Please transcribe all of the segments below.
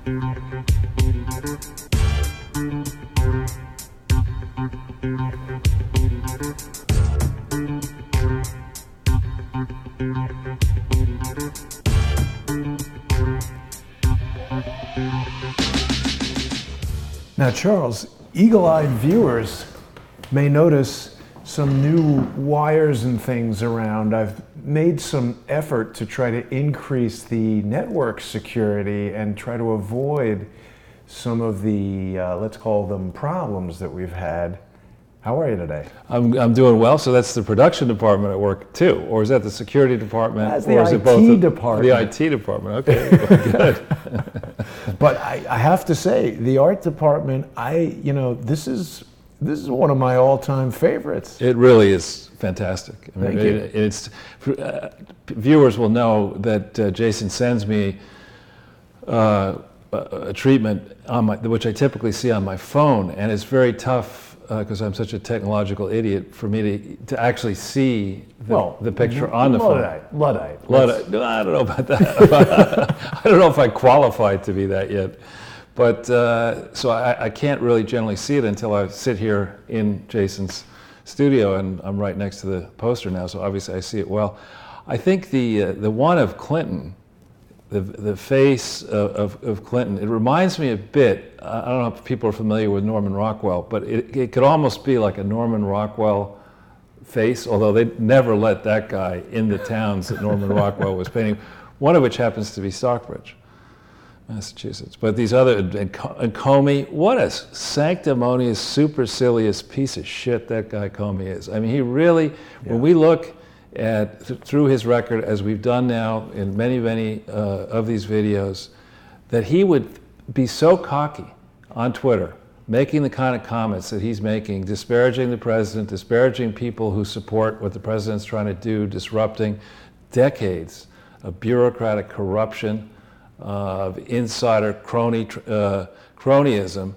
Now, Charles, eagle-eyed viewers may notice some new wires and things around. I've made some effort to try to increase the network security and try to avoid some of the, let's call them problems that we've had. How are you today? I'm doing well. So that's the production department at work too, or is that the security department? That's the or is IT it both department. The IT department. Okay, good. But I have to say, the art department, this is one of my all-time favorites. It really is fantastic. I mean, Thank you. It's viewers will know that Jason sends me a treatment on which I typically see on my phone, and it's very tough because I'm such a technological idiot for me to actually see the picture on the phone. Luddite. No, I don't know about that. I don't know if I qualify to be that yet. But so I can't really generally see it until I sit here in Jason's studio, and I'm right next to the poster now, so obviously I see it well. I think the one of Clinton, the face of Clinton, it reminds me a bit, I don't know if people are familiar with Norman Rockwell, but it could almost be like a Norman Rockwell face, although they never let that guy in the towns that Norman Rockwell was painting, one of which happens to be Stockbridge, Massachusetts. But these other, and Comey, what a sanctimonious, supercilious piece of shit that guy Comey is. I mean, he really, when we look at through his record, as we've done now in many of these videos, that he would be so cocky on Twitter, making the kind of comments that he's making, disparaging the president, disparaging people who support what the president's trying to do, disrupting decades of bureaucratic corruption, of insider cronyism,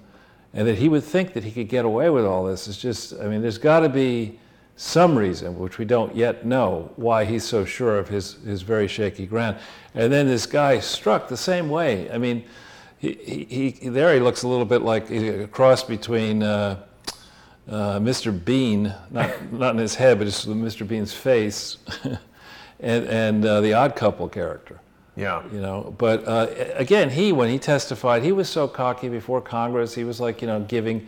and that he would think that he could get away with all this. It's just, I mean, there's got to be some reason, which we don't yet know, why he's so sure of his very shaky ground. And then this guy struck the same way. I mean, he looks a little bit like a cross between Mr. Bean, not in his head, but just Mr. Bean's face, and the Odd Couple character. Yeah. You know, but again, when he testified, he was so cocky before Congress. He was like, giving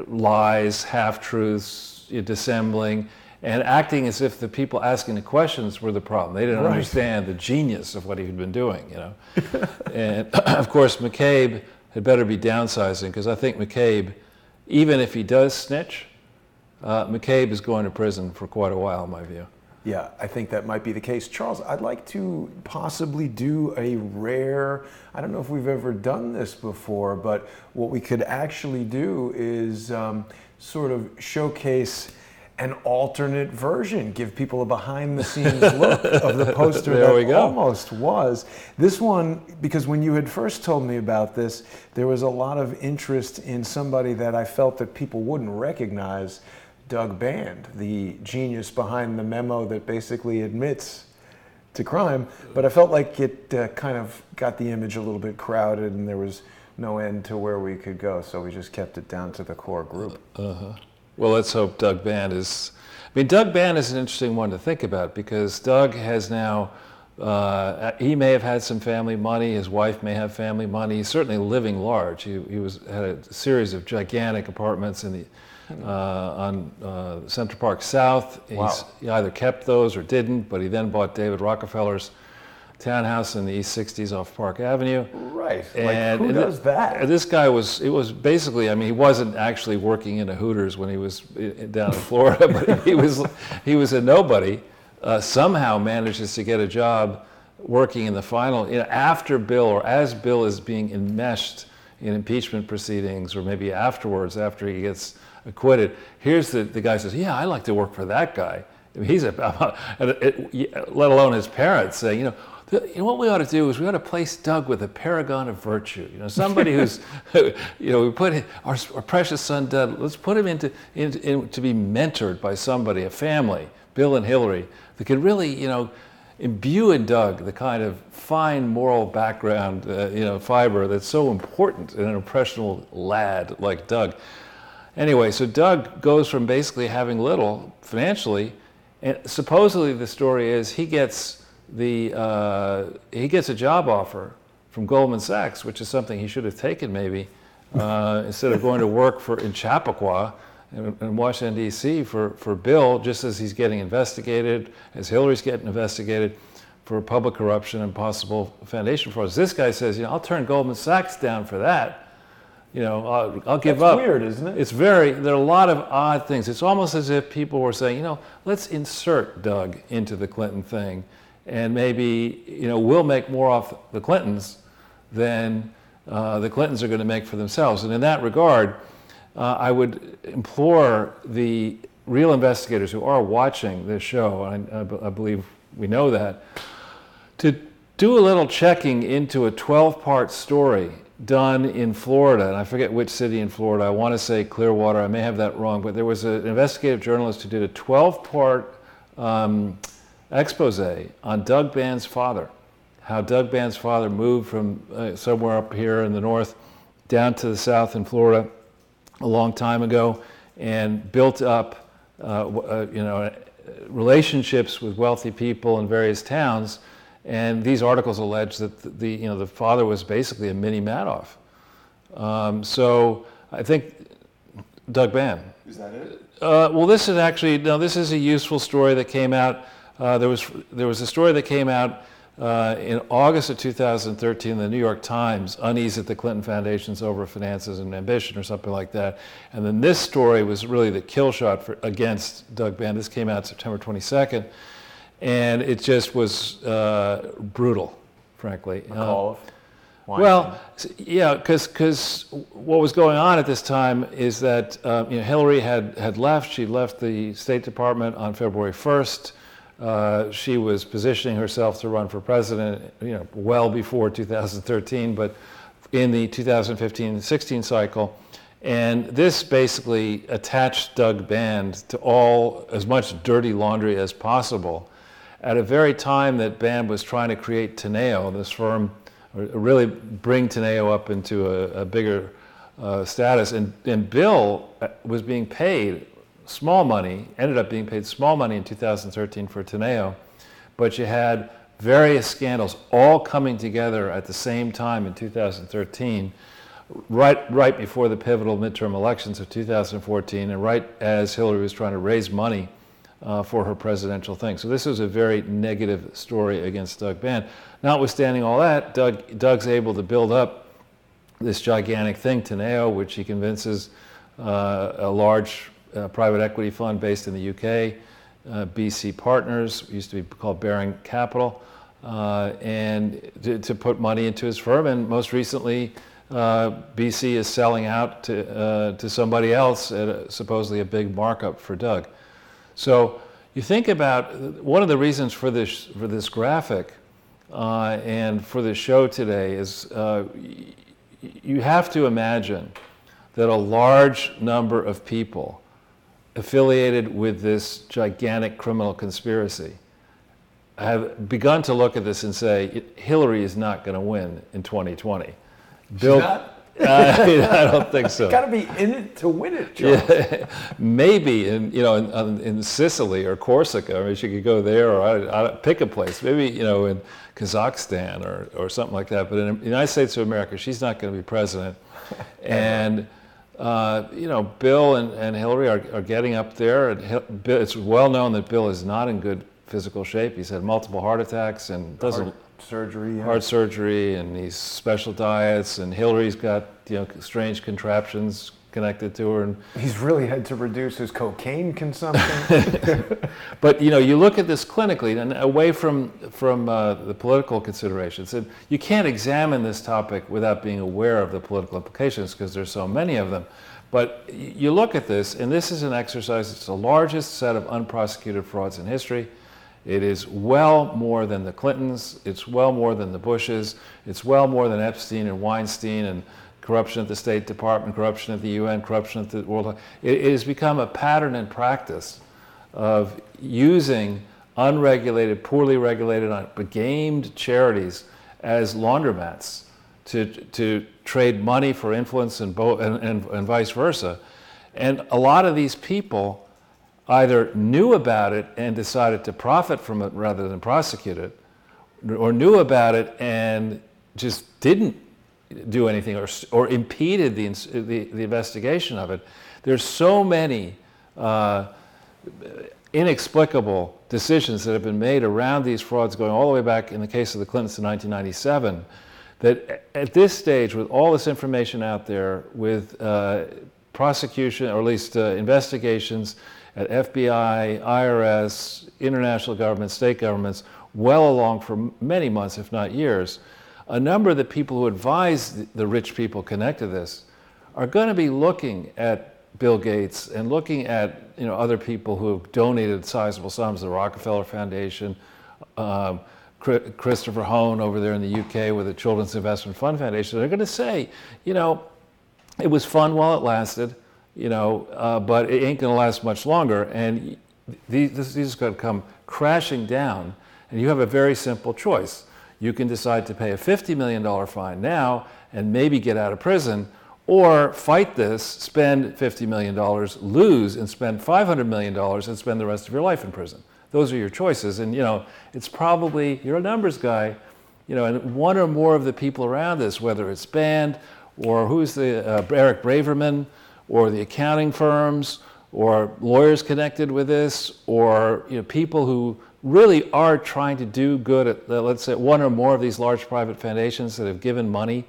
lies, half-truths, dissembling, and acting as if the people asking the questions were the problem. They didn't understand the genius of what he had been doing, And of course, McCabe had better be downsizing, because I think McCabe, even if he does snitch, McCabe is going to prison for quite a while, in my view. Yeah, I think that might be the case. Charles, I'd like to possibly do a rare, I don't know if we've ever done this before, but what we could actually do is sort of showcase an alternate version, give people a behind-the-scenes look of the poster that almost was. This one, because when you had first told me about this, there was a lot of interest in somebody that I felt that people wouldn't recognize, Doug Band, the genius behind the memo that basically admits to crime. But I felt like it kind of got the image a little bit crowded, and there was no end to where we could go, so we just kept it down to the core group. Well, let's hope Doug Band is... I mean, Doug Band is an interesting one to think about, because Doug has now... he may have had some family money, his wife may have family money, he's certainly living large. He had a series of gigantic apartments in the... on Central Park South. He either kept those or didn't, but he then bought David Rockefeller's townhouse in the East 60s off Park Avenue. Right, and who does that? This guy it was basically, I mean, he wasn't actually working in a Hooters when he was down in Florida, but he was a nobody, somehow manages to get a job working in the final, after Bill, or as Bill is being enmeshed in impeachment proceedings, or maybe afterwards, after he gets acquitted. Here's the guy says, yeah, I like to work for that guy. I mean, let alone his parents saying, what we ought to do is we ought to place Doug with a paragon of virtue. Somebody who's, we put our precious son Doug, let's put him into to be mentored by somebody, a family, Bill and Hillary, that could really, imbue in Doug the kind of fine moral background, fiber that's so important in an impressionable lad like Doug. Anyway, so Doug goes from basically having little financially, and supposedly the story is he gets a job offer from Goldman Sachs, which is something he should have taken maybe, instead of going to work in Chappaqua in Washington, D.C. for Bill, just as he's getting investigated, as Hillary's getting investigated for public corruption and possible foundation frauds. This guy says, I'll turn Goldman Sachs down for that. I'll give up. That's weird, isn't it? There are a lot of odd things. It's almost as if people were saying, let's insert Doug into the Clinton thing, and maybe, we'll make more off the Clintons than the Clintons are going to make for themselves. And in that regard, I would implore the real investigators who are watching this show, and I believe we know that, to do a little checking into a 12-part story done in Florida, and I forget which city in Florida. I want to say Clearwater. I may have that wrong, but there was an investigative journalist who did a 12-part expose on Doug Band's father, how Doug Band's father moved from somewhere up here in the north down to the south in Florida a long time ago, and built up relationships with wealthy people in various towns. And these articles allege that the father was basically a mini Madoff. So I think Doug Band. Is that it? Well, this is a useful story that came out. There was a story that came out in August of 2013 in the New York Times, unease at the Clinton Foundation's over finances and ambition, or something like that. And then this story was really the kill shot against Doug Band. This came out September 22nd, and it just was brutal, frankly. McAuliffe? Well, yeah, because what was going on at this time is that Hillary had left. She left the State Department on February 1st. She was positioning herself to run for president, well before 2013, but in the 2015-16 cycle. And this basically attached Doug Band to as much dirty laundry as possible at a very time that Band was trying to create Teneo, this firm, or really bring Teneo up into a bigger status. And Bill was being paid small money, ended up being paid small money in 2013 for Teneo, but you had various scandals all coming together at the same time in 2013, right before the pivotal midterm elections of 2014, and right as Hillary was trying to raise money for her presidential thing. So this was a very negative story against Doug Band. Notwithstanding all that, Doug's able to build up this gigantic thing, Teneo, which he convinces a large private equity fund based in the UK, BC Partners, used to be called Baring Capital, and to put money into his firm. And most recently, BC is selling out to somebody else at supposedly a big markup for Doug. So you think about one of the reasons for this graphic and for this show today is you have to imagine that a large number of people affiliated with this gigantic criminal conspiracy have begun to look at this and say, Hillary is not going to win in 2020. Bill, I don't think so. Got to be in it to win it, Charles. Yeah, maybe in Sicily or Corsica. I mean, she could go there, or I'd pick a place. Maybe in Kazakhstan or something like that. But in the United States of America, she's not going to be president. And Bill and Hillary are getting up there. And it's well known that Bill is not in good physical shape. He's had multiple heart attacks and doesn't. Heart surgery, and these special diets, and Hillary's got strange contraptions connected to her, and he's really had to reduce his cocaine consumption. But you look at this clinically, and away from the political considerations, and you can't examine this topic without being aware of the political implications because there's so many of them. But you look at this, and this is an exercise. It's the largest set of unprosecuted frauds in history. It is well more than the Clintons, it's well more than the Bushes, it's well more than Epstein and Weinstein and corruption at the State Department, corruption at the UN, corruption at the World Health. It has become a pattern and practice of using unregulated, poorly regulated, but gamed charities as laundromats to trade money for influence and vice versa. And a lot of these people either knew about it and decided to profit from it rather than prosecute it, or knew about it and just didn't do anything, or impeded the investigation of it. There's so many inexplicable decisions that have been made around these frauds, going all the way back in the case of the Clintons to 1997, that at this stage, with all this information out there, with prosecution, or at least investigations at FBI, IRS, international governments, state governments, well along for many months, if not years, a number of the people who advise the rich people connected to this are going to be looking at Bill Gates and looking at other people who have donated sizable sums, the Rockefeller Foundation, Christopher Hone over there in the UK with the Children's Investment Fund Foundation. They're going to say, it was fun while it lasted, but it ain't going to last much longer, and these are going to come crashing down, and you have a very simple choice. You can decide to pay a $50 million fine now and maybe get out of prison, or fight this, spend $50 million, lose, and spend $500 million and spend the rest of your life in prison. Those are your choices. And, it's probably, you're a numbers guy, and one or more of the people around this, whether it's Band, or who's the Eric Braverman, or the accounting firms, or lawyers connected with this, or people who really are trying to do good at, let's say, one or more of these large private foundations that have given money,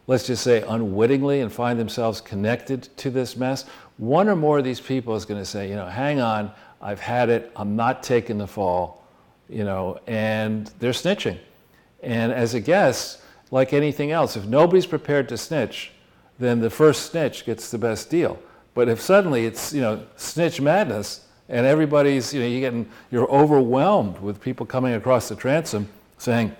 let's just say unwittingly, and find themselves connected to this mess. One or more of these people is going to say, hang on, I've had it, I'm not taking the fall, and they're snitching. And as a guess, like anything else, if nobody's prepared to snitch, then the first snitch gets the best deal. But if suddenly it's, snitch madness, and everybody's, you're overwhelmed with people coming across the transom saying,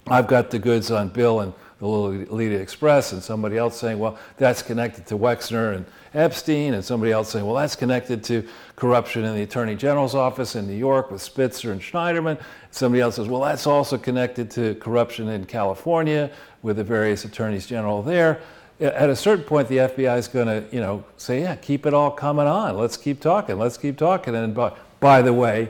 I've got the goods on Bill and the Lolita Express, and somebody else saying, well, that's connected to Wexner and Epstein, and somebody else saying, well, that's connected to corruption in the Attorney General's office in New York with Spitzer and Schneiderman. Somebody else says, well, that's also connected to corruption in California with the various attorneys general there. At a certain point, the FBI is going to, say, yeah, keep it all coming on. Let's keep talking. Let's keep talking. And by the way,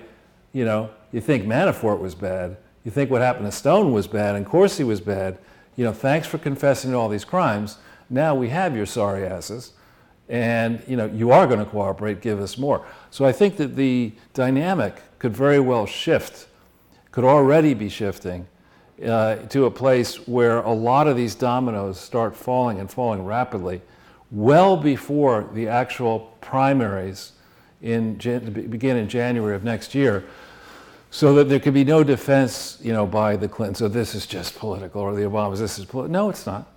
you think Manafort was bad. You think what happened to Stone was bad and Corsi was bad. Thanks for confessing to all these crimes. Now we have your sorry asses, and you are going to cooperate. Give us more. So I think that the dynamic could very well shift, could already be shifting to a place where a lot of these dominoes start falling and falling rapidly, well before the actual primaries begin in January of next year. So that there could be no defense, by the Clintons. So this is just political, or the Obamas. This is political. No, it's not.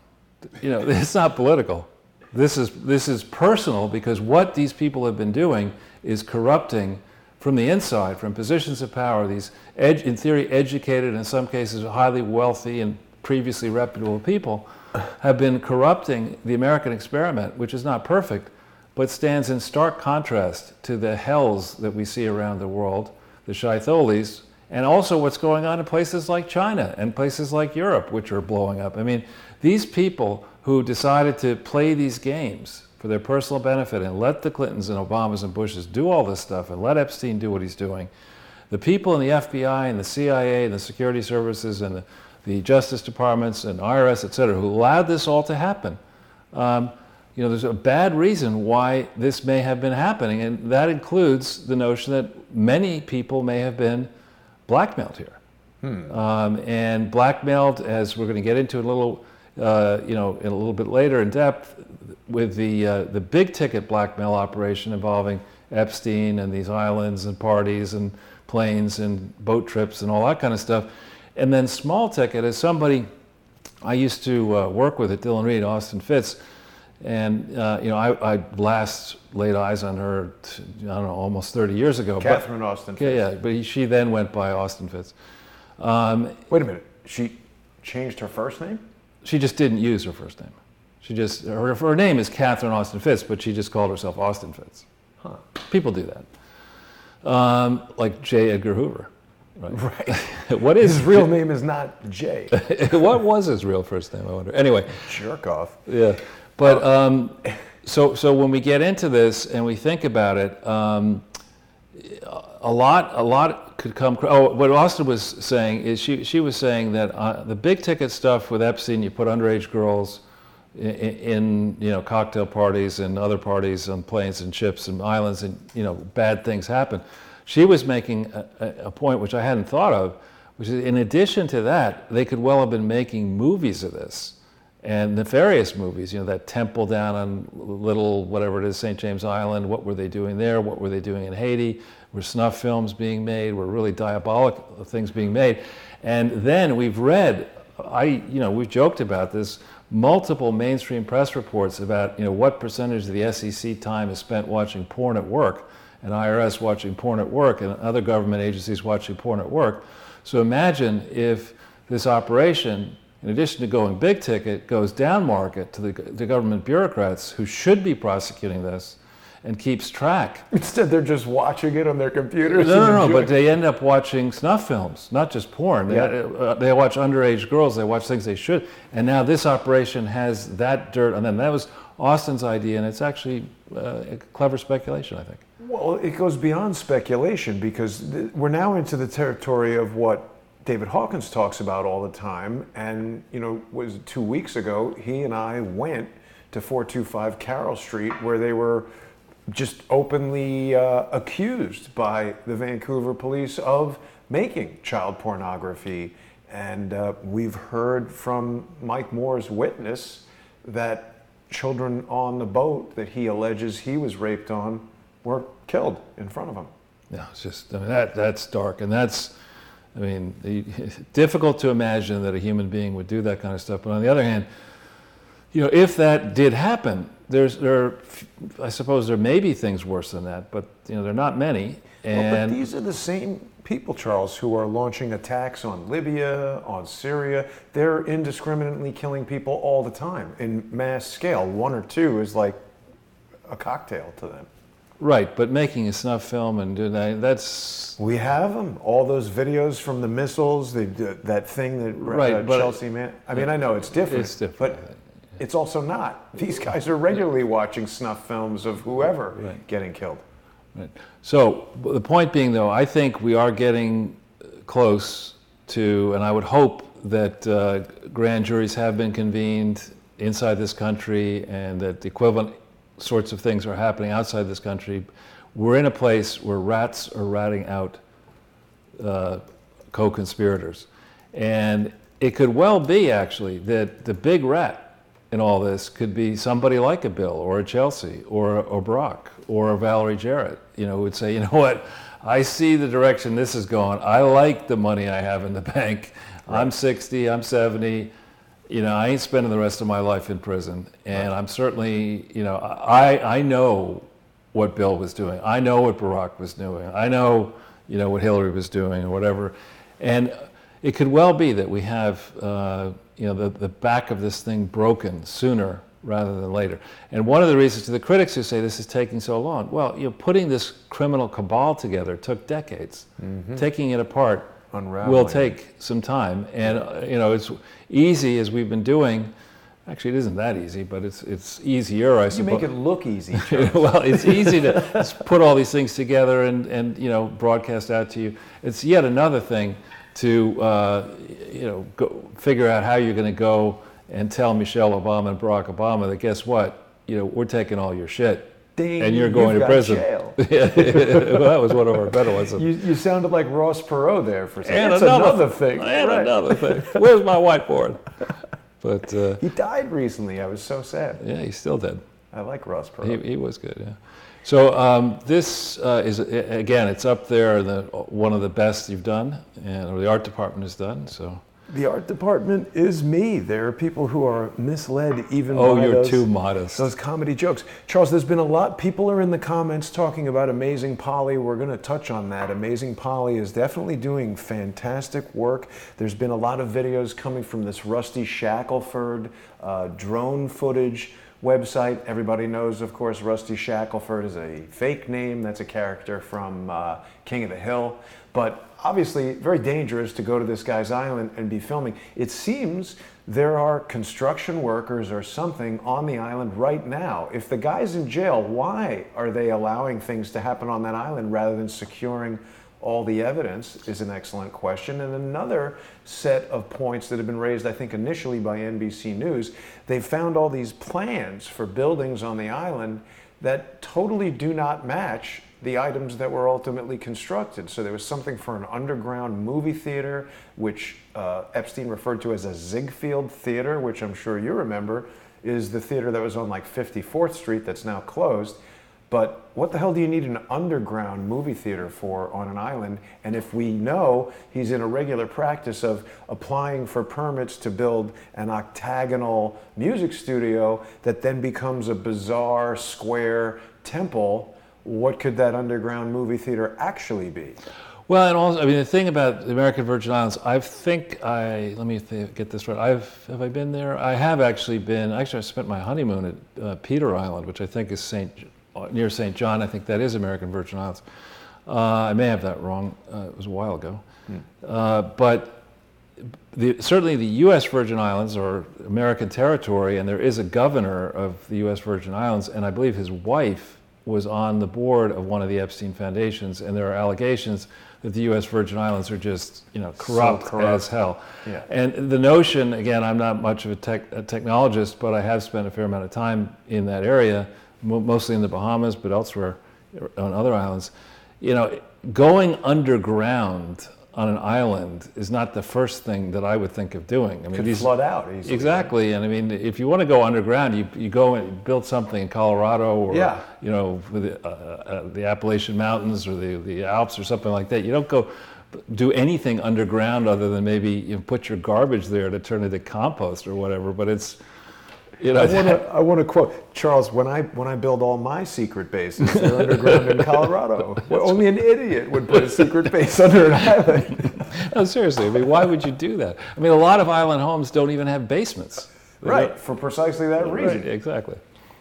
It's not political. This is personal, because what these people have been doing is corrupting from the inside, from positions of power. These, in theory, educated, in some cases, highly wealthy and previously reputable people have been corrupting the American experiment, which is not perfect, but stands in stark contrast to the hells that we see around the world, the Shaitholis, and also what's going on in places like China and places like Europe, which are blowing up. I mean, these people who decided to play these games for their personal benefit and let the Clintons and Obamas and Bushes do all this stuff and let Epstein do what he's doing, the people in the FBI and the CIA and the security services and the Justice Departments and IRS, et cetera, who allowed this all to happen, there's a bad reason why this may have been happening, and that includes the notion that many people may have been blackmailed here. And blackmailed, as we're going to get into a little, in a little bit later in depth, with the big ticket blackmail operation involving Epstein and these islands and parties and planes and boat trips and all that kind of stuff. And then small ticket, as somebody I used to work with at Dillon Reed, Austin Fitz, and I last laid eyes on her, I don't know, almost 30 years ago. Catherine Austin Fitz. Yeah, but she then went by Austin Fitz. Wait a minute, she changed her first name? She just didn't use her first name. She just, her name is Catherine Austin Fitz, but she just called herself Austin Fitz. Huh. People do that. Like J. Edgar Hoover. Right. What is his real name is not Jay. What was his real first name, I wonder? Anyway. Jerk off. Yeah. But so when we get into this and we think about it, a lot could come. Oh, what Austin was saying is she was saying that the big ticket stuff with Epstein, you put underage girls in cocktail parties and other parties on planes and ships and islands, and bad things happen. She was making a point which I hadn't thought of, which is in addition to that, they could well have been making movies of this, and nefarious movies. That temple down on little, whatever it is, St. James Island, what were they doing there? What were they doing in Haiti? Were snuff films being made? Were really diabolic things being made? And then we've read, we've joked about this, multiple mainstream press reports about, what percentage of the SEC time is spent watching porn at work, and IRS watching porn at work, and other government agencies watching porn at work. So imagine if this operation, in addition to going big ticket, goes down market to the government bureaucrats who should be prosecuting this and keeps track. Instead, they're just watching it on their computers. No, but they end up watching snuff films, not just porn. They watch underage girls, they watch things they should. And now this operation has that dirt on them. That was Austin's idea, and it's actually a clever speculation, I think. Well, it goes beyond speculation, because we're now into the territory of what David Hawkins talks about all the time. And, was 2 weeks ago, he and I went to 425 Carroll Street, where they were just openly accused by the Vancouver police of making child pornography. And we've heard from Mike Moore's witness that children on the boat that he alleges he was raped on were killed in front of him. Yeah, it's just, that's dark. And that's, difficult to imagine that a human being would do that kind of stuff. But on the other hand, if that did happen, I suppose there may be things worse than that, but there are not many. But these are the same people, Charles, who are launching attacks on Libya, on Syria. They're indiscriminately killing people all the time in mass scale. 1 or 2 is like a cocktail to them. Right, but making a snuff film and doing that's... We have them. All those videos from the missiles, that thing that Chelsea Man... I know it's different. It's different. But it's also not. These guys are regularly watching snuff films of whoever getting killed. Right. So the point being, though, I think we are getting close to, and I would hope that grand juries have been convened inside this country, and that the equivalent sorts of things are happening outside this country. We're in a place where rats are ratting out co-conspirators. And it could well be, actually, that the big rat in all this could be somebody like a Bill or a Chelsea or a Barack or a Valerie Jarrett, who would say, you know what, I see the direction this is going. I like the money I have in the bank. Right. I'm 60, I'm 70. I ain't spending the rest of my life in prison. And I'm certainly, I know what Bill was doing. I know what Barack was doing. I know, what Hillary was doing or whatever. And it could well be that we have, the back of this thing broken sooner rather than later. And one of the reasons to the critics who say this is taking so long, well, putting this criminal cabal together took decades. Mm-hmm. Taking it apart will take some time. And, it's easy, as we've been doing. Actually, it isn't that easy, but it's easier, I suppose. You make it look easy. Well, it's easy to put all these things together and broadcast out to you. It's yet another thing to go figure out how you're going to go and tell Michelle Obama and Barack Obama that, guess what, we're taking all your shit. Ding, and you're going to prison. Jail. Well, that was one of our better ones. You sounded like Ross Perot there for a second. And That's another thing. And another thing. Where's my whiteboard? But he died recently. I was so sad. Yeah, he's still dead. I like Ross Perot. He was good, yeah. So this is, again, it's up there, one of the best you've done, or the art department has done, so. The art department is me. There are people who are misled even by you're too modest. Those comedy jokes. Charles, there's been a lot. People are in the comments talking about Amazing Polly. We're going to touch on that. Amazing Polly is definitely doing fantastic work. There's been a lot of videos coming from this Rusty Shackelford drone footage website. Everybody knows, of course, Rusty Shackelford is a fake name. That's a character from King of the Hill. But obviously very dangerous to go to this guy's island and be filming. It seems there are construction workers or something on the island right now. If the guy's in jail, why are they allowing things to happen on that island rather than securing all the evidence is an excellent question. And another set of points that have been raised, I think, initially by NBC News, they've found all these plans for buildings on the island that totally do not match the items that were ultimately constructed. So there was something for an underground movie theater, which Epstein referred to as a Ziegfeld theater, which I'm sure you remember is the theater that was on like 54th Street that's now closed. But what the hell do you need an underground movie theater for on an island? And if we know he's in a regular practice of applying for permits to build an octagonal music studio that then becomes a bizarre square temple, what could that underground movie theater actually be? Well, and also, I mean, the thing about the American Virgin Islands, let me get this right. Have I been there? I have actually been. Actually, I spent my honeymoon at Peter Island, which I think is near St. John. I think that is American Virgin Islands. I may have that wrong. It was a while ago. But certainly the U.S. Virgin Islands are American territory, and there is a governor of the U.S. Virgin Islands, and I believe his wife was on the board of one of the Epstein foundations, and there are allegations that the U.S. Virgin Islands are just, corrupt as hell. Yeah. And the notion, again, I'm not much of a technologist, but I have spent a fair amount of time in that area, mostly in the Bahamas, but elsewhere on other islands. Going underground on an island is not the first thing that I would think of doing. I mean, could flood out easily. Exactly, and I mean, if you want to go underground, you go and build something in Colorado or with the Appalachian Mountains or the Alps or something like that. You don't go do anything underground other than maybe put your garbage there to turn it into compost or whatever. But it's I want to quote Charles. When I build all my secret bases, they're underground in Colorado. Well, only an idiot would put a secret base under an island. No, seriously. I mean, why would you do that? I mean, a lot of island homes don't even have basements. Right, for precisely that reason. Right, exactly.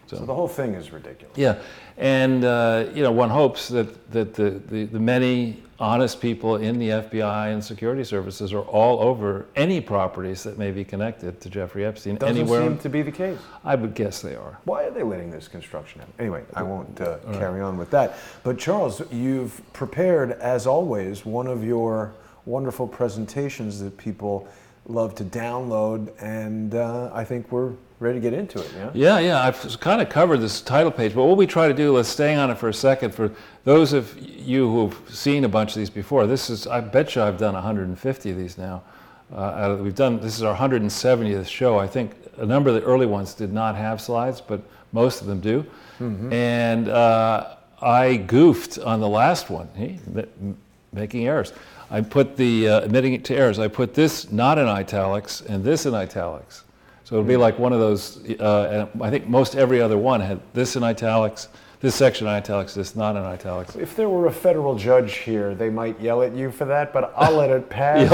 So the whole thing is ridiculous. Yeah, and one hopes that the many honest people in the FBI and security services are all over any properties that may be connected to Jeffrey Epstein. Doesn't seem to be the case. I would guess they are. Why are they letting this construction happen? Anyway, I won't carry on with that. But Charles, you've prepared, as always, one of your wonderful presentations that people love to download, and I think we're ready to get into it, yeah? Yeah, I've kind of covered this title page, but what we try to do, let's stay on it for a second, for those of you who've seen a bunch of these before, I bet you I've done 150 of these now. This is our 170th show. I think a number of the early ones did not have slides, but most of them do. Mm-hmm. And I goofed on the last one, making errors. I put admitting it to errors. I put this not in italics and this in italics. So it'll be like one of those, and I think most every other one had this in italics, this section in italics, this not in italics. If there were a federal judge here, they might yell at you for that, but I'll let it pass,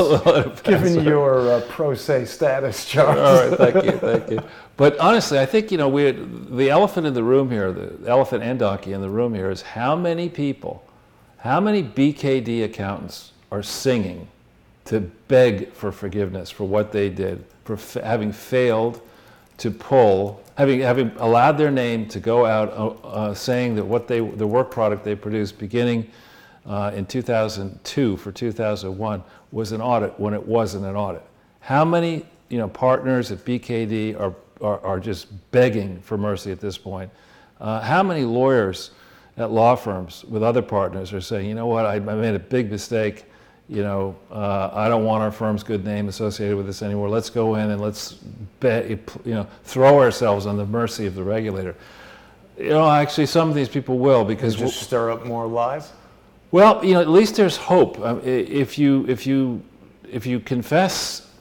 given your pro se status, Charles. All right, thank you. But honestly, I think, the elephant in the room here, the elephant and donkey in the room here is how many people, how many BKD accountants are singing to beg for forgiveness for what they did, for having failed to having allowed their name to go out saying that the work product they produced beginning in 2002 for 2001 was an audit when it wasn't an audit. How many partners at BKD are just begging for mercy at this point? How many lawyers at law firms with other partners are saying, you know what, I made a big mistake. I don't want our firm's good name associated with this anymore. Let's go in and let's throw ourselves on the mercy of the regulator. Actually, some of these people will, because just stir up more lies. Well, at least there's hope. If you confess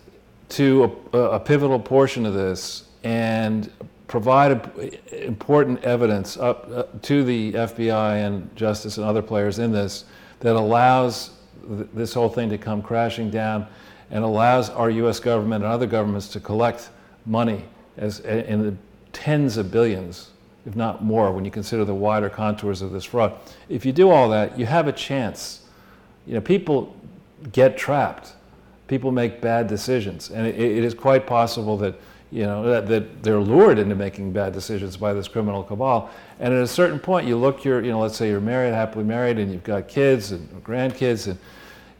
to a pivotal portion of this and provide important evidence up to the FBI and Justice and other players in this that allows this whole thing to come crashing down and allows our U.S. government and other governments to collect money in tens of billions, if not more, when you consider the wider contours of this fraud. If you do all that, you have a chance. You know, people get trapped. People make bad decisions, and it is quite possible that, you know, that they're lured into making bad decisions by this criminal cabal. And at a certain point, you look, you know, let's say you're married, happily married, and you've got kids and grandkids, and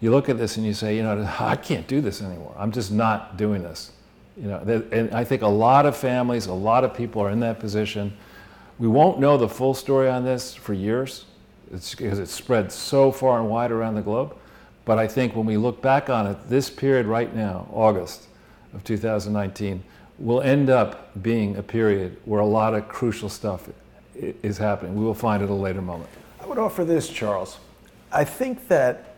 you look at this and you say, you know, I can't do this anymore. I'm just not doing this. You know, and I think a lot of families, a lot of people are in that position. We won't know the full story on this for years. It's because it's spread so far and wide around the globe. But I think when we look back on it, this period right now, August of 2019, will end up being a period where a lot of crucial stuff is happening. We will find at a later moment. I would offer this, Charles. I think that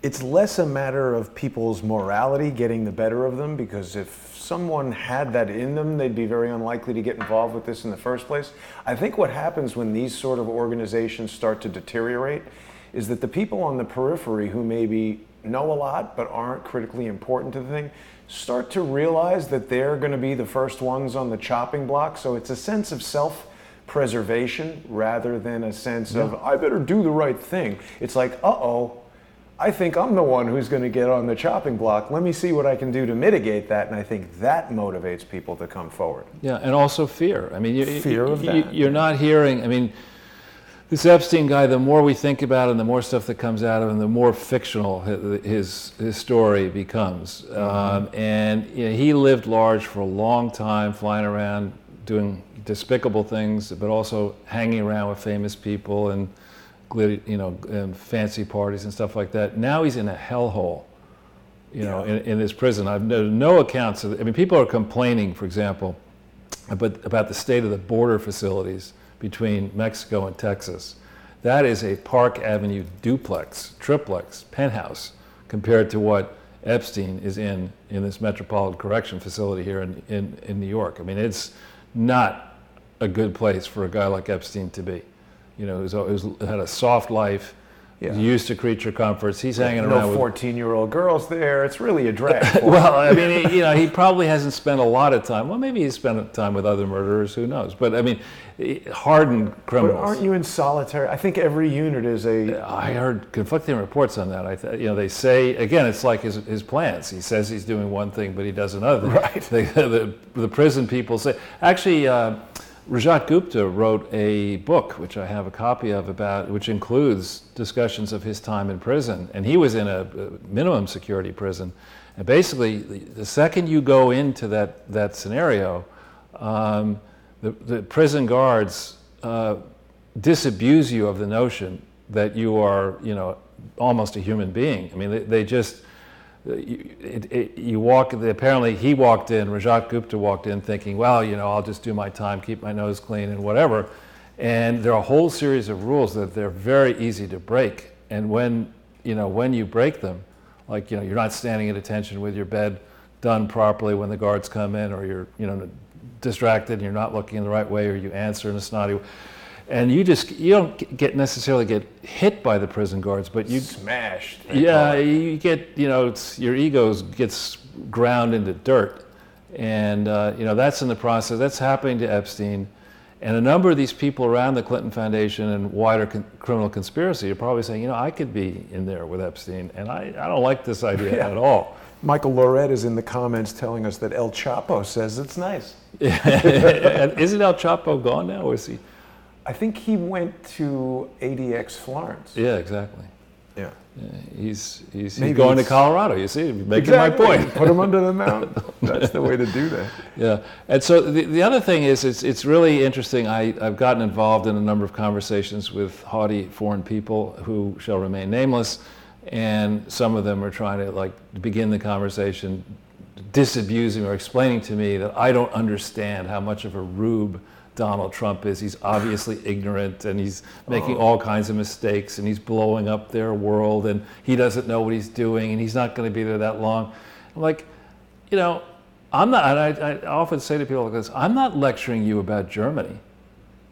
it's less a matter of people's morality getting the better of them, because if someone had that in them, they'd be very unlikely to get involved with this in the first place. I think what happens when these sort of organizations start to deteriorate is that the people on the periphery who maybe know a lot but aren't critically important to the thing start to realize that they're going to be the first ones on the chopping block. So it's a sense of self-preservation rather than a sense of, I better do the right thing. It's like, uh-oh, I think I'm the one who's going to get on the chopping block. Let me see what I can do to mitigate that. And I think that motivates people to come forward. Yeah, and also fear. I mean, fear of that. You're not hearing, I mean, this Epstein guy, the more we think about it and the more stuff that comes out of him, the more fictional his story becomes. And you know, he lived large for a long time, flying around, doing despicable things, but also hanging around with famous people and, you know, and fancy parties and stuff like that. Now he's in a hellhole, you know, in this prison. I've no accounts of it. I mean, people are complaining, for example, about the state of the border facilities between Mexico and Texas. That is a Park Avenue duplex, triplex, penthouse compared to what Epstein is in this Metropolitan Correction Facility here in New York. I mean, it's not a good place for a guy like Epstein to be. You know, who's had a soft life, used to creature comforts. He's hanging around with 14-year-old girls there. It's really a drag. Well, I mean, you know, he probably hasn't spent a lot of time. Well, maybe he's spent time with other murderers. Who knows? But I mean, hardened criminals. But aren't you in solitary? I think every unit is a. I heard conflicting reports on that. You know, they say again, it's like his plans. He says he's doing one thing, but he does another. Right. The prison people say. Actually, Rajat Gupta wrote a book, which I have a copy of, which includes discussions of his time in prison. And he was in a minimum security prison. And basically, the second you go into that scenario, the prison guards disabuse you of the notion that you are, you know, almost a human being. I mean, they just. Apparently he walked in, Rajat Gupta walked in thinking, well, you know, I'll just do my time, keep my nose clean and whatever. And there are a whole series of rules that they're very easy to break. And when you break them, like, you know, you're not standing at attention with your bed done properly when the guards come in, or you're, you know, distracted and you're not looking in the right way, or you answer in a snotty way. And you don't necessarily get hit by the prison guards, but you smashed. Yeah, you get, you know, your ego gets ground into dirt, and you know, that's in the process. That's happening to Epstein, and a number of these people around the Clinton Foundation and wider criminal conspiracy are probably saying, you know, I could be in there with Epstein, and I don't like this idea at all. Michael Lorette is in the comments telling us that El Chapo says it's nice. Isn't El Chapo gone now, or is he? I think he went to ADX Florence. Yeah, exactly. Yeah. He's going to Colorado, you see, making my point. Put him under the mountain. That's the way to do that. Yeah, and so the other thing is, it's really interesting. I've gotten involved in a number of conversations with haughty foreign people who shall remain nameless, and some of them are trying to, like, begin the conversation disabusing or explaining to me that I don't understand how much of a rube Donald Trump is. He's obviously ignorant, and he's making all kinds of mistakes, and he's blowing up their world, and he doesn't know what he's doing, and he's not going to be there that long. I'm like, you know, I'm not, and I often say to people like this, I'm not lecturing you about Germany.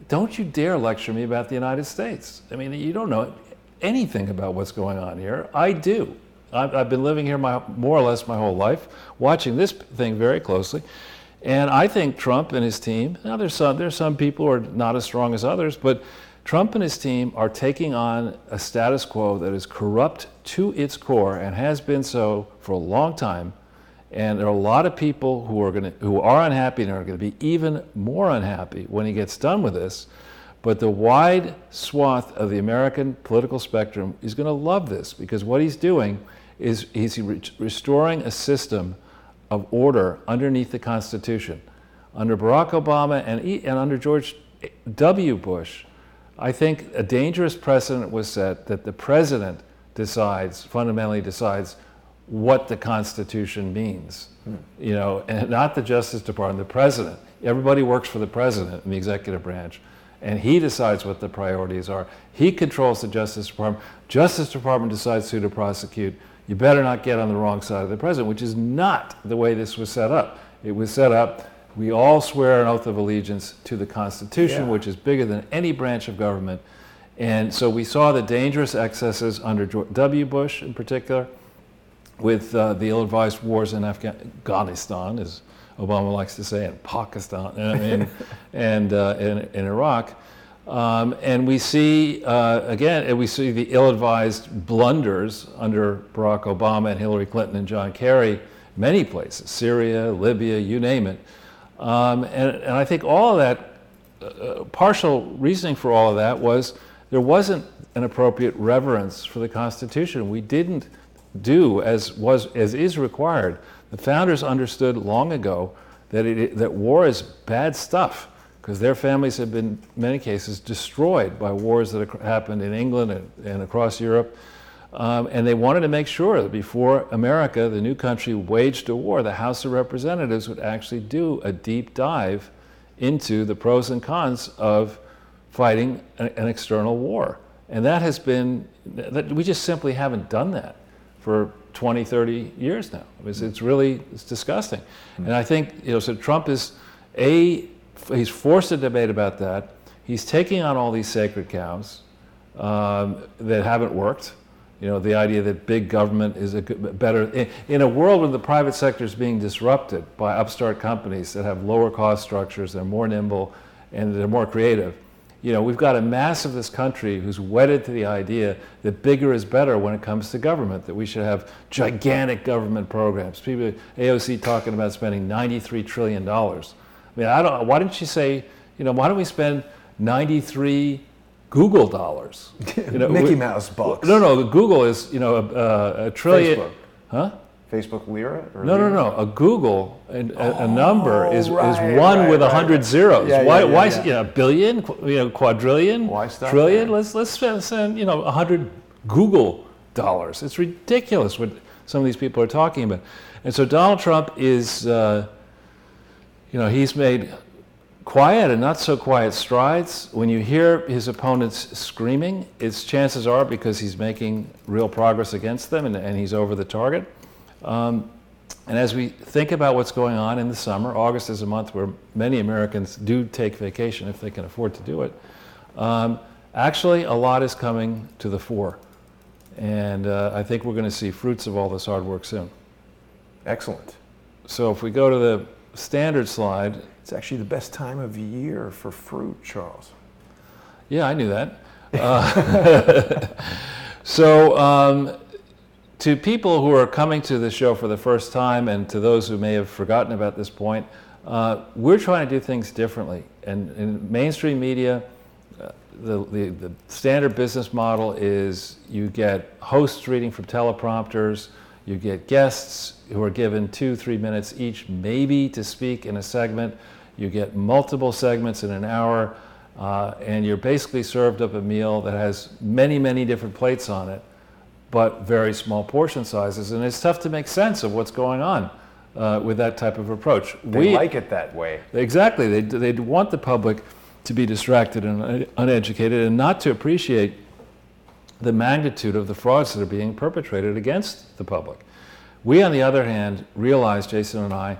Don't you dare lecture me about the United States. I mean, you don't know anything about what's going on here. I do. I've been living here more or less my whole life, watching this thing very closely. And I think Trump and his team, now there's some people who are not as strong as others, but Trump and his team are taking on a status quo that is corrupt to its core and has been so for a long time. And there are a lot of people who are unhappy and are going to be even more unhappy when he gets done with this. But the wide swath of the American political spectrum is going to love this, because what he's doing is he's restoring a system of order underneath the Constitution. Under Barack Obama and under George W. Bush, I think a dangerous precedent was set that the president fundamentally decides what the Constitution means, you know, and not the Justice Department, the president. Everybody works for the president in the executive branch, and he decides what the priorities are. He controls the Justice Department. Justice Department decides who to prosecute. You better not get on the wrong side of the president, which is not the way this was set up. It was set up, we all swear an oath of allegiance to the Constitution, which is bigger than any branch of government. And so we saw the dangerous excesses under George W. Bush in particular, with the ill-advised wars in Afghanistan, as Obama likes to say, and Pakistan, and in Iraq. And we see, again, we see the ill-advised blunders under Barack Obama and Hillary Clinton and John Kerry, many places, Syria, Libya, you name it. And I think all of that, partial reasoning for all of that was there wasn't an appropriate reverence for the Constitution. We didn't do as is required. The founders understood long ago that war is bad stuff, because their families have been, in many cases, destroyed by wars that have happened in England and across Europe. And they wanted to make sure that before America, the new country, waged a war, the House of Representatives would actually do a deep dive into the pros and cons of fighting an external war. And that has been, we just simply haven't done that for 20, 30 years now. It's disgusting. And I think, you know, so Trump is, he's forced a debate about that. He's taking on all these sacred cows that haven't worked. You know, the idea that big government is better, in a world where the private sector is being disrupted by upstart companies that have lower cost structures, they're more nimble, and they're more creative. You know, we've got a mass of this country who's wedded to the idea that bigger is better when it comes to government, that we should have gigantic government programs. People, AOC talking about spending $93 trillion. I mean, why didn't she say, you know, why don't we spend 93 Google dollars? You know, Mickey Mouse bucks. No, the Google is, you know, a trillion. Facebook. Huh? Facebook lira? Or No. A Google, a number is one with 100 zeros. Why, you know, billion, you know, quadrillion, trillion? Let's send, you know, 100 Google dollars. It's ridiculous what some of these people are talking about. And so Donald Trump is, you know, he's made quiet and not so quiet strides. When you hear his opponents screaming, it's chances are because he's making real progress against them and he's over the target. And as we think about what's going on in the summer, August is a month where many Americans do take vacation if they can afford to do it. Actually, a lot is coming to the fore. And I think we're going to see fruits of all this hard work soon. Excellent. So if we go to the standard slide. It's actually the best time of year for fruit, Charles. Yeah, I knew that. So to people who are coming to the show for the first time and to those who may have forgotten about this point, we're trying to do things differently. And in mainstream media, the standard business model is you get hosts reading from teleprompters, you get guests who are given 2-3 minutes each maybe to speak in a segment, you get multiple segments in an hour, and you're basically served up a meal that has many, many different plates on it, but very small portion sizes, and it's tough to make sense of what's going on with that type of approach. They like it that way. Exactly. They want the public to be distracted and uneducated and not to appreciate the magnitude of the frauds that are being perpetrated against the public. We, on the other hand, realized, Jason and I,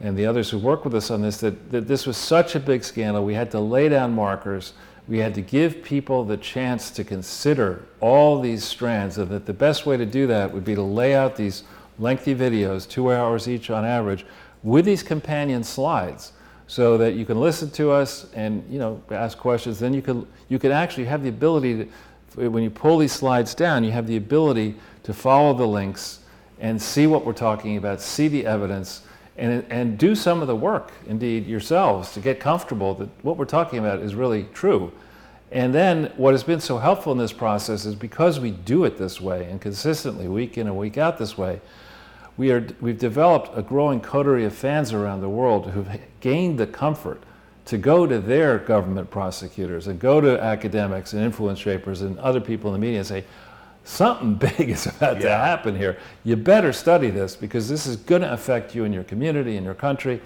and the others who work with us on this, that this was such a big scandal. We had to lay down markers. We had to give people the chance to consider all these strands, and that the best way to do that would be to lay out these lengthy videos, 2 hours each on average, with these companion slides, so that you can listen to us and ask questions. Then you can actually have the ability to, when you pull these slides down, you have the ability to follow the links and see what we're talking about, see the evidence, and do some of the work, indeed, yourselves, to get comfortable that what we're talking about is really true. And then what has been so helpful in this process is because we do it this way and consistently, week in and week out this way, we've developed a growing coterie of fans around the world who've gained the comfort to go to their government prosecutors and go to academics and influence shapers and other people in the media and say, something big is about to happen here. You better study this, because this is going to affect you and your community and your country.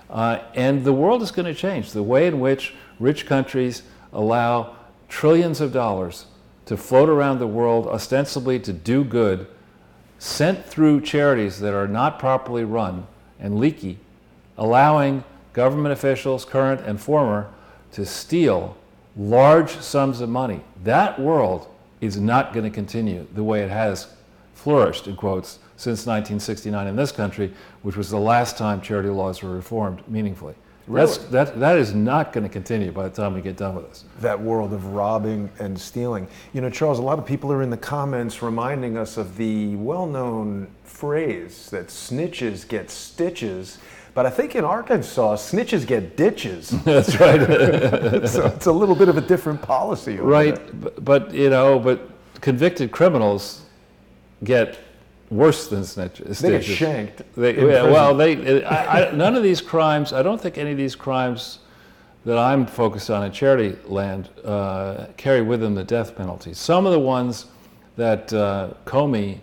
And the world is going to change. The way in which rich countries allow trillions of dollars to float around the world, ostensibly to do good, sent through charities that are not properly run and leaky, allowing government officials, current and former, to steal large sums of money. That world is not going to continue the way it has flourished, in quotes, since 1969 in this country, which was the last time charity laws were reformed meaningfully. Really? That is not going to continue by the time we get done with this. That world of robbing and stealing. Charles, a lot of people are in the comments reminding us of the well-known phrase that snitches get stitches, but I think in Arkansas, snitches get ditches. That's right. So it's a little bit of a different policy over right, there. but convicted criminals get worse than stitches. They get shanked. None of these crimes, I don't think any of these crimes that I'm focused on in charity land carry with them the death penalty. Some of the ones that Comey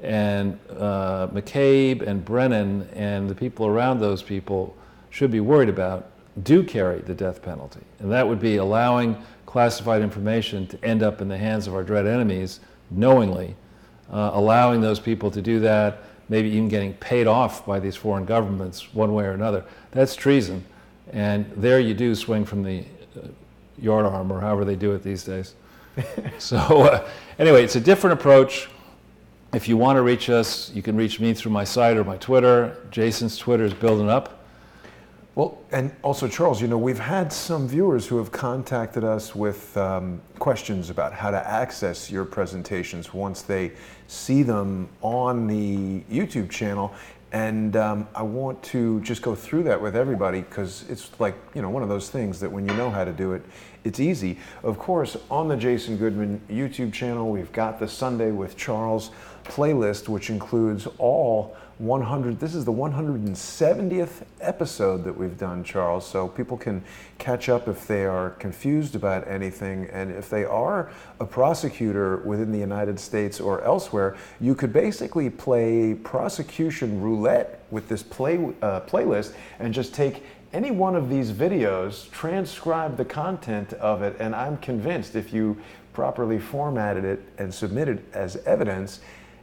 and McCabe and Brennan and the people around those people should be worried about do carry the death penalty. And that would be allowing classified information to end up in the hands of our dread enemies knowingly, allowing those people to do that, maybe even getting paid off by these foreign governments one way or another. That's treason. And there you do swing from the yardarm, or however they do it these days. So anyway, it's a different approach. If you want to reach us, you can reach me through my site or my Twitter. Jason's Twitter is building up. Well, and also, Charles, we've had some viewers who have contacted us with questions about how to access your presentations once they see them on the YouTube channel. And I want to just go through that with everybody, because it's like, one of those things that when you know how to do it, it's easy. Of course, on the Jason Goodman YouTube channel, we've got the Sunday with Charles playlist, which includes all 100, this is the 170th episode that we've done, Charles, so people can catch up if they are confused about anything. And if they are a prosecutor within the United States or elsewhere, you could basically play prosecution roulette with this playlist and just take any one of these videos, transcribe the content of it, and I'm convinced if you properly formatted it and submitted as evidence,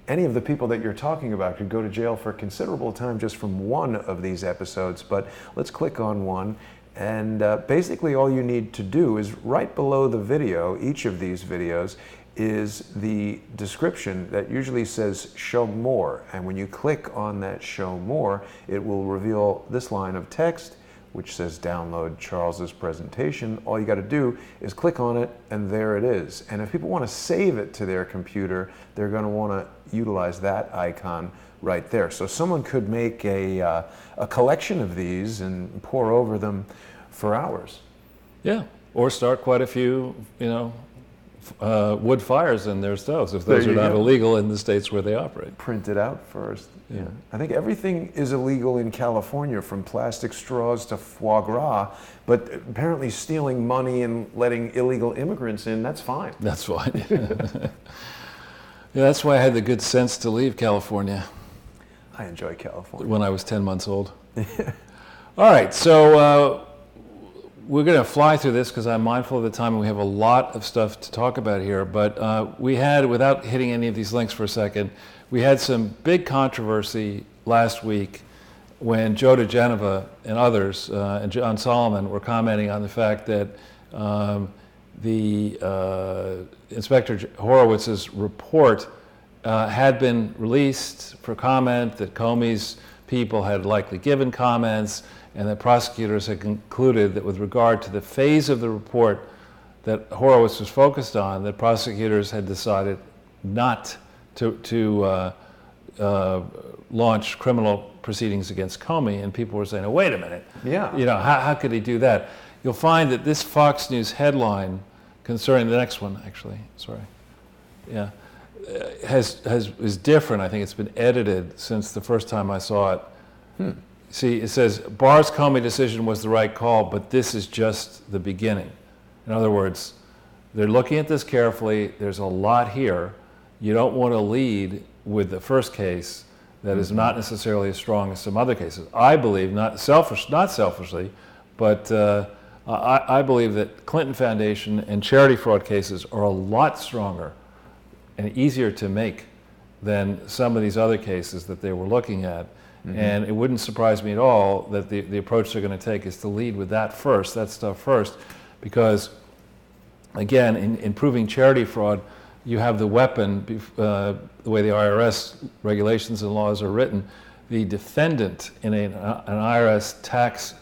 any of the people that you're talking about could go to jail for a considerable time just from one of these episodes. But let's click on one, and basically all you need to do is right below the video, each of these videos, is the description that usually says show more. And when you click on that show more, it will reveal this line of text which says download Charles's presentation. All you got to do is click on it, and there it is. And if people want to save it to their computer, they're going to want to utilize that icon right there. So someone could make a collection of these and pour over them for hours. Yeah, or start quite a few, wood fires in their stoves, if those are not illegal in the states where they operate. Print it out first. Yeah. I think everything is illegal in California, from plastic straws to foie gras, but apparently stealing money and letting illegal immigrants in, that's fine. That's fine. Yeah, that's why I had the good sense to leave California. I enjoy California. When I was 10 months old. All right, so we're going to fly through this because I'm mindful of the time and we have a lot of stuff to talk about here. But we had, without hitting any of these links for a second, we had some big controversy last week when Joe DeGeneva and others, and John Solomon, were commenting on the fact that the Inspector Horowitz's report had been released for comment, that Comey's people had likely given comments, and that prosecutors had concluded that with regard to the phase of the report that Horowitz was focused on, that prosecutors had decided not to launch criminal proceedings against Comey, and people were saying, oh, wait a minute, how could he do that? You'll find that this Fox News headline concerning the next one, actually, sorry, is different. I think it's been edited since the first time I saw it. See, it says, Barr's Comey decision was the right call, but this is just the beginning. In other words, they're looking at this carefully. There's a lot here. You don't want to lead with the first case that is not necessarily as strong as some other cases. I believe, not selfishly, but I believe that Clinton Foundation and charity fraud cases are a lot stronger and easier to make than some of these other cases that they were looking at. And it wouldn't surprise me at all that the approach they're going to take is to lead with that stuff first, because, again, in proving charity fraud, you have the weapon, the way the IRS regulations and laws are written. The defendant in an IRS tax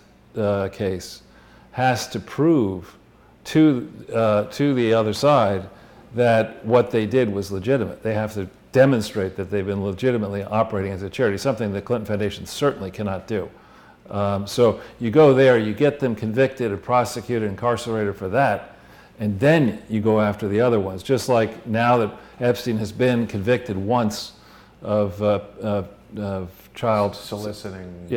case has to prove to the other side that what they did was legitimate. They have to demonstrate that they've been legitimately operating as a charity, something the Clinton Foundation certainly cannot do. So you go there, you get them convicted and prosecuted, incarcerated for that, and then you go after the other ones. Just like now that Epstein has been convicted once of child soliciting.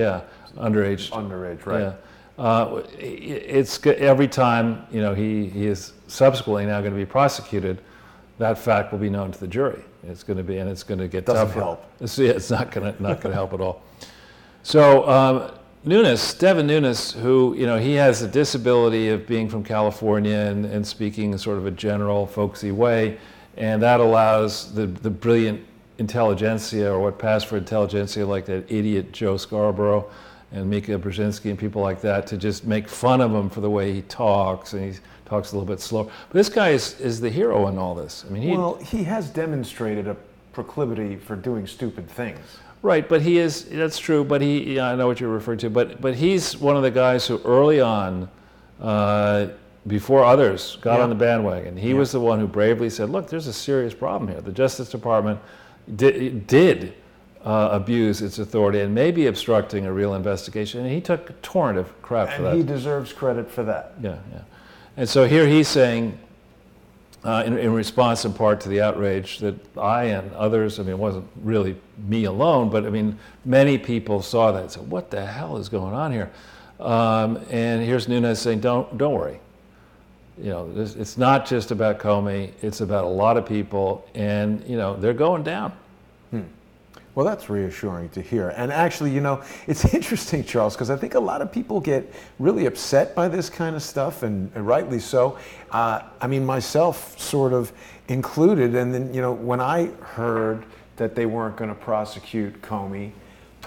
Underage, right? Yeah. It's every time he is subsequently now going to be prosecuted, that fact will be known to the jury. It's going to be, and it's going to get tougher. Doesn't help. It's not going to help at all. So Devin Nunes, who he has a disability of being from California and speaking in sort of a general, folksy way, and that allows the brilliant intelligentsia, or what passed for intelligentsia, like that idiot Joe Scarborough and Mika Brzezinski and people like that, to just make fun of him for the way he talks, and he talks a little bit slower. But this guy is the hero in all this. I mean, he has demonstrated a proclivity for doing stupid things. Right, but that's true, but I know what you're referring to, but he's one of the guys who early on, before others got on the bandwagon, he was the one who bravely said, look, there's a serious problem here. The Justice Department did abuse its authority and maybe obstructing a real investigation, and he took a torrent of crap for that. And he deserves credit for that. Yeah. And so here he's saying, in response in part to the outrage that I and others, it wasn't really me alone, but many people saw that and said, what the hell is going on here? And here's Nunes saying, don't worry. It's not just about Comey, it's about a lot of people, and they're going down. Well, that's reassuring to hear. And actually, it's interesting, Charles, because I think a lot of people get really upset by this kind of stuff, and rightly so. Myself sort of included. And then, when I heard that they weren't going to prosecute Comey,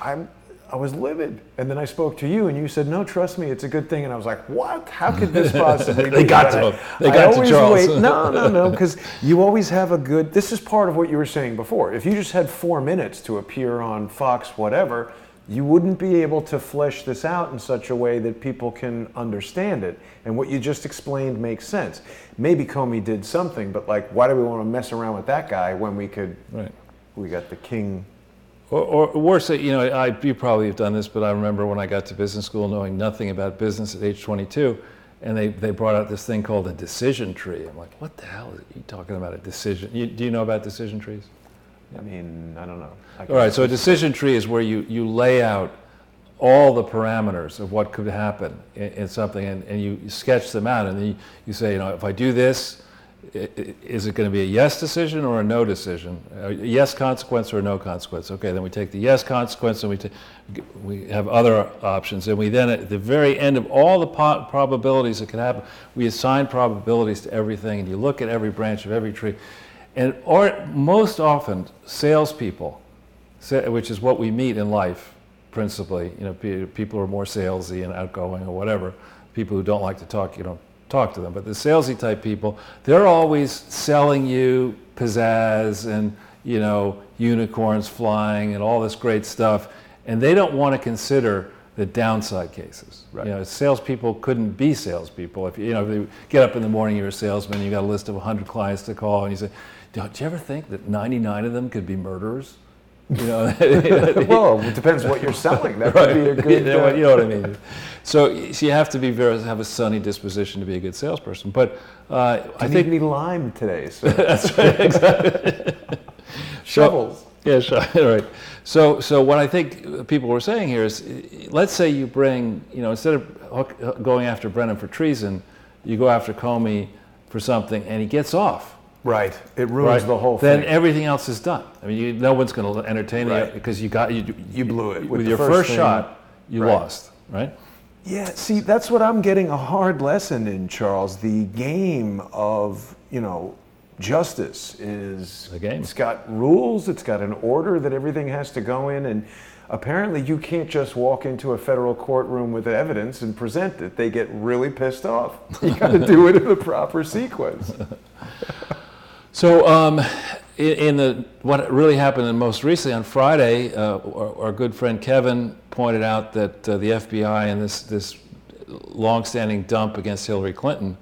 I was livid. And then I spoke to you, and you said, no, trust me, it's a good thing. And I was like, what? How could this possibly be? They got to Charles. No, because you always have a good, this is part of what you were saying before. If you just had 4 minutes to appear on Fox whatever, you wouldn't be able to flesh this out in such a way that people can understand it. And what you just explained makes sense. Maybe Comey did something, but why do we want to mess around with that guy when we could, we got the king. Or worse, you probably have done this, but I remember when I got to business school knowing nothing about business at age 22, and they brought out this thing called a decision tree. I'm like, what the hell are you talking about, a decision? Do you know about decision trees? I don't know. All right, so a decision tree is where you lay out all the parameters of what could happen in something, and you sketch them out, and then you say, if I do this, is it going to be a yes decision or a no decision? A yes consequence or a no consequence? Okay, then we take the yes consequence and we have other options, and we then, at the very end of all the probabilities that could happen, we assign probabilities to everything, and you look at every branch of every tree. And most often, salespeople, which is what we meet in life principally, people who are more salesy and outgoing or whatever, people who don't like to talk, talk to them. But the salesy type people, they're always selling you pizzazz and unicorns flying and all this great stuff. And they don't want to consider the downside cases. Right. You know, salespeople couldn't be salespeople. If you know, if you get up in the morning, you're a salesman, you got a list of 100 clients to call, and you say, "Don't you ever think that 99 of them could be murderers?" You know. Well, it depends what you're selling. That would be a good. You know what I mean. So you have to have a sunny disposition to be a good salesperson. But I think need lime today. So. That's right. Exactly. Shovels. Yeah, sure. Right. So what I think people were saying here is, let's say you bring, you know, instead of going after Brennan for treason, you go after Comey for something, and he gets off. Right. It ruins the whole Then thing. everything else is done. I mean, no one's going to entertain you because you blew it with your first shot. You lost, right? Yeah. See, that's what I'm getting a hard lesson in, Charles. The game of, you know, justice is the game. It's got rules, it's got an order that everything has to go in, and apparently you can't just walk into a federal courtroom with evidence and present it. They get really pissed off. You got to do it in the proper sequence. So what really happened, and most recently on Friday, our good friend Kevin pointed out that the FBI and this long-standing dump against Hillary Clinton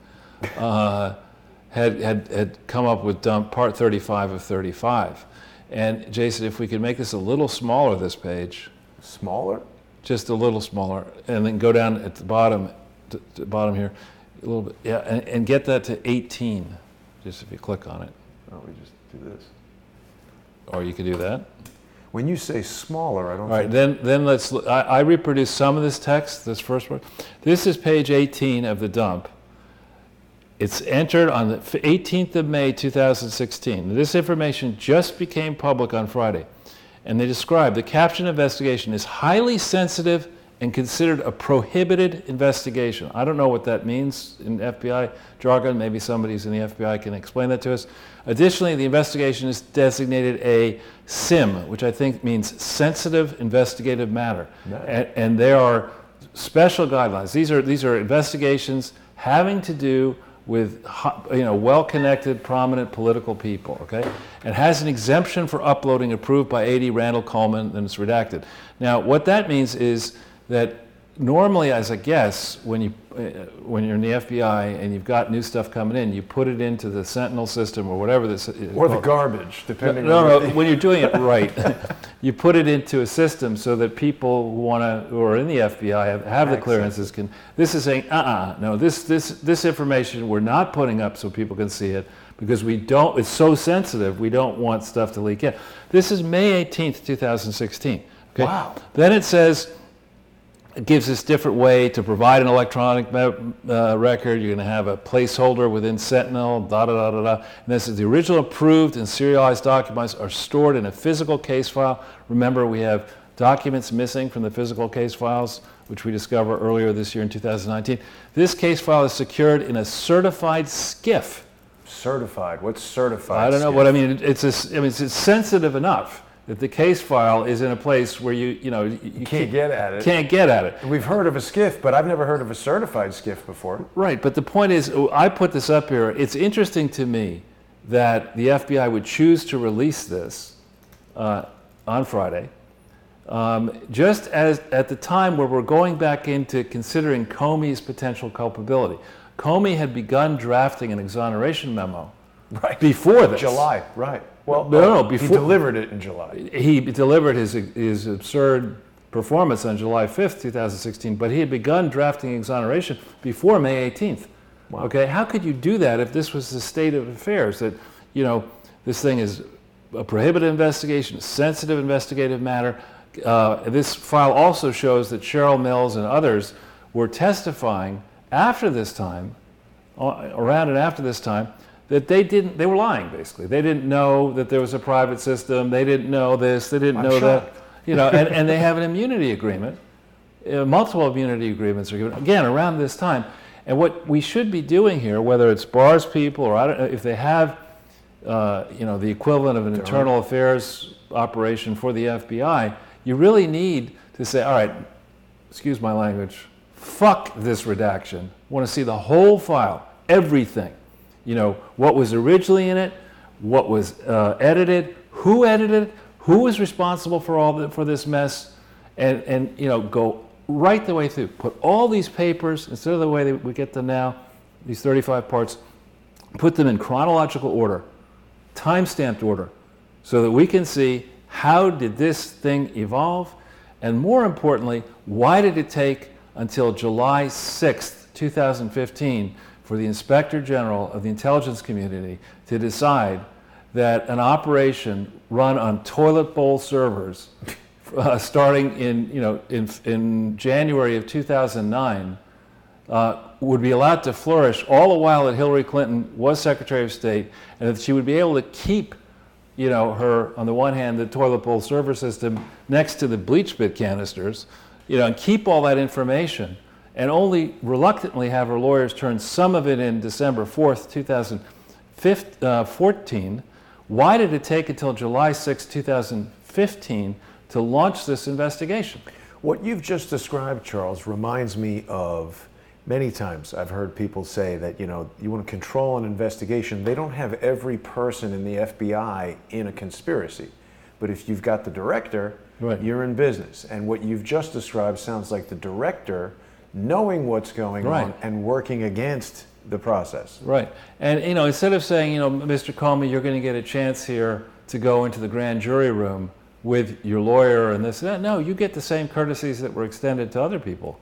had come up with dump part 35 of 35. And Jason, if we could make this a little smaller, this page. Smaller? Just a little smaller, and then go down at the bottom, to the bottom here, a little bit, yeah, and get that to 18, just if you click on it. Oh, we just do this. Or you could do that. When you say smaller, I don't. All right, then let's. I reproduced some of this text. This first one. This is page 18 of the dump. It's entered on the 18th of May, 2016. This information just became public on Friday. And they describe the caption investigation is highly sensitive and considered a prohibited investigation. I don't know what that means in FBI jargon. Maybe somebody's in the FBI can explain that to us. Additionally, the investigation is designated a SIM, which I think means sensitive investigative matter. Nice. And there are special guidelines. These are investigations having to do with, you know, well-connected, prominent political people, okay? It has an exemption for uploading approved by AD Randall Coleman, and it's redacted. Now, what that means is that normally, as a guess, when you're in the FBI and you've got new stuff coming in, you put it into the Sentinel system or whatever this is. Or the garbage, depending on. No, when you're doing it right, you put it into a system so that people who are in the FBI have the clearances can. This is saying, no, this information we're not putting up so people can see it because we don't. It's so sensitive. We don't want stuff to leak in. This is May 18th, 2016. Okay? Wow. Then it says. It gives this different way to provide an electronic record. You're going to have a placeholder within Sentinel, And this is the original approved and serialized documents are stored in a physical case file. Remember, we have documents missing from the physical case files, which we discovered earlier this year in 2019. This case file is secured in a certified SCIF. Certified? What's certified? I don't know what I mean. It's sensitive enough that the case file is in a place where you can't get at it. Can't get at it. We've heard of a SCIF, but I've never heard of a certified SCIF before. Right, but the point is, I put this up here. It's interesting to me that the FBI would choose to release this on Friday, just as at the time where we're going back into considering Comey's potential culpability. Comey had begun drafting an exoneration memo before this. July, right. Well, no, before. He delivered it in July. He delivered his absurd performance on July 5th, 2016, but he had begun drafting exoneration before May 18th. Wow. Okay, how could you do that if this was the state of affairs, that, you know, this thing is a prohibited investigation, a sensitive investigative matter? This file also shows that Cheryl Mills and others were testifying after this time, around and after this time, that they were lying, basically. They didn't know that there was a private system. They didn't know this. They didn't know that. You know, and they have an immunity agreement. Multiple immunity agreements are given, again, around this time. And what we should be doing here, whether it's Barr's people or I don't know, if they have, you know, the equivalent of an internal affairs operation for the FBI, you really need to say, all right, excuse my language, fuck this redaction. I want to see the whole file, everything. You know, what was originally in it, what was edited, who was responsible for for this mess, and you know, go right the way through. Put all these papers, instead of the way that we get them now, these 35 parts, put them in chronological order, time-stamped order, so that we can see how did this thing evolve, and more importantly, why did it take until July 6th, 2015, for the Inspector General of the intelligence community to decide that an operation run on toilet bowl servers, starting in January of 2009, would be allowed to flourish all the while that Hillary Clinton was Secretary of State, and that she would be able to keep, you know, her, on the one hand, the toilet bowl server system next to the bleach bit canisters, you know, and keep all that information, and only reluctantly have her lawyers turn some of it in December 4th, 2014. Why did it take until July 6, 2015 to launch this investigation? What you've just described, Charles, reminds me of many times I've heard people say that, you know, you want to control an investigation. They don't have every person in the FBI in a conspiracy. But if you've got the director, right, you're in business. And what you've just described sounds like the director knowing what's going right on and working against the process. Right. And, you know, instead of saying, you know, Mr. Comey, you're going to get a chance here to go into the grand jury room with your lawyer and this and that, no, you get the same courtesies that were extended to other people,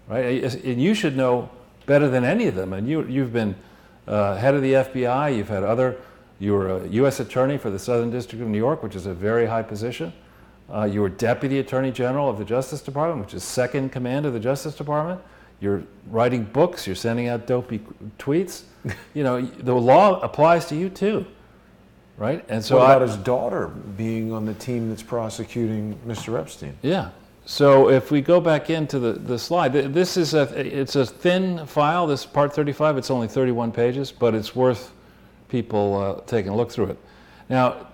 right? And you should know better than any of them. And you've been head of the FBI, you were a U.S. attorney for the Southern District of New York, which is a very high position. You were Deputy Attorney General of the Justice Department, which is second command of the Justice Department. You're writing books, you're sending out dopey tweets. You know, the law applies to you too, right? And so what about his daughter being on the team that's prosecuting Mr. Epstein? Yeah. So if we go back into the slide, this is it's a thin file, this part 35, it's only 31 pages, but it's worth people taking a look through it. Now,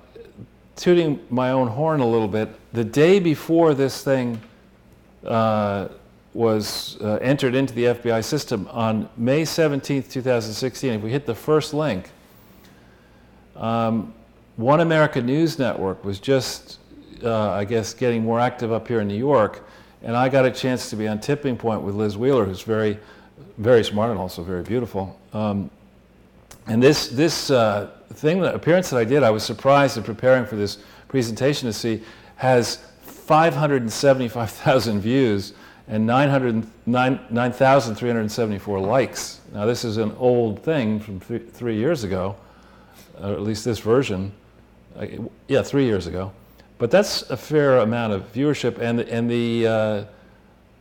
tooting my own horn a little bit, the day before this thing was entered into the FBI system, on May 17th, 2016, if we hit the first link, One America News Network was just, I guess, getting more active up here in New York, and I got a chance to be on Tipping Point with Liz Wheeler, who's very, very smart and also very beautiful. And this appearance that I did, I was surprised in preparing for this presentation to see, has 575,000 views and 9,374 likes. Now this is an old thing from 3 years ago, or at least this version. 3 years ago. But that's a fair amount of viewership, and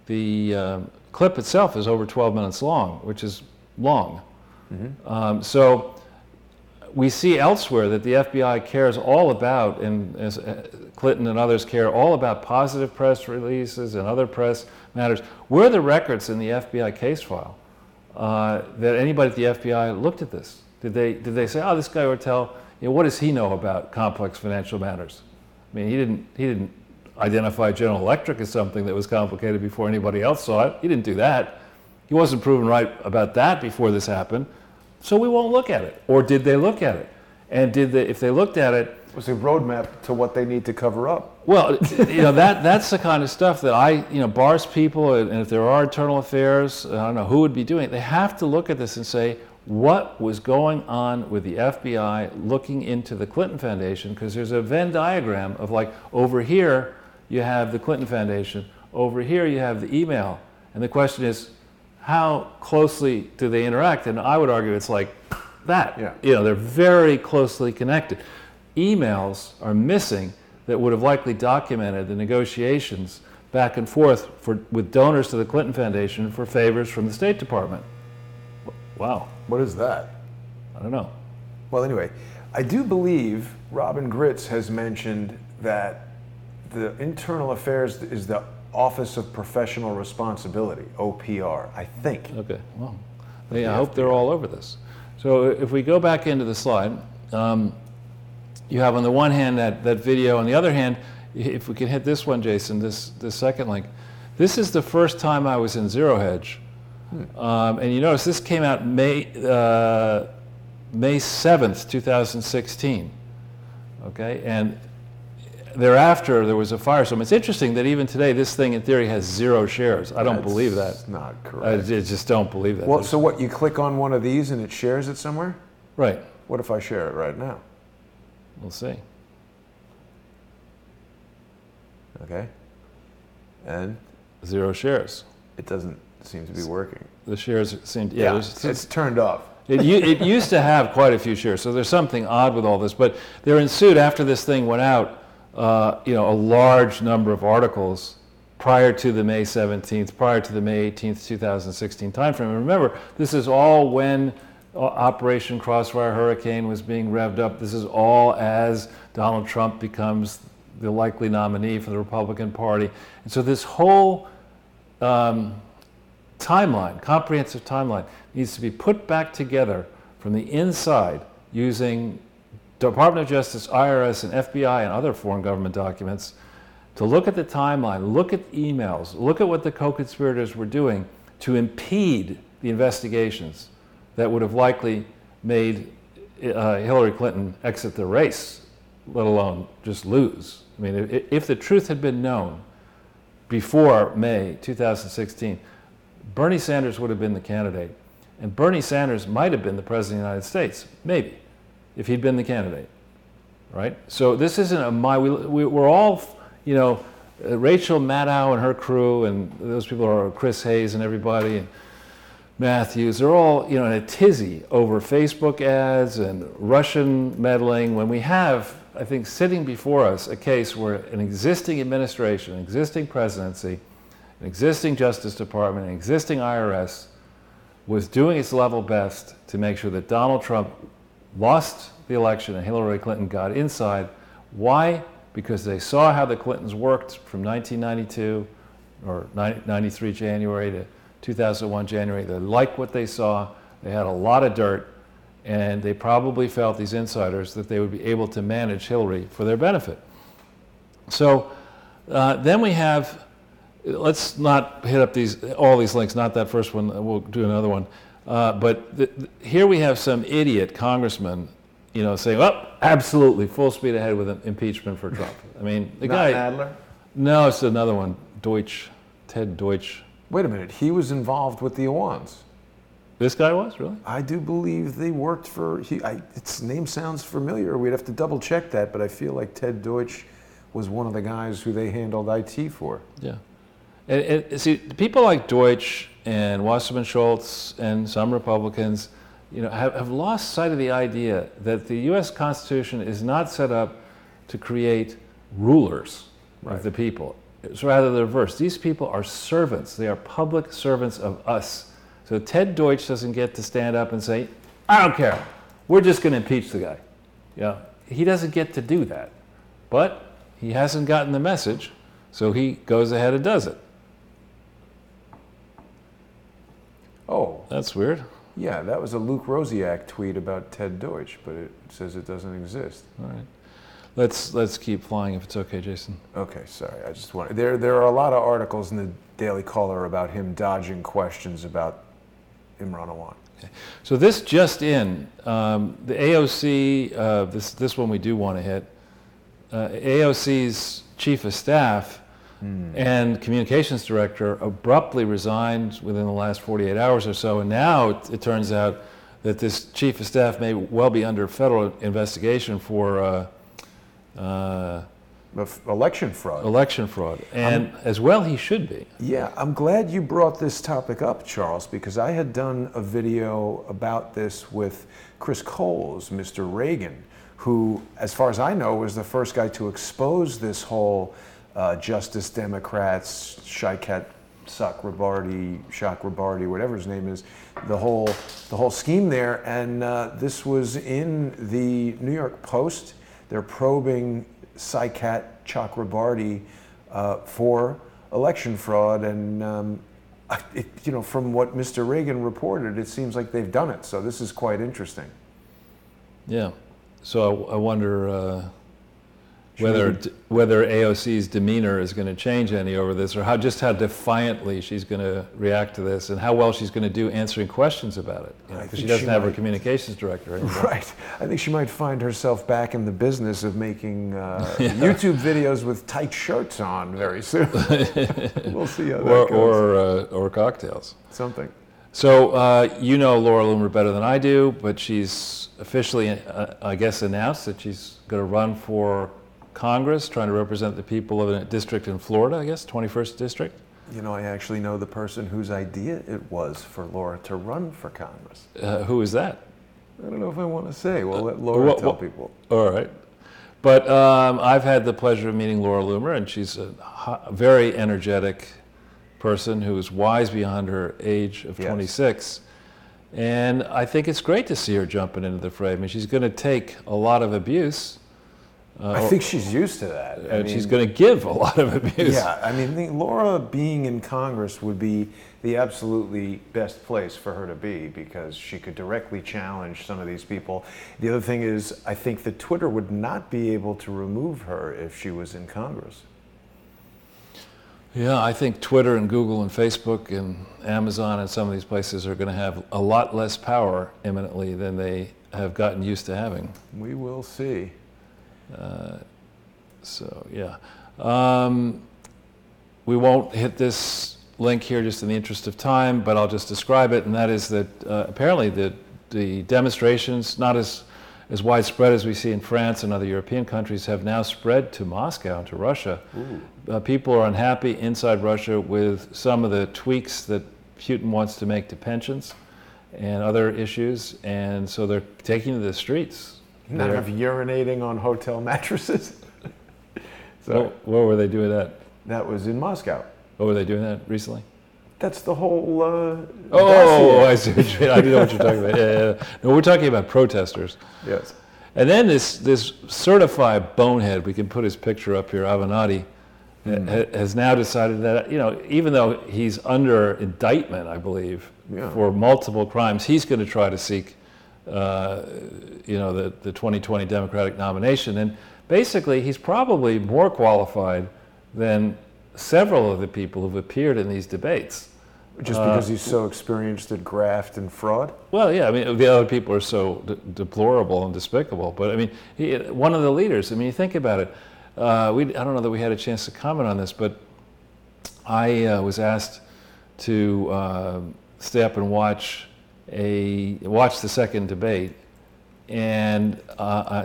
the clip itself is over 12 minutes long, which is long. Mm-hmm. So we see elsewhere that the FBI cares all about, and as Clinton and others care all about positive press releases and other press matters. Where are the records in the FBI case file that anybody at the FBI looked at this? Did they say, oh, this guy Ortel, you know, what does he know about complex financial matters? I mean, he didn't identify General Electric as something that was complicated before anybody else saw it. He didn't do that. He wasn't proven right about that before this happened. So we won't look at it. Or did they look at it? And if they looked at it, was a roadmap to what they need to cover up. Well, you know, that's the kind of stuff that bars people, and if there are internal affairs, I don't know who would be doing it. They have to look at this and say, what was going on with the FBI looking into the Clinton Foundation? Because there's a Venn diagram of, like, over here you have the Clinton Foundation, over here you have the email, and the question is, how closely do they interact? And I would argue it's like that. Yeah. You know, they're very closely connected. Emails are missing that would have likely documented the negotiations back and forth with donors to the Clinton Foundation for favors from the State Department. Wow. What is that? I don't know. Well, anyway, I do believe Robin Gritz has mentioned that the Internal Affairs is the Office of Professional Responsibility, OPR, I think. Okay, well, I hope they're all over this. So if we go back into the slide, you have on the one hand that video, on the other hand, if we can hit this one, Jason, this second link, this is the first time I was in Zero Hedge. And you notice this came out May 7th, 2016. Okay, and thereafter, there was a firestorm. It's interesting that even today, this thing in theory has 0 shares. I don't believe that. That's not I correct. just don't believe that. Well, so what, you click on one of these and it shares it somewhere? Right. What if I share it right now? We'll see. Okay. And 0 shares. it doesn't seem to be working. The shares seem, Yeah, it's turned off. it used to have quite a few shares, so there's something odd with all this. But there ensued, after this thing went out, a large number of articles prior to the May 17th, prior to the May 18th, 2016 timeframe. And remember, this is all when Operation Crossfire Hurricane was being revved up. This is all as Donald Trump becomes the likely nominee for the Republican Party. And so this whole timeline, comprehensive timeline, needs to be put back together from the inside using Department of Justice, IRS, and FBI and other foreign government documents to look at the timeline, look at emails, look at what the co-conspirators were doing to impede the investigations that would have likely made Hillary Clinton exit the race, let alone just lose. I mean, if the truth had been known before May 2016, Bernie Sanders would have been the candidate. And Bernie Sanders might have been the President of the United States, maybe, if he'd been the candidate, right? So this isn't a we're all, Rachel Maddow and her crew, and those people are Chris Hayes and everybody, and Matthews, they're all, in a tizzy over Facebook ads and Russian meddling, when we have, I think, sitting before us a case where an existing administration, an existing presidency, an existing Justice Department, an existing IRS was doing its level best to make sure that Donald Trump lost the election and Hillary Clinton got inside. Why? Because they saw how the Clintons worked from 1992 or 93 January to 2001 January. They liked what they saw. They had a lot of dirt, and they probably felt, these insiders, that they would be able to manage Hillary for their benefit. So then we have, let's not hit up all these links, not that first one, we'll do another one. But here we have some idiot congressman, saying, oh, absolutely, full speed ahead with an impeachment for Trump. I mean, the guy. Not Adler? No, it's another one, Ted Deutsch. Wait a minute, he was involved with the Iwans. This guy was, really? I do believe they worked for, its name sounds familiar. We'd have to double check that, but I feel like Ted Deutsch was one of the guys who they handled IT for. Yeah. And see, people like Deutsch and Wasserman Schultz and some Republicans, have lost sight of the idea that the U.S. Constitution is not set up to create rulers of the people. It's rather the reverse. These people are servants. They are public servants of us. So Ted Deutsch doesn't get to stand up and say, I don't care. We're just going to impeach the guy. He doesn't get to do that. But he hasn't gotten the message, so he goes ahead and does it. Oh. That's weird. Yeah, that was a Luke Rosiak tweet about Ted Deutsch, but it says it doesn't exist. All right. Let's keep flying if it's okay, Jason. Okay, sorry. I just want there are a lot of articles in the Daily Caller about him dodging questions about Imran Awan. Okay. So this just in, the AOC, this one we do want to hit, AOC's chief of staff and communications director abruptly resigned within the last 48 hours or so, and now it turns out that this chief of staff may well be under federal investigation for election fraud. Election fraud, and as well he should be. Yeah, I'm glad you brought this topic up, Charles, because I had done a video about this with Chris Coles, Mr. Reagan, who, as far as I know, was the first guy to expose this whole Justice Democrats, Shaikat Chakrabarty, whatever his name is, the whole scheme there. And this was in the New York Post. They're probing Shaikat Chakrabarty for election fraud, and from what Mr. Reagan reported, it seems like they've done it. So this is quite interesting. Yeah. So I wonder. whether AOC's demeanor is going to change any over this, or how defiantly she's going to react to this, and how well she's going to do answering questions about it. Because she doesn't have her communications director anymore. Right. I think she might find herself back in the business of making YouTube videos with tight shirts on very soon. We'll see how that goes. Or cocktails. Something. So you know Laura Loomer better than I do, but she's officially, I guess, announced that she's going to run for Congress, trying to represent the people of a district in Florida, I guess, 21st District. You know, I actually know the person whose idea it was for Laura to run for Congress. Who is that? I don't know if I want to say. We'll let Laura tell people. All right. But I've had the pleasure of meeting Laura Loomer, and she's a very energetic person who is wise beyond her age of 26. And I think it's great to see her jumping into the fray. I mean, she's going to take a lot of abuse. I think she's used to that. And she's going to give a lot of abuse. Yeah, I mean, Laura being in Congress would be the absolutely best place for her to be, because she could directly challenge some of these people. The other thing is, I think that Twitter would not be able to remove her if she was in Congress. Yeah, I think Twitter and Google and Facebook and Amazon and some of these places are going to have a lot less power imminently than they have gotten used to having. We will see. So, yeah. We won't hit this link here just in the interest of time, but I'll just describe it, and that is that apparently the demonstrations, not as widespread as we see in France and other European countries, have now spread to Moscow and to Russia. People are unhappy inside Russia with some of the tweaks that Putin wants to make to pensions and other issues, and so they're taking to the streets. None of urinating on hotel mattresses. So where were they doing that? That was in Moscow. Oh, were they doing that recently? That's the whole I see what you mean. I know what you're talking about. Yeah. No, we're talking about protesters. Yes. And then this certified bonehead, we can put his picture up here, Avenatti, has now decided that, even though he's under indictment, I believe, for multiple crimes, he's going to try to seek the 2020 Democratic nomination. And basically, he's probably more qualified than several of the people who've appeared in these debates. Just because he's so experienced at graft and fraud? Well, yeah, I mean, the other people are so deplorable and despicable. But, I mean, one of the leaders, I mean, you think about it. I don't know that we had a chance to comment on this, but I was asked to stay up and watch the second debate. And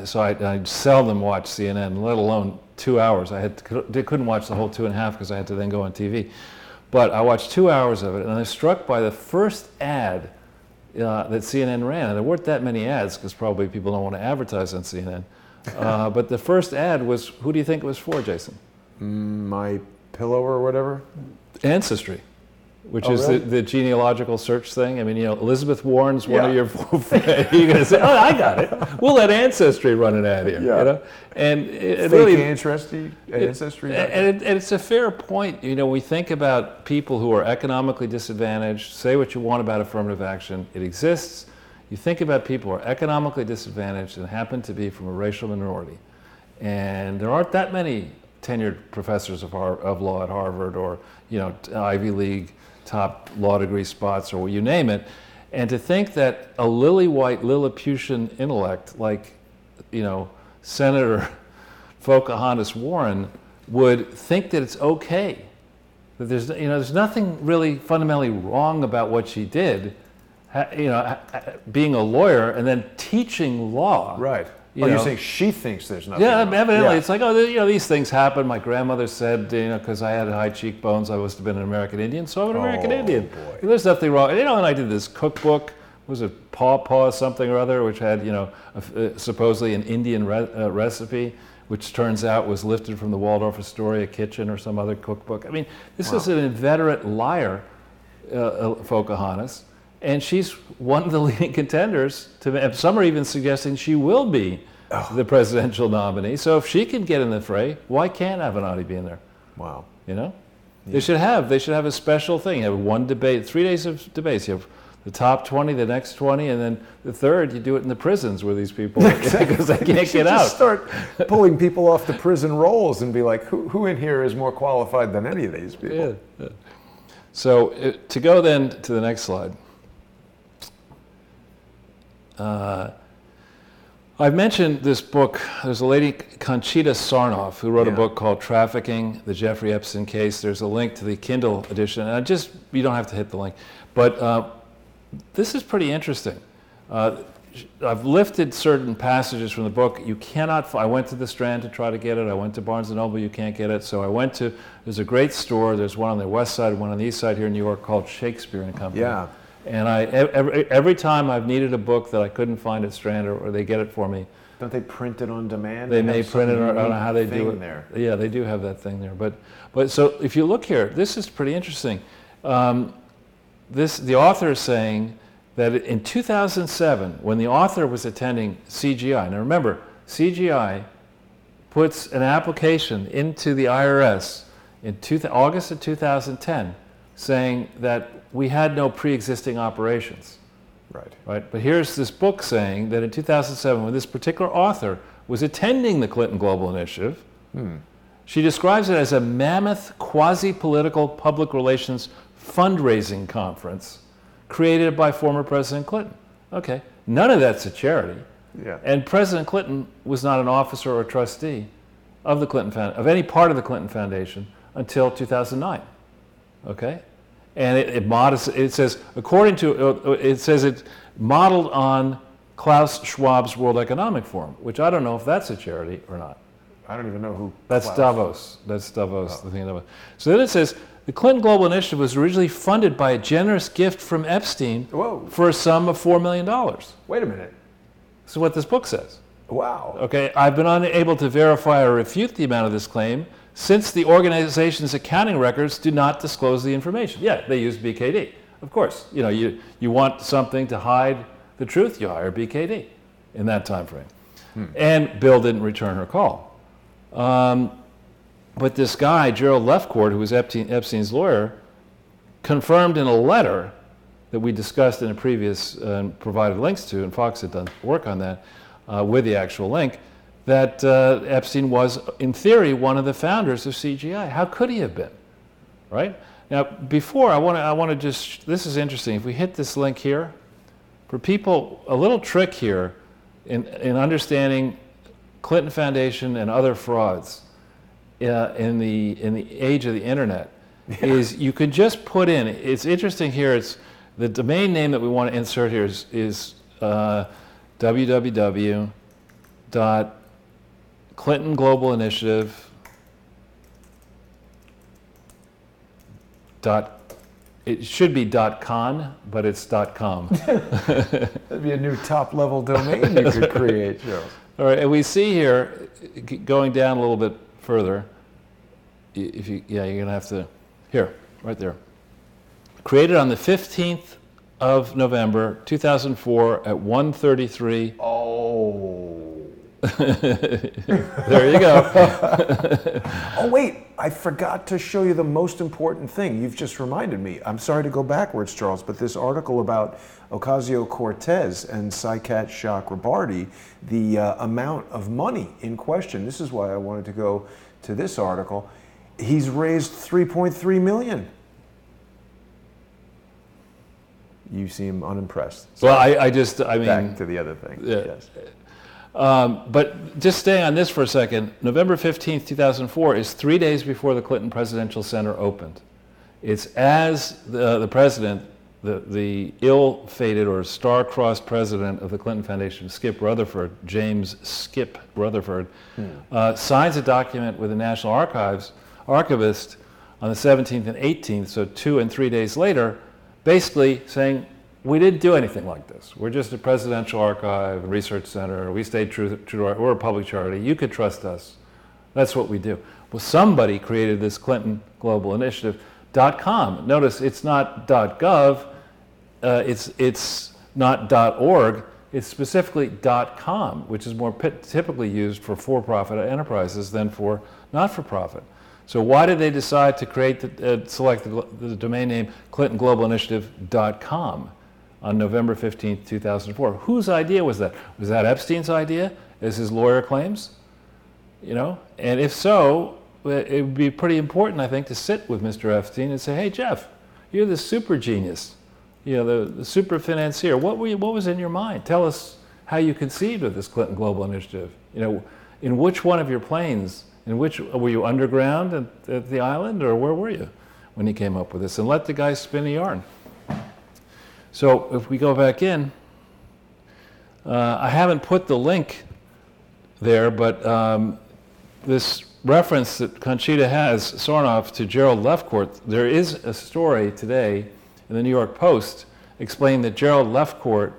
so I seldom watch CNN, let alone 2 hours. I couldn't watch the whole 2.5 because I had to then go on TV. But I watched 2 hours of it, and I was struck by the first ad that CNN ran. And there weren't that many ads because probably people don't want to advertise on CNN. But the first ad was, who do you think it was for, Jason? My Pillow or whatever? Ancestry. Which is really? the genealogical search thing. I mean, Elizabeth Warren's one of your friends. You're going to say, oh, I got it. We'll let Ancestry run an ad here. And it really Ancestry. And it's a fair point. We think about people who are economically disadvantaged. Say what you want about affirmative action. It exists. You think about people who are economically disadvantaged and happen to be from a racial minority. And there aren't that many tenured professors of law at Harvard or, Ivy League top law degree spots, or you name it, and to think that a lily-white Lilliputian intellect like, Senator Pocahontas Warren would think that it's okay, that there's nothing really fundamentally wrong about what she did, being a lawyer and then teaching law. Right. You're saying she thinks there's nothing wrong. Evidently. It's like, these things happen. My grandmother said, because I had high cheekbones, I must have been an American Indian, so I'm an American Indian. Boy. There's nothing wrong. And I did this cookbook, was it Paw something or other, which had, supposedly an Indian recipe, which turns out was lifted from the Waldorf Astoria kitchen or some other cookbook. I mean, this is an inveterate liar, Pocahontas. And she's one of the leading contenders. Some are even suggesting she will be the presidential nominee. So if she can get in the fray, why can't Avenatti be in there? Wow. They should have a special thing. You have one debate, 3 days of debates. You have the top 20, the next 20, and then the third, you do it in the prisons where these people, because they can't get out. Just start pulling people off the prison rolls and be like, who in here is more qualified than any of these people? Yeah. So to go then to the next slide. I've mentioned this book. There's a lady, Conchita Sarnoff, who wrote a book called Trafficking, the Jeffrey Epstein Case. There's a link to the Kindle edition. And you don't have to hit the link. But this is pretty interesting. I've lifted certain passages from the book. You cannot, I went to the Strand to try to get it. I went to Barnes & Noble, you can't get it. So I went to, there's a great store. There's one on the west side, one on the east side here in New York called Shakespeare and Company. Yeah. And every time I've needed a book that I couldn't find at Strand, or they get it for me. Don't they print it on demand? They may print it. I don't know how they do it. There. Yeah, they do have that thing there. But so if you look here, this is pretty interesting. The author is saying that in 2007, when the author was attending CGI, now remember, CGI puts an application into the IRS in August of 2010 saying that we had no pre-existing operations. Right. But here's this book saying that in 2007, when this particular author was attending the Clinton Global Initiative, she describes it as a mammoth quasi-political public relations fundraising conference created by former President Clinton. Okay, none of that's a charity. Yeah. And President Clinton was not an officer or trustee of the of any part of the Clinton Foundation until 2009. Okay. And it says, according to, it says it's modeled on Klaus Schwab's World Economic Forum, which I don't know if that's a charity or not. I don't even know who. That's Klaus. Davos. That's Davos, the thing in Davos. So then it says, the Clinton Global Initiative was originally funded by a generous gift from Epstein for a sum of $4 million. Wait a minute. This is what this book says. Wow. Okay, I've been unable to verify or refute the amount of this claim, since the organization's accounting records do not disclose the information. Yeah, they use BKD. Of course, you want something to hide the truth, you hire BKD in that time frame. And Bill didn't return her call. But this guy, Gerald Lefcourt, who was Epstein's lawyer, confirmed in a letter that we discussed in a previous provided links to, and Fox had done work on that with the actual link, that Epstein was, in theory, one of the founders of CGI. How could he have been, right? Now, before, I want to just, this is interesting. If we hit this link here, for people, a little trick here in understanding Clinton Foundation and other frauds in the age of the internet is you can just put in, it's interesting here, it's the domain name that we want to insert here is www.Clinton Global Initiative it should be .con, but it's .com. That'd be a new top-level domain you could create, Joe. All right, and we see here, going down a little bit further, you're going to have to, here, right there. Created on the 15th of November, 2004 at 1:33. Oh. There you go. Oh, wait, I forgot to show you the most important thing. You've just reminded me. I'm sorry to go backwards, Charles, but this article about Ocasio-Cortez and Saikat Chakrabarty, the amount of money in question, this is why I wanted to go to this article. He's raised $3.3 million. You seem unimpressed. So well, I mean... Back to the other thing, yes. But just staying on this for a second, November 15th, 2004 is 3 days before the Clinton Presidential Center opened. It's as the president, the ill-fated or star-crossed president of the Clinton Foundation, Skip Rutherford, James Skip Rutherford, signs a document with the National Archivist on the 17th and 18th, so 2 and 3 days later, basically saying, we didn't do anything like this. We're just a presidential archive and research center. We stayed true to our, we're a public charity. You could trust us. That's what we do. Well, somebody created this Clinton Global Initiative .com. Notice it's not .gov. It's not .org. It's specifically .com, which is more typically used for-profit enterprises than for not-for-profit. So why did they decide to create select the domain name ClintonGlobalInitiative.com? on November 15th, 2004. Whose idea was that? Was that Epstein's idea, as his lawyer claims? You know, and if so, it would be pretty important, I think, to sit with Mr. Epstein and say, hey, Jeff, you're the super genius, you know, the super financier. What was in your mind? Tell us how you conceived of this Clinton Global Initiative. You know, in which one of your planes, were you underground at the island, or where were you when he came up with this? And let the guy spin a yarn. So if we go back in, I haven't put the link there, but this reference that Conchita has, Sarnoff, to Gerald Lefcourt, there is a story today in the New York Post explaining that Gerald Lefcourt,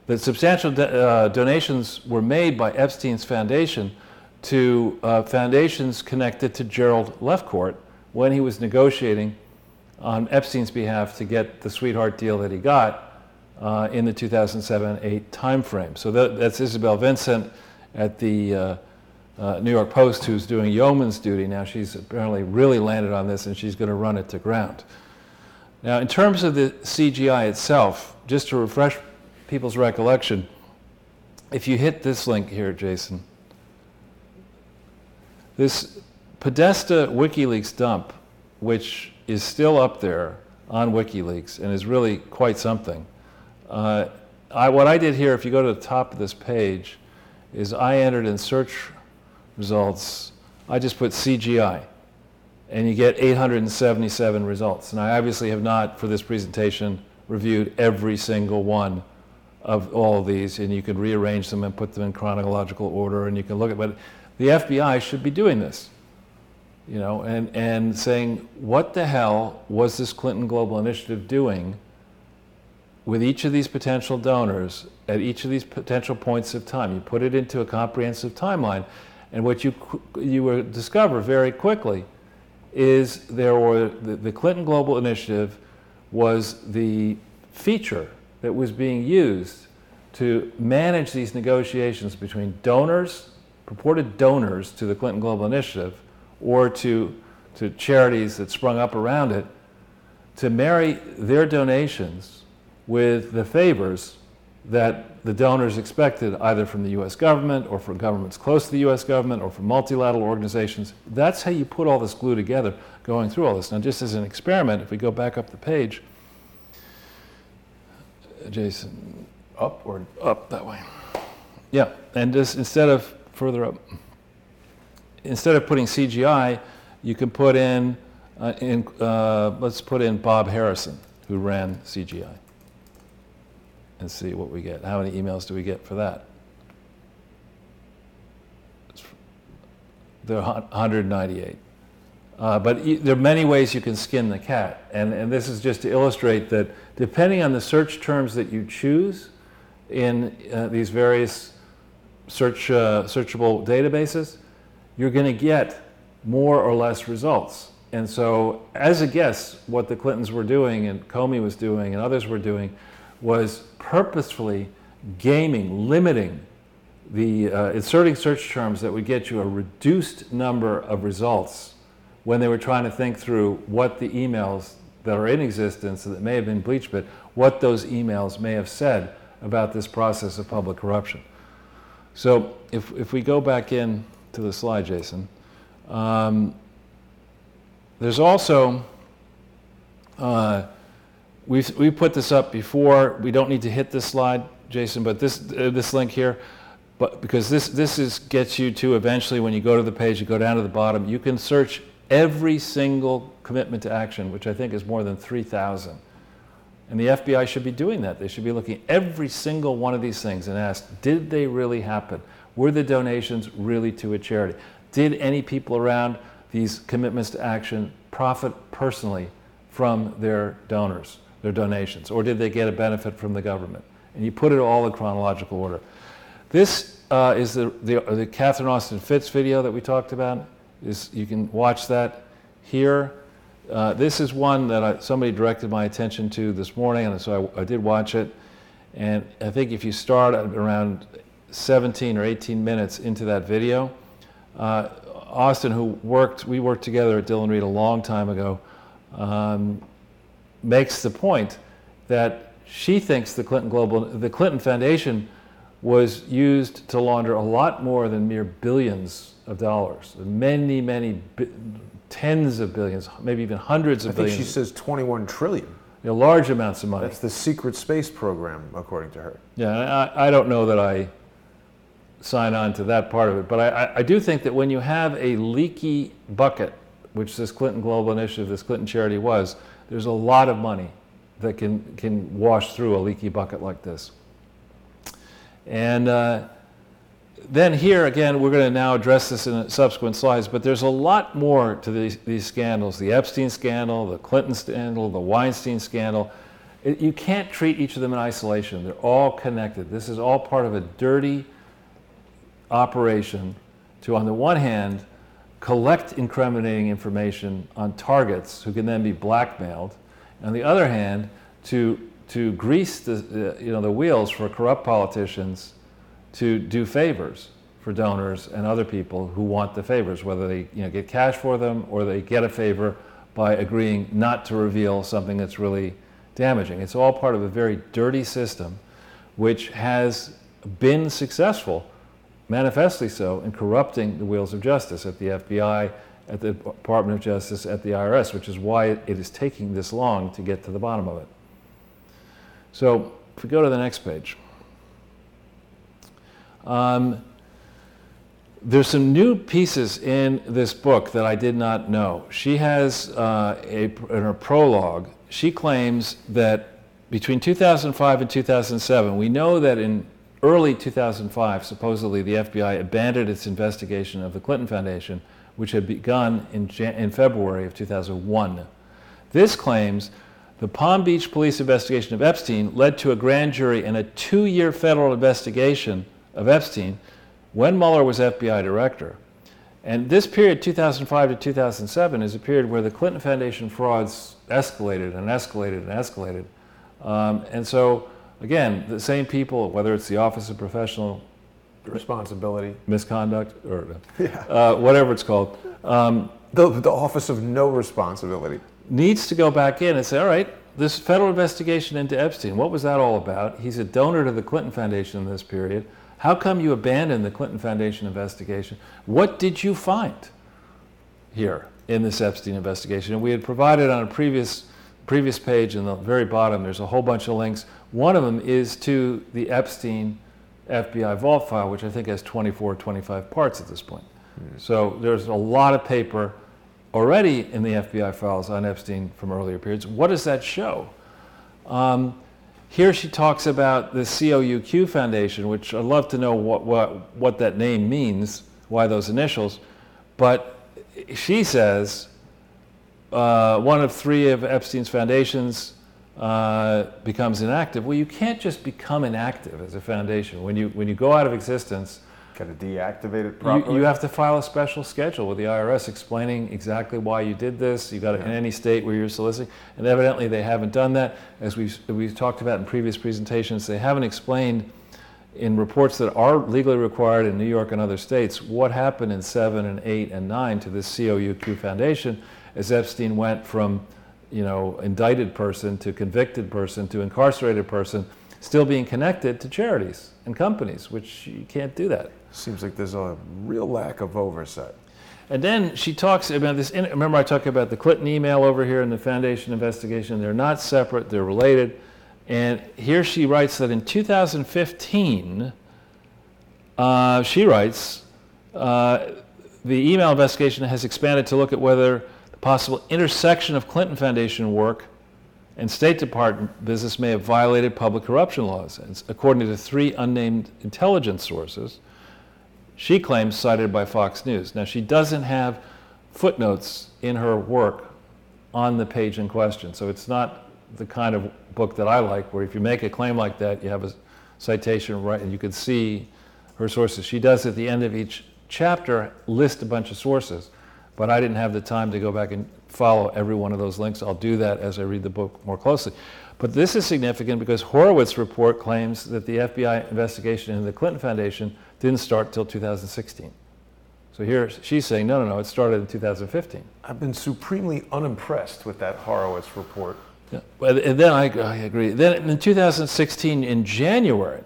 that substantial donations were made by Epstein's foundation to foundations connected to Gerald Lefcourt when he was negotiating on Epstein's behalf to get the sweetheart deal that he got in the 2007-8 timeframe. So that's Isabel Vincent at the New York Post, who's doing yeoman's duty now. She's apparently really landed on this, and she's going to run it to ground. Now, in terms of the CGI itself, just to refresh people's recollection, if you hit this link here, Jason, this Podesta WikiLeaks dump, which is still up there on WikiLeaks and is really quite something. What I did here, if you go to the top of this page, is I entered in search results, I just put CGI, and you get 877 results. And I obviously have not, for this presentation, reviewed every single one of all of these, and you can rearrange them and put them in chronological order, and you can look at, but the FBI should be doing this, you know, and saying, what the hell was this Clinton Global Initiative doing with each of these potential donors at each of these potential points of time? You put it into a comprehensive timeline, and what you will discover very quickly is the Clinton Global Initiative was the feature that was being used to manage these negotiations between donors, purported donors to the Clinton Global Initiative, or to charities that sprung up around it, to marry their donations with the favors that the donors expected, either from the US government or from governments close to the US government or from multilateral organizations. That's how you put all this glue together, going through all this. Now, just as an experiment, if we go back up the page, Jason, up or up that way? Yeah, and just instead of further up, instead of putting CGI, you can put in, let's put in Bob Harrison, who ran CGI, and see what we get. How many emails do we get for that? There are 198. But there are many ways you can skin the cat. And this is just to illustrate that depending on the search terms that you choose in these various searchable databases, you're going to get more or less results. And so, as a guess, what the Clintons were doing and Comey was doing and others were doing was purposefully gaming, limiting the inserting search terms that would get you a reduced number of results when they were trying to think through what the emails that are in existence that may have been bleached, but what those emails may have said about this process of public corruption. So if we go back in to the slide, Jason, there's also, we put this up before. We don't need to hit this slide, Jason, but this link here, but because this gets you to eventually, when you go to the page, you go down to the bottom, you can search every single commitment to action, which I think is more than 3,000. And the FBI should be doing that. They should be looking at every single one of these things and ask, did they really happen? Were the donations really to a charity? Did any people around these commitments to action profit personally from their donors, their donations? Or did they get a benefit from the government? And you put it all in chronological order. This is the Catherine Austin Fitts video that we talked about. You can watch that here. This is one that somebody directed my attention to this morning, and so I did watch it. And I think if you start at around 17 or 18 minutes into that video, Austin, we worked together at Dillon Read a long time ago, makes the point that she thinks the Clinton Foundation was used to launder a lot more than mere billions of dollars. Many, tens of billions, maybe even hundreds of billions. I think she says 21 trillion. Large amounts of money. That's the secret space program, according to her. Yeah, I don't know that I sign on to that part of it, but I do think that when you have a leaky bucket, which this Clinton Global Initiative, this Clinton charity was, there's a lot of money that can wash through a leaky bucket like this. And then here again, we're going to now address this in subsequent slides, but there's a lot more to these scandals. The Epstein scandal, the Clinton scandal, the Weinstein scandal. You can't treat each of them in isolation. They're all connected. This is all part of a dirty operation to, on the one hand, collect incriminating information on targets who can then be blackmailed. On the other hand, to grease the wheels for corrupt politicians to do favors for donors and other people who want the favors, whether they get cash for them or they get a favor by agreeing not to reveal something that's really damaging. It's all part of a very dirty system which has been successful, manifestly so, in corrupting the wheels of justice at the FBI, at the Department of Justice, at the IRS, which is why it is taking this long to get to the bottom of it. So if we go to the next page. There's some new pieces in this book that I did not know. She has, in her prologue, she claims that between 2005 and 2007, we know that in early 2005, supposedly the FBI abandoned its investigation of the Clinton Foundation, which had begun in February of 2001. This claims the Palm Beach police investigation of Epstein led to a grand jury and a 2-year federal investigation of Epstein when Mueller was FBI director. And this period, 2005 to 2007, is a period where the Clinton Foundation frauds escalated and escalated and escalated. And so, again, the same people, whether it's the Office of Professional Responsibility, Misconduct, or whatever it's called. The Office of No Responsibility. Needs to go back in and say, all right, this federal investigation into Epstein, what was that all about? He's a donor to the Clinton Foundation in this period. How come you abandoned the Clinton Foundation investigation? What did you find here in this Epstein investigation? And we had provided on a previous page in the very bottom, there's a whole bunch of links. One of them is to the Epstein FBI vault file, which I think has 24, 25 parts at this point. So there's a lot of paper already in the FBI files on Epstein from earlier periods. What does that show? Here she talks about the COUQ Foundation, which I'd love to know what that name means, why those initials. But she says one of 3 of Epstein's foundations becomes inactive. Well, you can't just become inactive as a foundation. When you go out of existence, got to deactivate it properly. You have to file a special schedule with the IRS explaining exactly why you did this. You got it in any state where you're soliciting, and evidently they haven't done that. As we've talked about in previous presentations, they haven't explained in reports that are legally required in New York and other states what happened in 7 and 8 and 9 to this COUQ Foundation as Epstein went from indicted person to convicted person to incarcerated person, still being connected to charities and companies, which you can't do that. Seems like there's a real lack of oversight. And then she talks about this, remember I talked about the Clinton email over here in the Foundation investigation. They're not separate, they're related. And here she writes that in 2015, she writes, the email investigation has expanded to look at whether the possible intersection of Clinton Foundation work and State Department business may have violated public corruption laws, according to 3 unnamed intelligence sources, she claims cited by Fox News. Now, she doesn't have footnotes in her work on the page in question, so it's not the kind of book that I like, where if you make a claim like that, you have a citation right, and you can see her sources. She does at the end of each chapter list a bunch of sources, but I didn't have the time to go back and follow every one of those links. I'll do that as I read the book more closely. But this is significant because Horowitz's report claims that the FBI investigation into the Clinton Foundation didn't start till 2016. So here she's saying, no, it started in 2015. I've been supremely unimpressed with that Horowitz report. Yeah. And then I agree. Then in 2016, in January,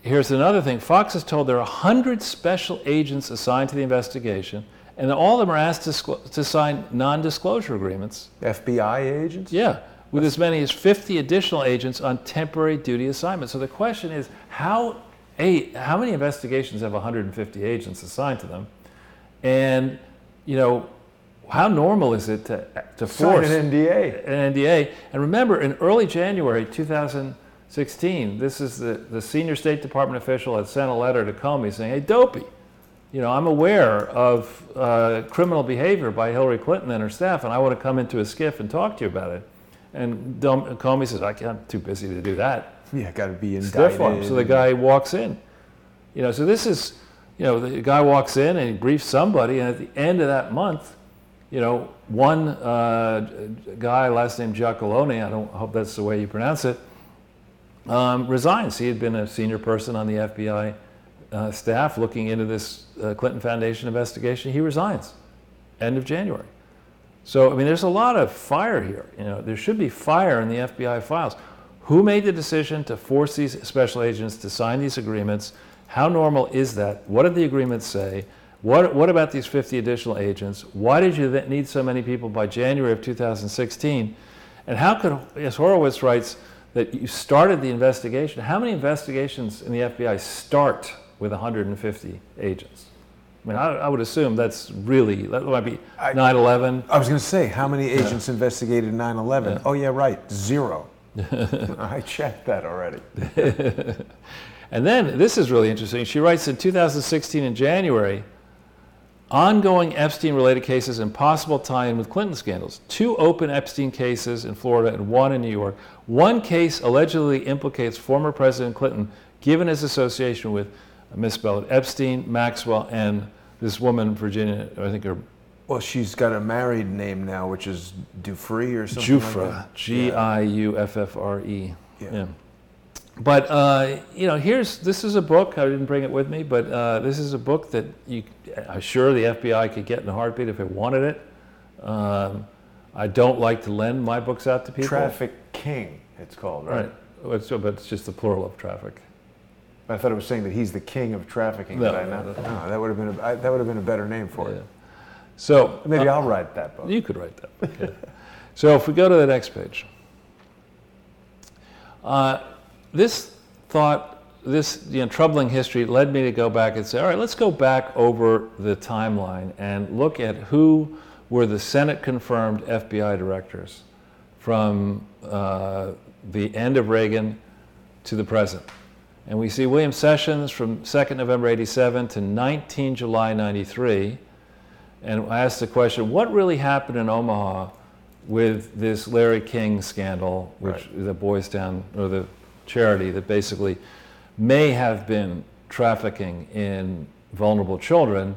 here's another thing. Fox is told there are 100 special agents assigned to the investigation, and all of them are asked to sign non-disclosure agreements. FBI agents? Yeah, with as many as 50 additional agents on temporary duty assignments. So the question is, how many investigations have 150 agents assigned to them? And, how normal is it to force sign an NDA? An NDA. And remember, in early January 2016, this is the senior State Department official had sent a letter to Comey saying, "Hey, Dopey, I'm aware of criminal behavior by Hillary Clinton and her staff, and I want to come into a skiff and talk to you about it." And Comey says, I'm too busy to do that. Yeah, got to be indicted. So the guy walks in. So this is, the guy walks in and he briefs somebody, and at the end of that month, one guy, last name Giacolone, I hope that's the way you pronounce it, resigns. He had been a senior person on the FBI staff looking into this Clinton Foundation investigation. He resigns, end of January. So, there's a lot of fire here. There should be fire in the FBI files. Who made the decision to force these special agents to sign these agreements? How normal is that? What did the agreements say? What about these 50 additional agents? Why did you need so many people by January of 2016? And how could, as Horowitz writes, that you started the investigation? How many investigations in the FBI start with 150 agents? I would assume that might be 9/11. I was going to say, how many agents investigated 9/11? Yeah. Oh, yeah, right, 0. I checked that already. And then, this is really interesting. She writes in 2016 in January, ongoing Epstein-related cases and possible tie-in with Clinton scandals. 2 open Epstein cases in Florida and 1 in New York. 1 case allegedly implicates former President Clinton, given his association with, misspelled, Epstein, Maxwell, and this woman, Virginia, I think her... Well, she's got a married name now, which is Giuffre or something Giuffre, like that. Giuffre. Yeah. But, this is a book, I didn't bring it with me, but this is a book that I'm sure the FBI could get in a heartbeat if it wanted it. I don't like to lend my books out to people. Trafficking, it's called, right? But it's just the plural of traffic. I thought it was saying that he's the king of trafficking. No, that would have been a better name for it. So maybe I'll write that book. You could write that book. Yeah. So if we go to the next page, this troubling history led me to go back and say, all right, let's go back over the timeline and look at who were the Senate-confirmed FBI directors from the end of Reagan to the present. And we see William Sessions from 2nd November 87 to 19 July 93. And I asked the question, what really happened in Omaha with this Larry King scandal, which the Boys Town, or the charity that basically may have been trafficking in vulnerable children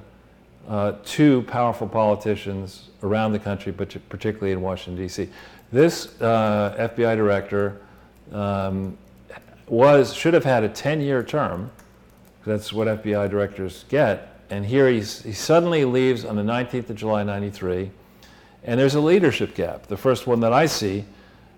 to powerful politicians around the country, but particularly in Washington, D.C. This FBI director should have had a 10-year term. That's what FBI directors get. And here he suddenly leaves on the 19th of July, 93. And there's a leadership gap, the first one that I see,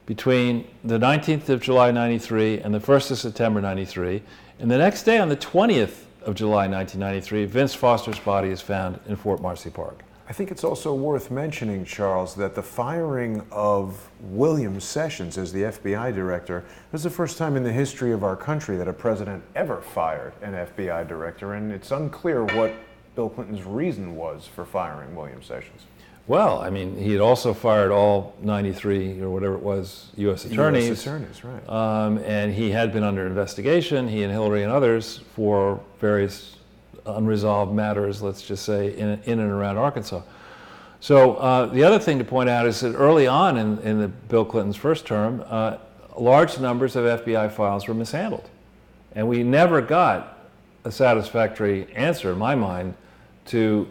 between the 19th of July, 93 and the 1st of September, 93. And the next day, on the 20th of July, 1993, Vince Foster's body is found in Fort Marcy Park. I think it's also worth mentioning, Charles, that the firing of William Sessions as the FBI director was the first time in the history of our country that a president ever fired an FBI director, and it's unclear what Bill Clinton's reason was for firing William Sessions. Well, he had also fired all 93 or whatever it was U.S. attorneys. U.S. attorneys, right. And he had been under investigation, he and Hillary and others, for various unresolved matters, let's just say, in and around Arkansas. So the other thing to point out is that early on in the Bill Clinton's first term, large numbers of FBI files were mishandled. And we never got a satisfactory answer, in my mind, to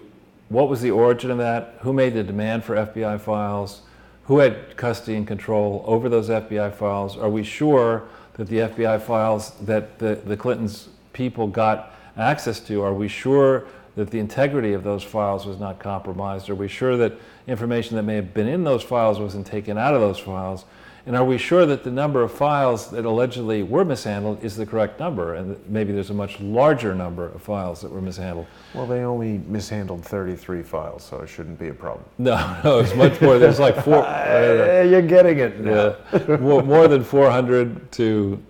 what was the origin of that, who made the demand for FBI files, who had custody and control over those FBI files. Are we sure that the FBI files that the Clintons' people got access to, are we sure that the integrity of those files was not compromised? Are we sure that information that may have been in those files wasn't taken out of those files? And are we sure that the number of files that allegedly were mishandled is the correct number, and that maybe there's a much larger number of files that were mishandled? Well, they only mishandled 33 files, so it shouldn't be a problem. No, it's much more. There's like four. You're getting it now. More than 400 to,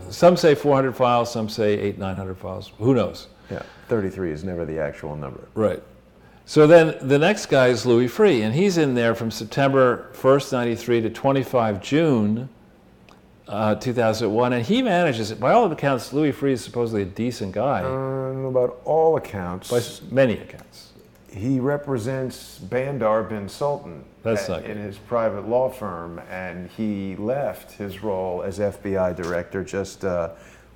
some say 400 files, some say 800-900 files. Who knows? Yeah, 33 is never the actual number. Right. So then the next guy is Louis Freeh, and he's in there from September 1st, 93 to 25 June 2001, and he manages it. By all accounts, Louis Freeh is supposedly a decent guy. I don't know about all accounts. By many accounts. He represents Bandar bin Sultan in his private law firm, and he left his role as FBI director just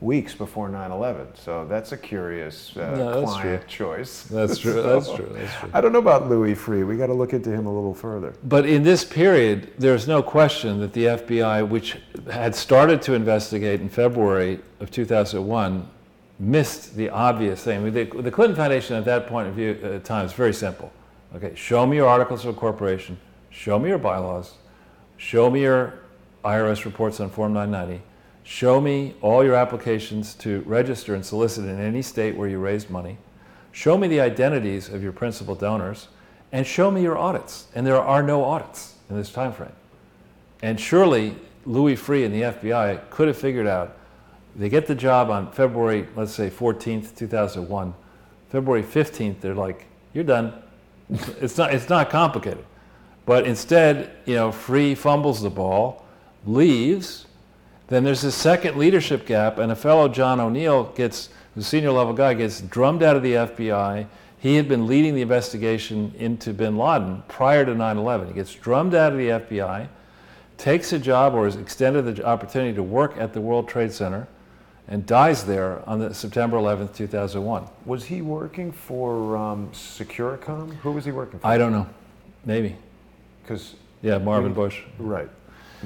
weeks before 9/11. So that's a curious client choice. That's true. So, that's true. That's true. I don't know about Louis Freeh. We got to look into him a little further. But in this period, there's no question that the FBI, which had started to investigate in February of 2001, missed the obvious thing. I mean, the Clinton Foundation at that point of view at the time is very simple. Okay, show me your articles of incorporation, show me your bylaws, show me your IRS reports on Form 990, show me all your applications to register and solicit in any state where you raised money, show me the identities of your principal donors, and show me your audits. And there are no audits in this time frame. And surely Louis Freeh and the FBI could have figured out, they get the job on February, let's say 14th, 2001. February 15th, they're like, you're done. It's not complicated. But instead, Freeh fumbles the ball, leaves. Then there's a second leadership gap, and a fellow John O'Neill the senior level guy, gets drummed out of the FBI. He had been leading the investigation into bin Laden prior to 9/11. He gets drummed out of the FBI, takes a job or is extended the opportunity to work at the World Trade Center, and dies there on September 11th, 2001. Was he working for Securicom? Who was he working for? I don't know. Maybe. Yeah, Marvin Bush. Right.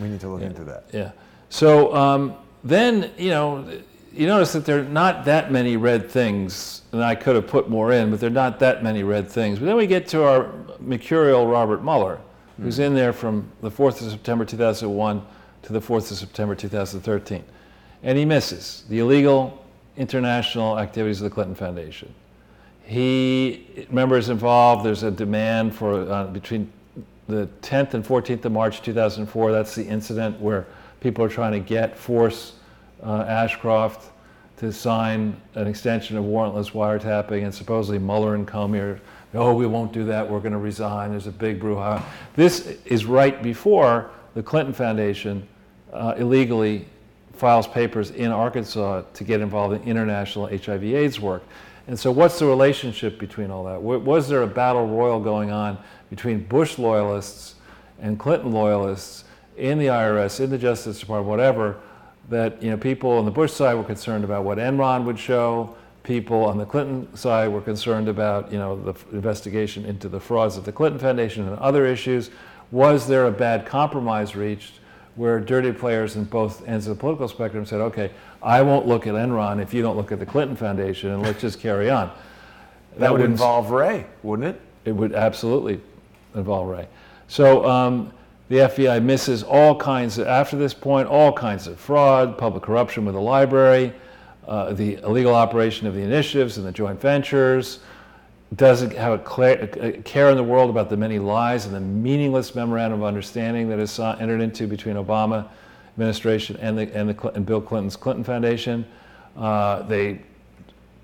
We need to look into that. Yeah. So then, you notice that there are not that many red things, and I could have put more in, but there are not that many red things. But then we get to our mercurial Robert Mueller, who's in there from the 4th of September 2001 to the 4th of September 2013. And he misses the illegal international activities of the Clinton Foundation. Members involved, there's a demand for between the 10th and 14th of March 2004, that's the incident where people are trying to force Ashcroft to sign an extension of warrantless wiretapping, and supposedly Mueller and Comey are, we won't do that, we're going to resign, there's a big brouhaha. This is right before the Clinton Foundation illegally files papers in Arkansas to get involved in international HIV/AIDS work. And so what's the relationship between all that? Was there a battle royal going on between Bush loyalists and Clinton loyalists in the IRS, in the Justice Department, whatever, that people on the Bush side were concerned about what Enron would show, people on the Clinton side were concerned about the investigation into the frauds of the Clinton Foundation and other issues? Was there a bad compromise reached where dirty players in both ends of the political spectrum said, okay, I won't look at Enron if you don't look at the Clinton Foundation, and let's just carry on? That would involve Ray, wouldn't it? It would absolutely involve Ray. So the FBI misses after this point, all kinds of fraud, public corruption with the library, the illegal operation of the initiatives and the joint ventures, doesn't have a care in the world about the many lies and the meaningless memorandum of understanding that is entered into between Obama administration and Bill Clinton's Clinton Foundation. They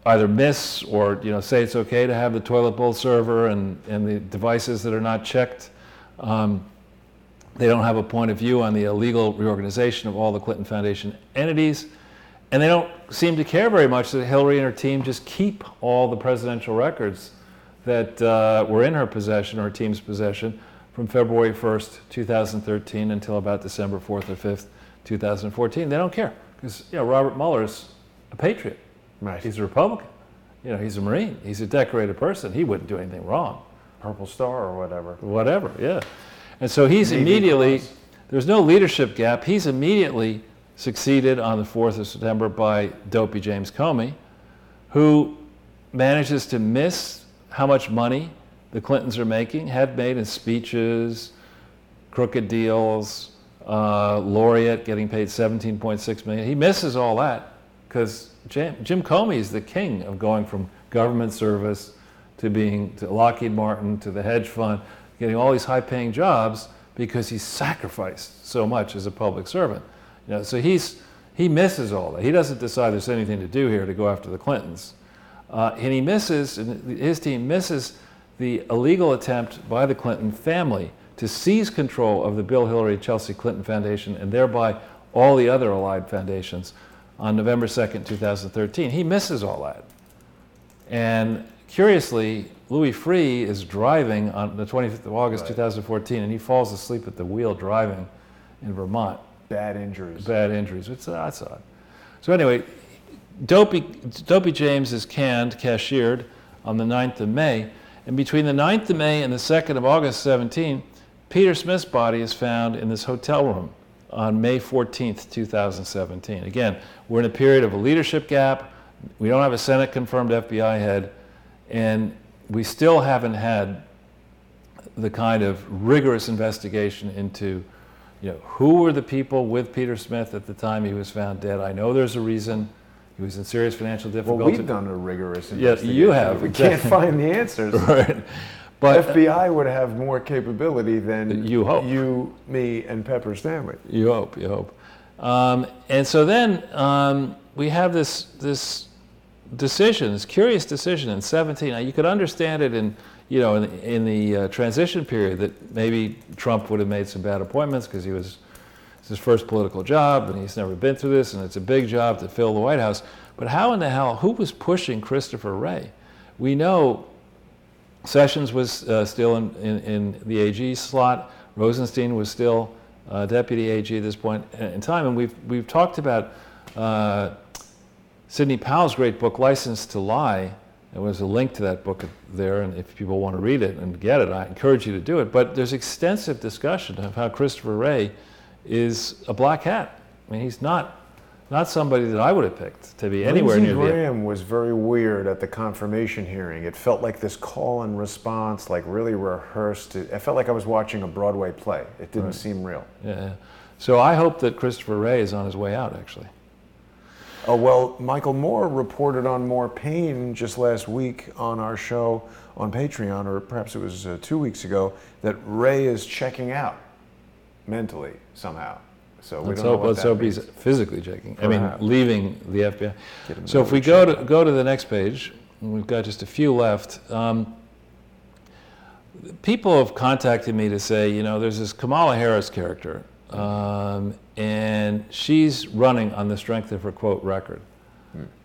either miss or say it's okay to have the toilet bowl server and the devices that are not checked. They don't have a point of view on the illegal reorganization of all the Clinton Foundation entities. And they don't seem to care very much that Hillary and her team just keep all the presidential records that were in her possession, or her team's possession, from February 1st, 2013 until about December 4th or 5th, 2014. They don't care because Robert Mueller's a patriot. Right. He's a Republican. He's a Marine. He's a decorated person. He wouldn't do anything wrong. Purple Star or whatever. Whatever, yeah. And so he's immediately, there's no leadership gap. He's immediately succeeded on the 4th of September by dopey James Comey, who manages to miss how much money the Clintons are making, had made in speeches, crooked deals, laureate, getting paid $17.6 million. He misses all that because Jim Comey is the king of going from government service to Lockheed Martin to the hedge fund, getting all these high-paying jobs because he's sacrificed so much as a public servant. So he misses all that. He doesn't decide there's anything to do here to go after the Clintons. And his team misses the illegal attempt by the Clinton family to seize control of the Bill, Hillary, Chelsea Clinton Foundation and thereby all the other allied foundations on November 2nd, 2013. He misses all that. And curiously, Louis Freeh is driving on the 25th of August, 2014, and he falls asleep at the wheel driving in Vermont. Bad injuries. Bad injuries. That's odd. So anyway, Dopey James is cashiered on the 9th of May. And between the 9th of May and the 2nd of August 17, Peter Smith's body is found in this hotel room on May 14th, 2017. Again, we're in a period of a leadership gap. We don't have a Senate-confirmed FBI head, and we still haven't had the kind of rigorous investigation into, who were the people with Peter Smith at the time he was found dead. I know there's a reason. He was in serious financial difficulty. Well, we've done a rigorous investigation. Yes, you have. We can't find the answers. Right. But FBI would have more capability than you hope. You, me, and Pepper Stanley. You hope. And so then we have this decision, this curious decision in 17. Now you could understand it in the transition period that maybe Trump would have made some bad appointments because it's his first political job and he's never been through this and it's a big job to fill the White House. But how in the hell, who was pushing Christopher Wray? We know Sessions was still in the AG slot. Rosenstein was still deputy AG at this point in time. And we've talked about Sidney Powell's great book, License to Lie. There was a link to that book there, and if people want to read it and get it, I encourage you to do it. But there's extensive discussion of how Christopher Wray is a black hat. I mean, he's not somebody that I would have picked to be anywhere near the... Lindsey Graham was very weird at the confirmation hearing. It felt like this call and response, like really rehearsed. It felt like I was watching a Broadway play. It didn't seem real. Yeah. So I hope that Christopher Wray is on his way out, actually. Oh, well, Michael Moore reported on More Pain just last week on our show on Patreon, or perhaps it was 2 weeks ago, that Wray is checking out mentally somehow. So we don't know what let's that hope means. he's physically checking. Perhaps. I mean, leaving the FBI. So if we go to the next page, and we've got just a few left. People have contacted me to say, there's this Kamala Harris character, and she's running on the strength of her quote record.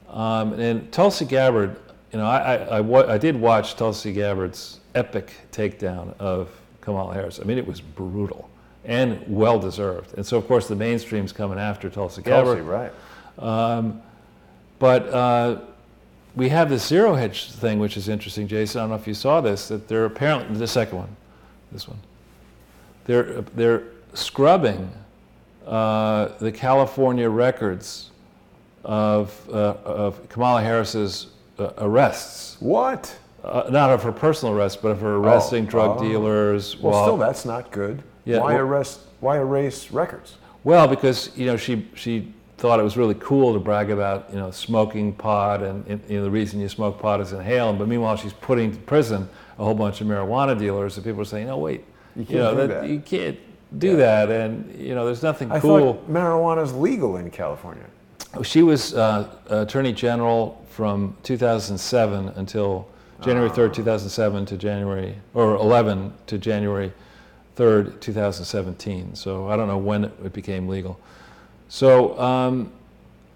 And Tulsi Gabbard, I did watch Tulsi Gabbard's epic takedown of Kamala Harris. I mean, it was brutal and well-deserved. And so, of course, the mainstream's coming after Tulsi Gabbard. Right. But we have this zero hedge thing, which is interesting, Jason. I don't know if you saw this, that they're apparently, the second one, this one, they're scrubbing the California records of Kamala Harris's arrests. What? Not of her personal arrests, but of her arresting drug dealers. Well, still, that's not good. Yeah, why erase records? Well, because she thought it was really cool to brag about smoking pot, and the reason you smoke pot is inhaling. But meanwhile, she's putting to prison a whole bunch of marijuana dealers, and people are saying, "No, wait, you can't do that. You can't do that," and there's nothing I cool. thought marijuana's legal in California. She was Attorney General from 2007 until January 3rd, 2007 to January, or 11 to January 3rd, 2017. So I don't know when it became legal. So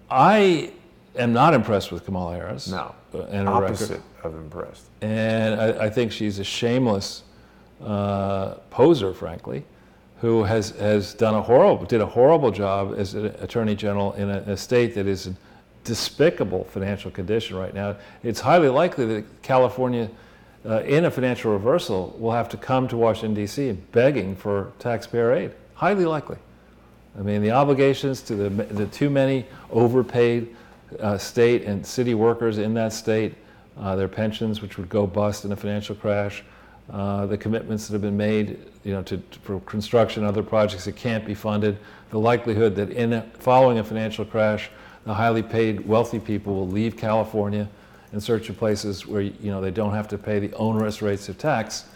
I am not impressed with Kamala Harris. No, and her opposite record. of impressed. And I think she's a shameless poser, frankly, who did a horrible job as an Attorney General in a state that is in despicable financial condition right now. It's highly likely that California, in a financial reversal, will have to come to Washington, D.C. begging for taxpayer aid. Highly likely. I mean, the obligations to the too many overpaid state and city workers in that state, their pensions, which would go bust in a financial crash, the commitments that have been made, for construction and other projects that can't be funded, the likelihood that following a financial crash, the highly paid wealthy people will leave California in search of places where they don't have to pay the onerous rates of tax.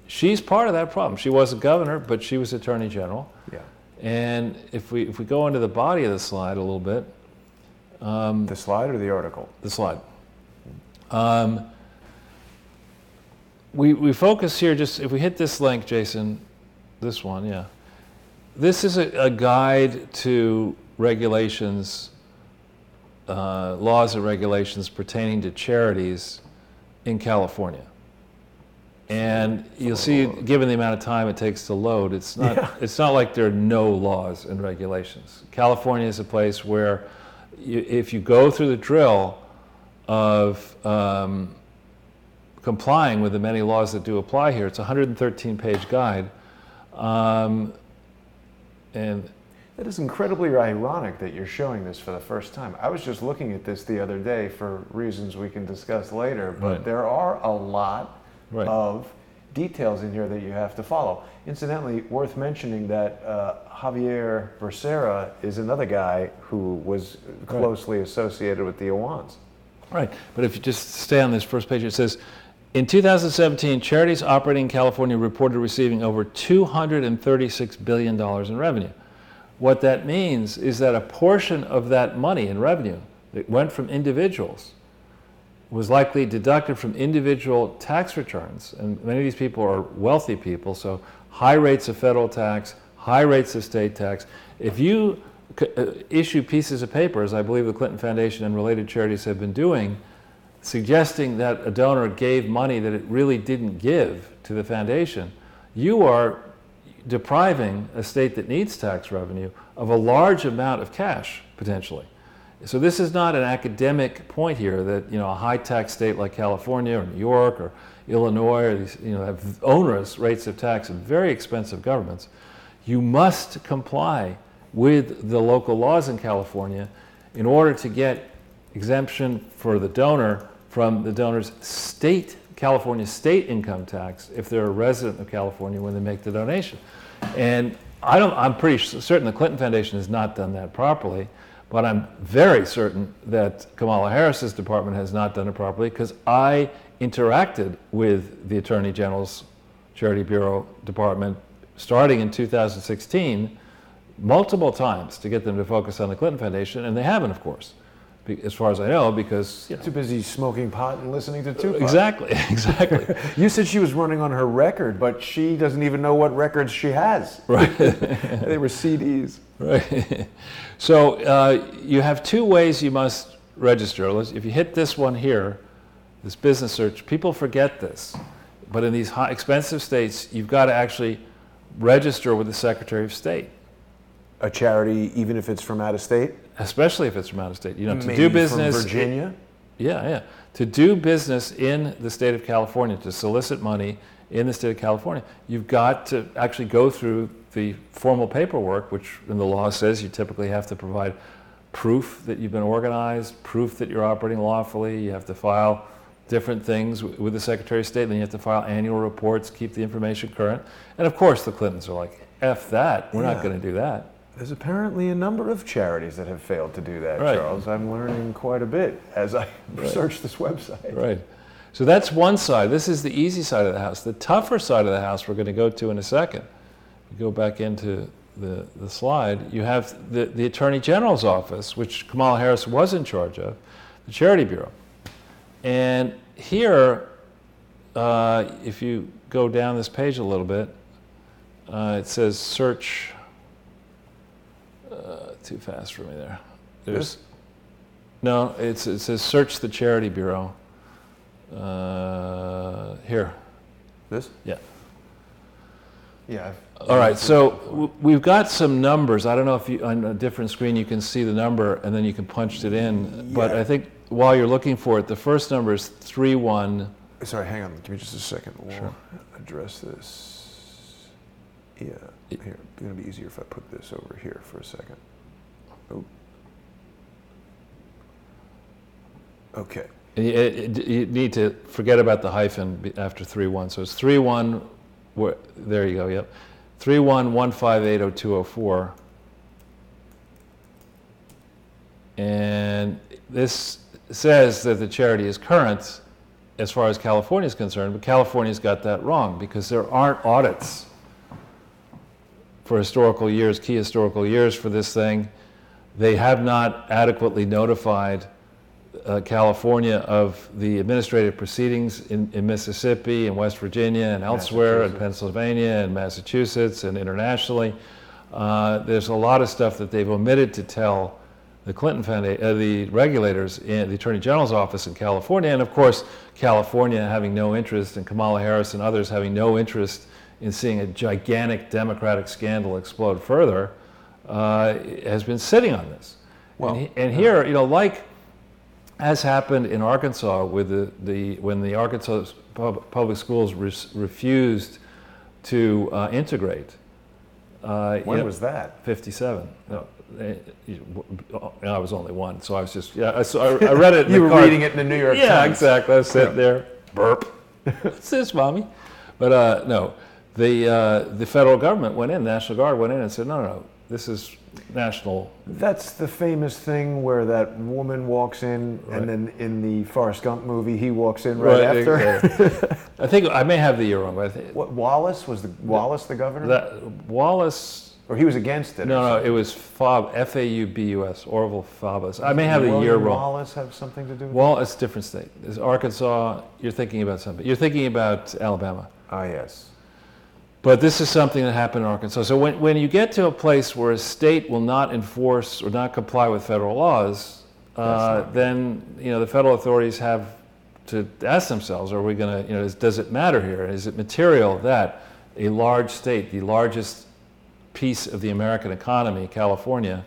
She's part of that problem. She was a governor, but she was Attorney General. Yeah. And if we go into the body of the slide a little bit. The slide or the article? The slide. We focus here, just if we hit this link, Jason, this one, yeah. This is a guide to regulations, laws and regulations pertaining to charities in California. And you'll see, given the amount of time it takes to load, it's not like there are no laws and regulations. California is a place where if you go through the drill of complying with the many laws that do apply here, it's a 113-page guide. And it is incredibly ironic that you're showing this for the first time. I was just looking at this the other day for reasons we can discuss later, but there are a lot of details in here that you have to follow. Incidentally, worth mentioning that Javier Becerra is another guy who was closely associated with the Awans. Right, but if you just stay on this first page, it says, in 2017, charities operating in California reported receiving over $236 billion in revenue. What that means is that a portion of that money in revenue that went from individuals was likely deducted from individual tax returns. And many of these people are wealthy people, so high rates of federal tax, high rates of state tax. If you issue pieces of paper, as I believe the Clinton Foundation and related charities have been doing, suggesting that a donor gave money that it really didn't give to the foundation, you are depriving a state that needs tax revenue of a large amount of cash, potentially. So this is not an academic point here that a high tax state like California or New York or Illinois or these have onerous rates of tax and very expensive governments. You must comply with the local laws in California in order to get exemption for the donor from the donor's California state income tax if they're a resident of California when they make the donation. And I'm pretty certain the Clinton Foundation has not done that properly. But I'm very certain that Kamala Harris's department has not done it properly, because I interacted with the Attorney General's Charity Bureau department starting in 2016 multiple times to get them to focus on the Clinton Foundation, and they haven't, of course, as far as I know, because too busy smoking pot and listening to Tupac. Exactly. You said she was running on her record, but she doesn't even know what records she has. Right. They were CDs. Right. So you have two ways you must register. If you hit this one here, this business search, people forget this. But in these high, expensive states, you've got to actually register with the Secretary of State. A charity, even if it's from out of state? Especially if it's from out of state. To Maybe do business. From Virginia? Yeah. To do business in the state of California, to solicit money in the state of California, you've got to actually go through the formal paperwork, which in the law says you typically have to provide proof that you've been organized, proof that you're operating lawfully. You have to file different things with the Secretary of State, then you have to file annual reports, keep the information current. And of course the Clintons are like, F that, we're not going to do that. There's apparently a number of charities that have failed to do that, right. Charles. I'm learning quite a bit as I research this website. Right. So that's one side. This is the easy side of the house. The tougher side of the house we're going to go to in a second. You go back into the slide. You have the Attorney General's office, which Kamala Harris was in charge of, the Charity Bureau. And here, if you go down this page a little bit, it says search. Too fast for me there. No, it says search the Charity Bureau. Here. This? Yeah. Yeah. All right, so we've got some numbers. I don't know if on a different screen you can see the number and then you can punch it in. But I think while you're looking for it, the first number is 31. Sorry, hang on. Give me just a second. We'll address this. Yeah. Here, it's going to be easier if I put this over here for a second. Oh. Okay. You need to forget about the hyphen after 3-1. So it's 3-1, there you go, yep. 3-1-158-0204. And this says that the charity is current as far as California is concerned, but California's got that wrong because there aren't audits for historical years, key historical years for this thing. They have not adequately notified California of the administrative proceedings in Mississippi and West Virginia and elsewhere, and Pennsylvania and Massachusetts and internationally. There's a lot of stuff that they've omitted to tell the Clinton Foundation, the regulators in the Attorney General's office in California, and of course California having no interest, and Kamala Harris and others having no interest in seeing a gigantic Democratic scandal explode further, has been sitting on this. Well, and here, you know, like as happened in Arkansas with when the Arkansas public schools refused to integrate. When was that? 57. No. I was only one, so I was just, I read it in You the were car. reading it in the New York Times. Yeah, exactly. I was sitting there, burp. What's this, Mommy? But no, the federal government went in, the National Guard went in and said, no, this is national. That's the famous thing where that woman walks in, right. And then in the Forrest Gump movie, he walks in right after. I think I may have the year wrong, but I think Wallace Wallace the governor. Wallace. Or he was against it. No, it was F-A-U-B-U-S, Orville Faubus. I may have the year wrong. Wallace have something to do with it? Well, it's a different state. It's Arkansas. You're thinking about something. You're thinking about Alabama. Ah, yes. But this is something that happened in Arkansas. So when you get to a place where a state will not enforce or not comply with federal laws, then the federal authorities have to ask themselves: are we going to? Does it matter here? Is it material that a large state, the largest piece of the American economy, California,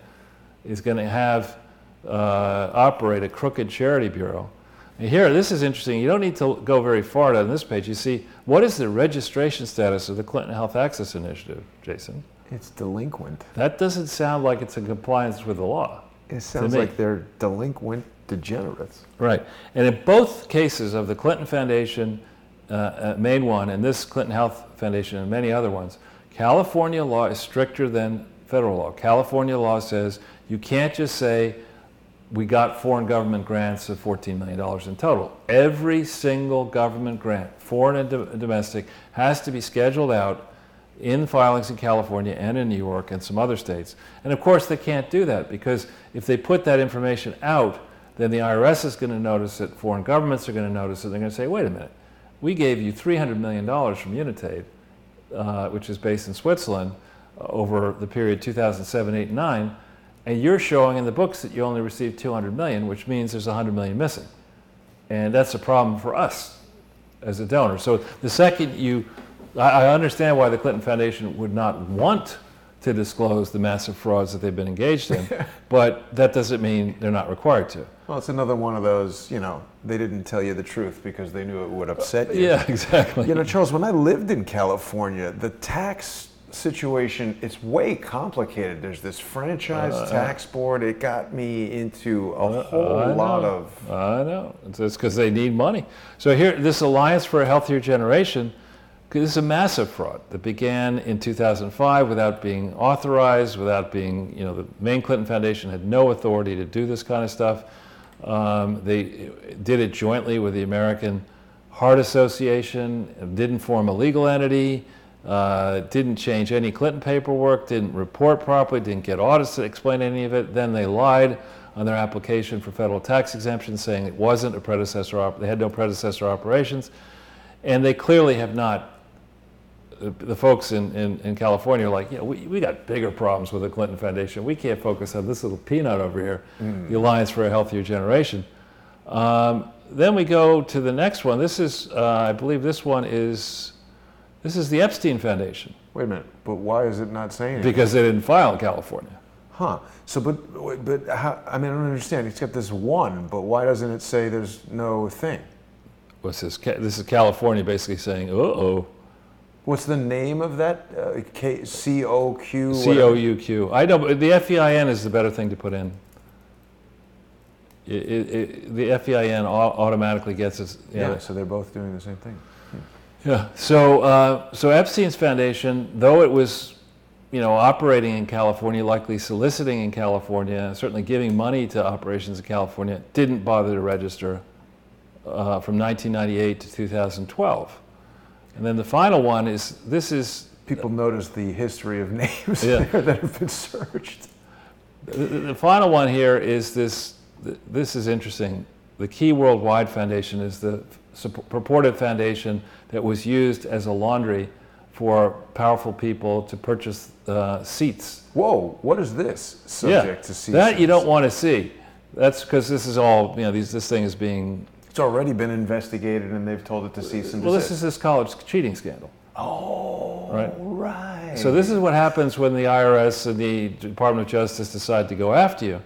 is going to have operate a crooked charity bureau? And here, this is interesting. You don't need to go very far on this page. You see, what is the registration status of the Clinton Health Access Initiative, Jason? It's delinquent. That doesn't sound like it's in compliance with the law. It sounds like they're delinquent degenerates. Right. And in both cases of the Clinton Foundation, main one, and this Clinton Health Foundation and many other ones, California law is stricter than federal law. California law says you can't just say, we got foreign government grants of $14 million in total. Every single government grant, foreign and domestic, has to be scheduled out in filings in California and in New York and some other states. And of course they can't do that, because if they put that information out, then the IRS is going to notice it, foreign governments are going to notice it, they're going to say, wait a minute, we gave you $300 million from Unitaid, which is based in Switzerland, over the period 2007, 8, and 9, and you're showing in the books that you only received $200 million, which means there's $100 million missing. And that's a problem for us as a donor. So the second I understand why the Clinton Foundation would not want to disclose the massive frauds that they've been engaged in, but that doesn't mean they're not required to. Well, it's another one of those, they didn't tell you the truth because they knew it would upset you. Yeah, exactly. Charles, when I lived in California, the tax situation, it's way complicated. There's this franchise tax board. It got me into a whole lot of... I know. It's because they need money. So here, this Alliance for a Healthier Generation, this is a massive fraud that began in 2005 without being authorized, without being, the main Clinton Foundation had no authority to do this kind of stuff. They did it jointly with the American Heart Association, didn't form a legal entity, didn't change any Clinton paperwork, didn't report properly, didn't get audits to explain any of it. Then they lied on their application for federal tax exemption, saying it wasn't a predecessor, they had no predecessor operations. And they clearly have not, the folks in California are like, we got bigger problems with the Clinton Foundation. We can't focus on this little peanut over here, the Alliance for a Healthier Generation. Then we go to the next one. This is, I believe this one is, this is the Epstein Foundation. Wait a minute, but why is it not saying anything? Because they didn't file in California. Huh. So, but how, I don't understand. It's got this one, but why doesn't it say there's no thing? What's this? This is California basically saying, uh-oh. What's the name of that? C-O-Q? C-O-U-Q. I know, but the FEIN is the better thing to put in. the FEIN automatically gets us. Yeah, so they're both doing the same thing. Yeah. So Epstein's foundation, though it was, operating in California, likely soliciting in California, certainly giving money to operations in California, didn't bother to register from 1998 to 2012. And then the final one is, People notice the history of names there that have been searched. The final one here is this is interesting. The Key Worldwide Foundation is the purported foundation that was used as a laundry for powerful people to purchase seats. Whoa, what is this? Subject to cease. That you don't want to see. That's because this is all, this thing is being... It's already been investigated and they've told it to cease and desist. Well, this is this college cheating scandal. Oh, right. So this is what happens when the IRS and the Department of Justice decide to go after you.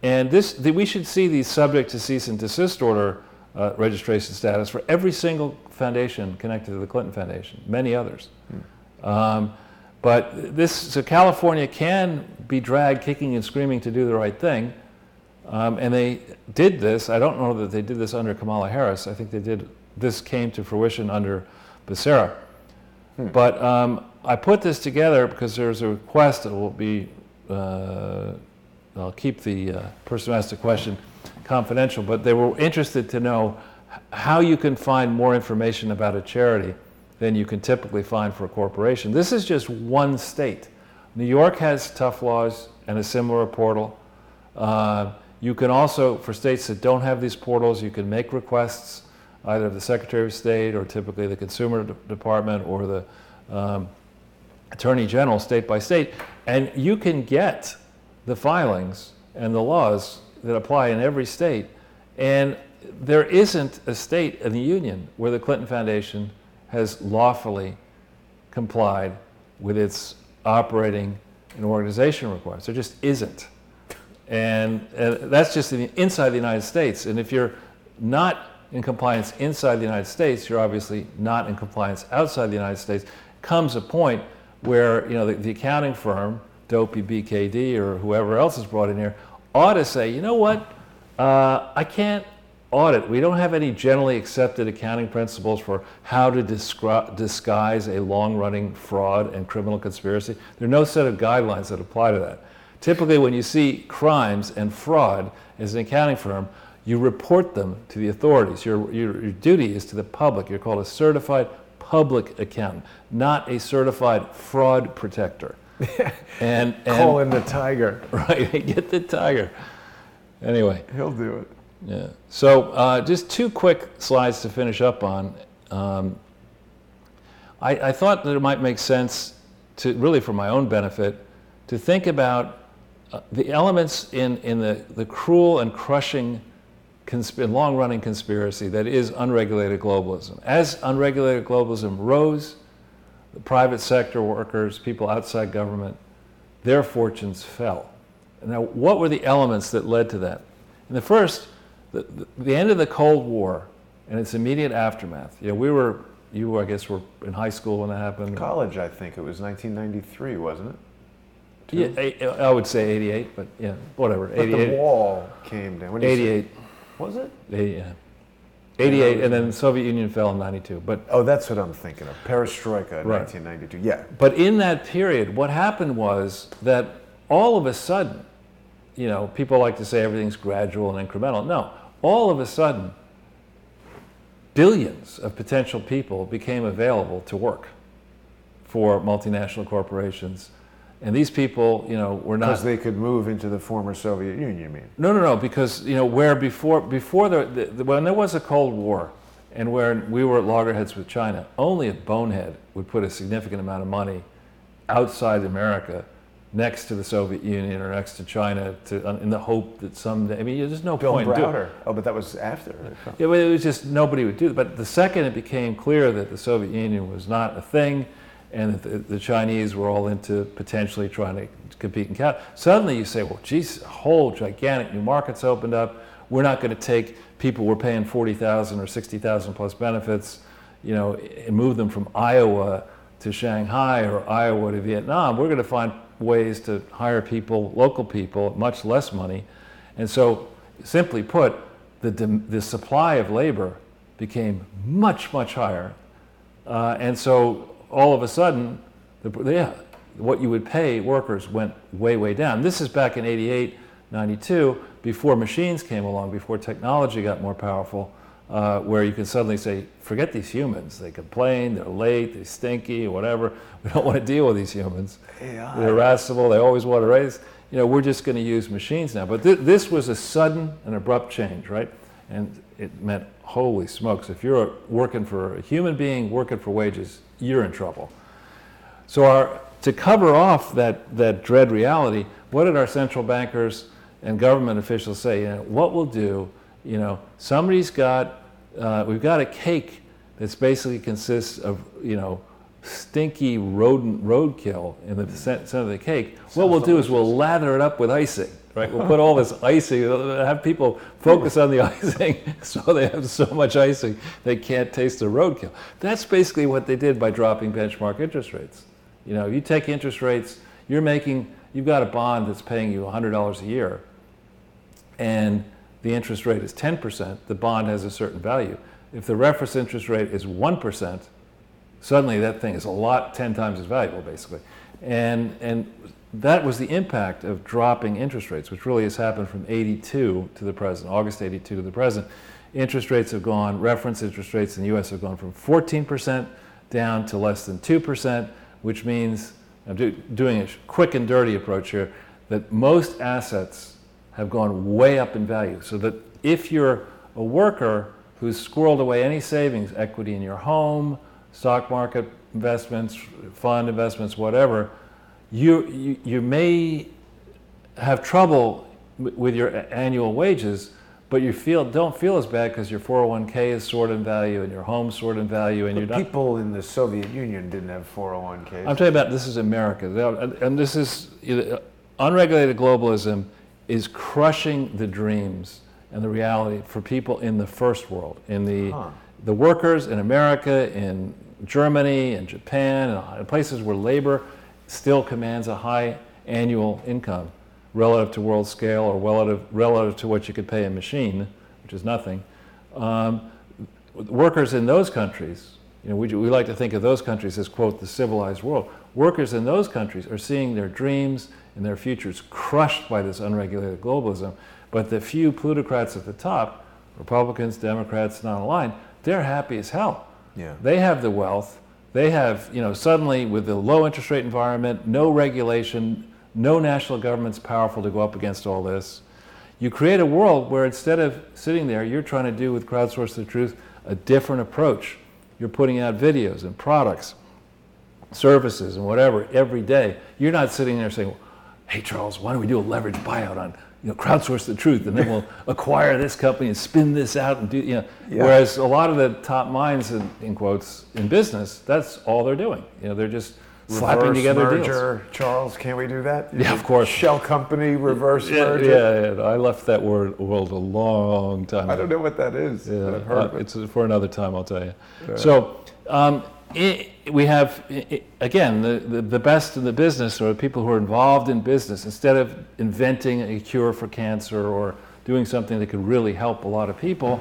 And we should see these subject to cease and desist order registration status for every single foundation connected to the Clinton Foundation, many others. So California can be dragged kicking and screaming to do the right thing. And they did this. I don't know that they did this under Kamala Harris. I think this came to fruition under Becerra. But I put this together because there's a request that will be, I'll keep the person who asked the question confidential, but they were interested to know how you can find more information about a charity than you can typically find for a corporation. This is just one state. New York has tough laws and a similar portal. You can also, for states that don't have these portals, you can make requests either of the Secretary of State or typically the Consumer Department or the Attorney General state by state, and you can get the filings and the laws that apply in every state. And there isn't a state in the Union where the Clinton Foundation has lawfully complied with its operating and organization requirements. There just isn't. And that's just inside the United States. And if you're not in compliance inside the United States, you're obviously not in compliance outside the United States. Comes a point where the accounting firm, Dopey BKD or whoever else is brought in here, ought to say, you know what, I can't audit. We don't have any generally accepted accounting principles for how to disguise a long-running fraud and criminal conspiracy. There are no set of guidelines that apply to that. Typically, when you see crimes and fraud as an accounting firm, you report them to the authorities. Your duty is to the public. You're called a certified public accountant, not a certified fraud protector. and call in the tiger. Right, get the tiger. Anyway. He'll do it. Yeah. So just two quick slides to finish up on. I thought that it might make sense to, really for my own benefit, to think about the elements in the cruel and crushing long-running conspiracy that is unregulated globalism. As unregulated globalism rose, the private sector workers, people outside government, their fortunes fell. Now, what were the elements that led to that? And the first, the end of the Cold War and its immediate aftermath. You, I guess, were in high school when that happened. College, I think it was 1993, wasn't it? Yeah, I would say 88, but yeah, whatever. But 88. The wall came down. 88. Was it? 88, and then the Soviet Union fell in 92. But that's what I'm thinking of. Perestroika in 1992. Yeah. But in that period, what happened was that all of a sudden, people like to say everything's gradual and incremental. No, all of a sudden, billions of potential people became available to work for multinational corporations. And these people, were not... Because they could move into the former Soviet Union, you mean? No, because, where before when there was a Cold War and where we were at loggerheads with China, only a bonehead would put a significant amount of money outside America next to the Soviet Union or next to China in the hope that someday... there's no point in doing it. Oh, but that was after. Yeah, but it was just nobody would do it. But the second it became clear that the Soviet Union was not a thing, and the Chinese were all into potentially trying to compete and count. Suddenly you say, well, geez, a whole gigantic new markets opened up. We're not going to take people we're paying 40,000 or 60,000 plus benefits, and move them from Iowa to Shanghai or Iowa to Vietnam. We're going to find ways to hire people, local people, at much less money. And so simply put, the supply of labor became much, much higher. And so all of a sudden, what you would pay workers went way, way down. This is back in 88, 92, before machines came along, before technology got more powerful, where you can suddenly say, forget these humans. They complain, they're late, they're stinky, whatever. We don't want to deal with these humans. AI. They're irascible, they always want to raise. We're just going to use machines now. But this was a sudden and abrupt change, right? And it meant, holy smokes, if you're working for a human being, working for wages, you're in trouble. So to cover off that dread reality, what did our central bankers and government officials say? What we'll do, somebody's got, we've got a cake that's basically consists of, stinky rodent roadkill in the center of the cake. What we'll do is we'll lather it up with icing, right? We'll put all this icing, have people focus on the icing so they have so much icing they can't taste the roadkill. That's basically what they did by dropping benchmark interest rates. You take interest rates, you've got a bond that's paying you $100 a year, and the interest rate is 10%, the bond has a certain value. If the reference interest rate is 1%, suddenly that thing is 10 times as valuable, basically. And that was the impact of dropping interest rates, which really has happened from 82 to the present, August 82 to the present. Interest rates have gone, reference interest rates in the US have gone from 14% down to less than 2%, which means, I'm doing a quick and dirty approach here, that most assets have gone way up in value. So that if you're a worker who's squirreled away any savings, equity in your home, stock market investments, fund investments, whatever, you may have trouble with your annual wages, but you don't feel as bad because your 401k is soared in value and your home's soared in value, and people in the Soviet Union didn't have 401ks. I'm talking about, this is America, and this is unregulated globalism is crushing the dreams and the reality for people in the first world, in the workers in America, in Germany and Japan, and places where labor still commands a high annual income relative to world scale or relative to what you could pay a machine, which is nothing. Workers in those countries, we like to think of those countries as, quote, the civilized world. Workers in those countries are seeing their dreams and their futures crushed by this unregulated globalism. But the few plutocrats at the top, Republicans, Democrats, not aligned, they're happy as hell. Yeah. They have the wealth. They have, suddenly with the low interest rate environment, no regulation, no national government's powerful to go up against all this. You create a world where instead of sitting there, you're trying to do with Crowdsource the Truth a different approach. You're putting out videos and products, services and whatever every day. You're not sitting there saying, hey Charles, why don't we do a leverage buyout on Crowdsource the Truth, and then we'll acquire this company and spin this out and do, Yeah. Whereas a lot of the top minds, in quotes, in business, that's all they're doing. They're just slapping together merger, deals. Charles, can't we do that? Yeah, of course. Shell company, reverse merger. Yeah, I left that world a long time ago. I don't know what that is. Yeah, I've heard of it. It's for another time, I'll tell you. Right. So we have, again, the best in the business, or people who are involved in business, instead of inventing a cure for cancer or doing something that could really help a lot of people,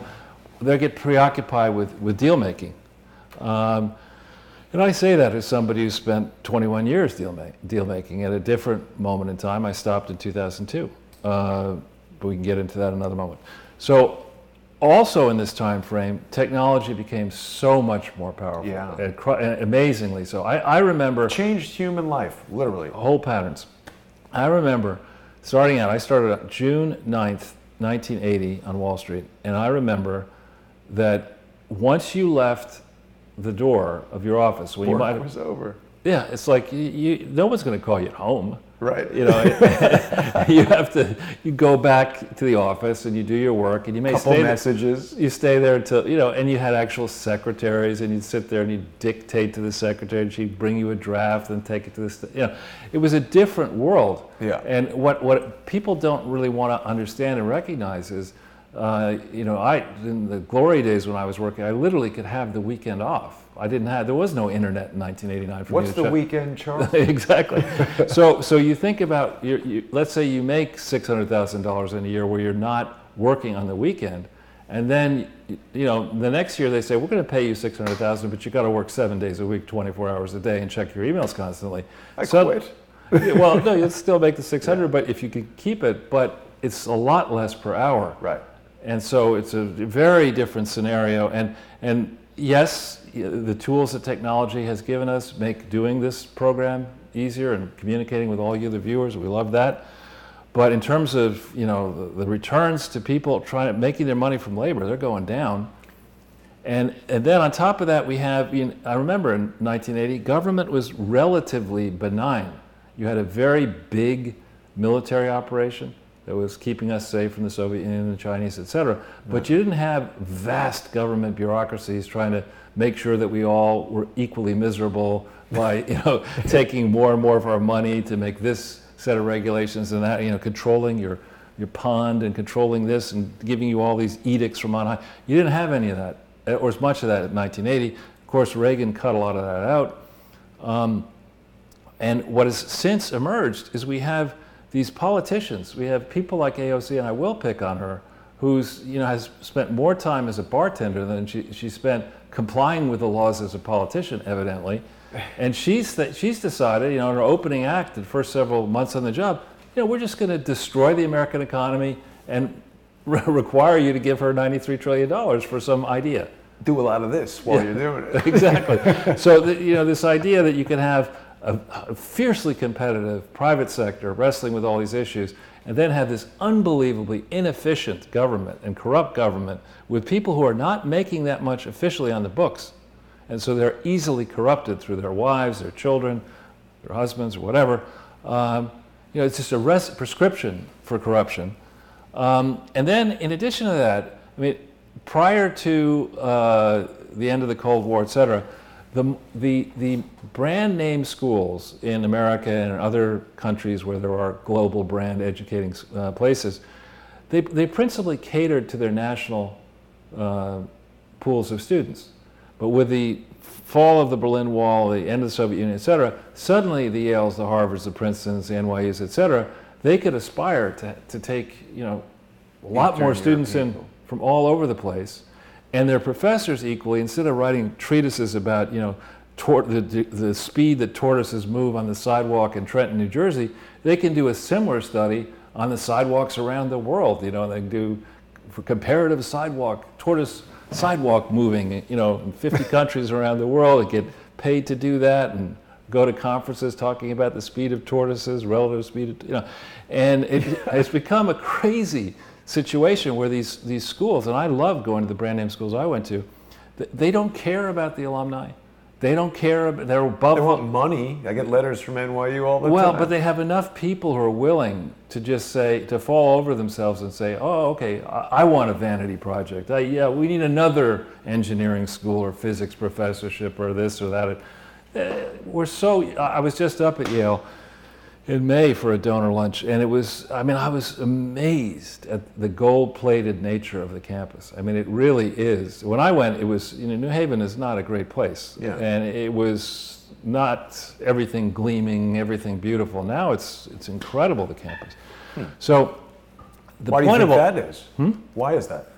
they get preoccupied with deal making. And I say that as somebody who spent 21 years deal making. At a different moment in time, I stopped in 2002. But we can get into that another moment. So also in this time frame, technology became so much more powerful. Yeah. And amazingly so. I remember... Changed human life, literally. Whole patterns. I remember starting out, I started on June 9th, 1980 on Wall Street. And I remember that once you left the door of your office, when Work was over. Yeah, it's like no one's going to call you at home. Right. You go back to the office and you do your work, and you may stay messages. You stay there until, and you had actual secretaries, and you'd sit there and you'd dictate to the secretary, and she'd bring you a draft and take it to the, it was a different world. Yeah. And what people don't really want to understand and recognize is, in the glory days when I was working, I literally could have the weekend off. There was no internet in 1989 for me to check. What's the weekend, Charles? Exactly. So you think about, let's say you make $600,000 in a year where you're not working on the weekend. And then, you know, the next year they say, we're going to pay you $600,000, but you got to work 7 days a week, 24 hours a day, and check your emails constantly. I quit. Well, no, you'll still make the 600, but if you could keep it, but it's a lot less per hour. Right. And so it's a very different scenario. And yes, the tools that technology has given us make doing this program easier and communicating with all you, the viewers. We love that. But in terms of, you know, the returns to people making their money from labor, they're going down. And then on top of that, we have, you know, I remember in 1980, government was relatively benign. You had a very big military operation that was keeping us safe from the Soviet Union, the Chinese, et cetera. But you didn't have vast government bureaucracies trying to make sure that we all were equally miserable by, you know, taking more and more of our money to make this set of regulations and that, you know, controlling your pond and controlling this and giving you all these edicts from on high. You didn't have any of that, or as much of that in 1980. Of course, Reagan cut a lot of that out. And what has since emerged is we have these politicians. We have people like AOC, and I will pick on her, who's, you know, has spent more time as a bartender than she spent complying with the laws as a politician, evidently. And she's decided, you know, in her opening act, the first several months on the job, you know, we're just going to destroy the American economy and require you to give her $93 trillion for some idea. Do a lot of this while you're doing it. Exactly. So, you know, this idea that you can have a fiercely competitive private sector wrestling with all these issues, and then have this unbelievably inefficient government and corrupt government with people who are not making that much officially on the books. And so they're easily corrupted through their wives, their children, their husbands, or whatever. You know, it's just a prescription for corruption. And then, in addition to that, I mean, prior to the end of the Cold War, et cetera, the brand name schools in America and in other countries where there are global brand educating places, they principally catered to their national pools of students. But with the fall of the Berlin Wall, the end of the Soviet Union, et cetera, suddenly the Yales, the Harvards, the Princetons, the NYUs, et cetera, they could aspire to take, you know, a lot more students in from all over the place. And their professors equally, instead of writing treatises about, you know, the speed that tortoises move on the sidewalk in Trenton, New Jersey, they can do a similar study on the sidewalks around the world. You know, they do for comparative tortoise sidewalk moving, you know, in 50 countries around the world. They get paid to do that and go to conferences talking about the speed of tortoises, relative speed of, you know, and it's become a crazy situation where these schools, and I love going to the brand name schools I went to, they don't care about the alumni. They don't care about, they're above. They want money. I get letters from NYU all the time. Well, but they have enough people who are willing to just say, to fall over themselves and say, oh, okay, I want a vanity project. Yeah, we need another engineering school or physics professorship or this or that. I was just up at Yale in May for a donor lunch, and it was, I mean, I was amazed at the gold-plated nature of the campus. I mean, it really is. When I went, it was, you know, New Haven is not a great place. Yeah. And it was not everything gleaming, everything beautiful. Now it's incredible, the campus. So the Why do point you think of that is? Why is that?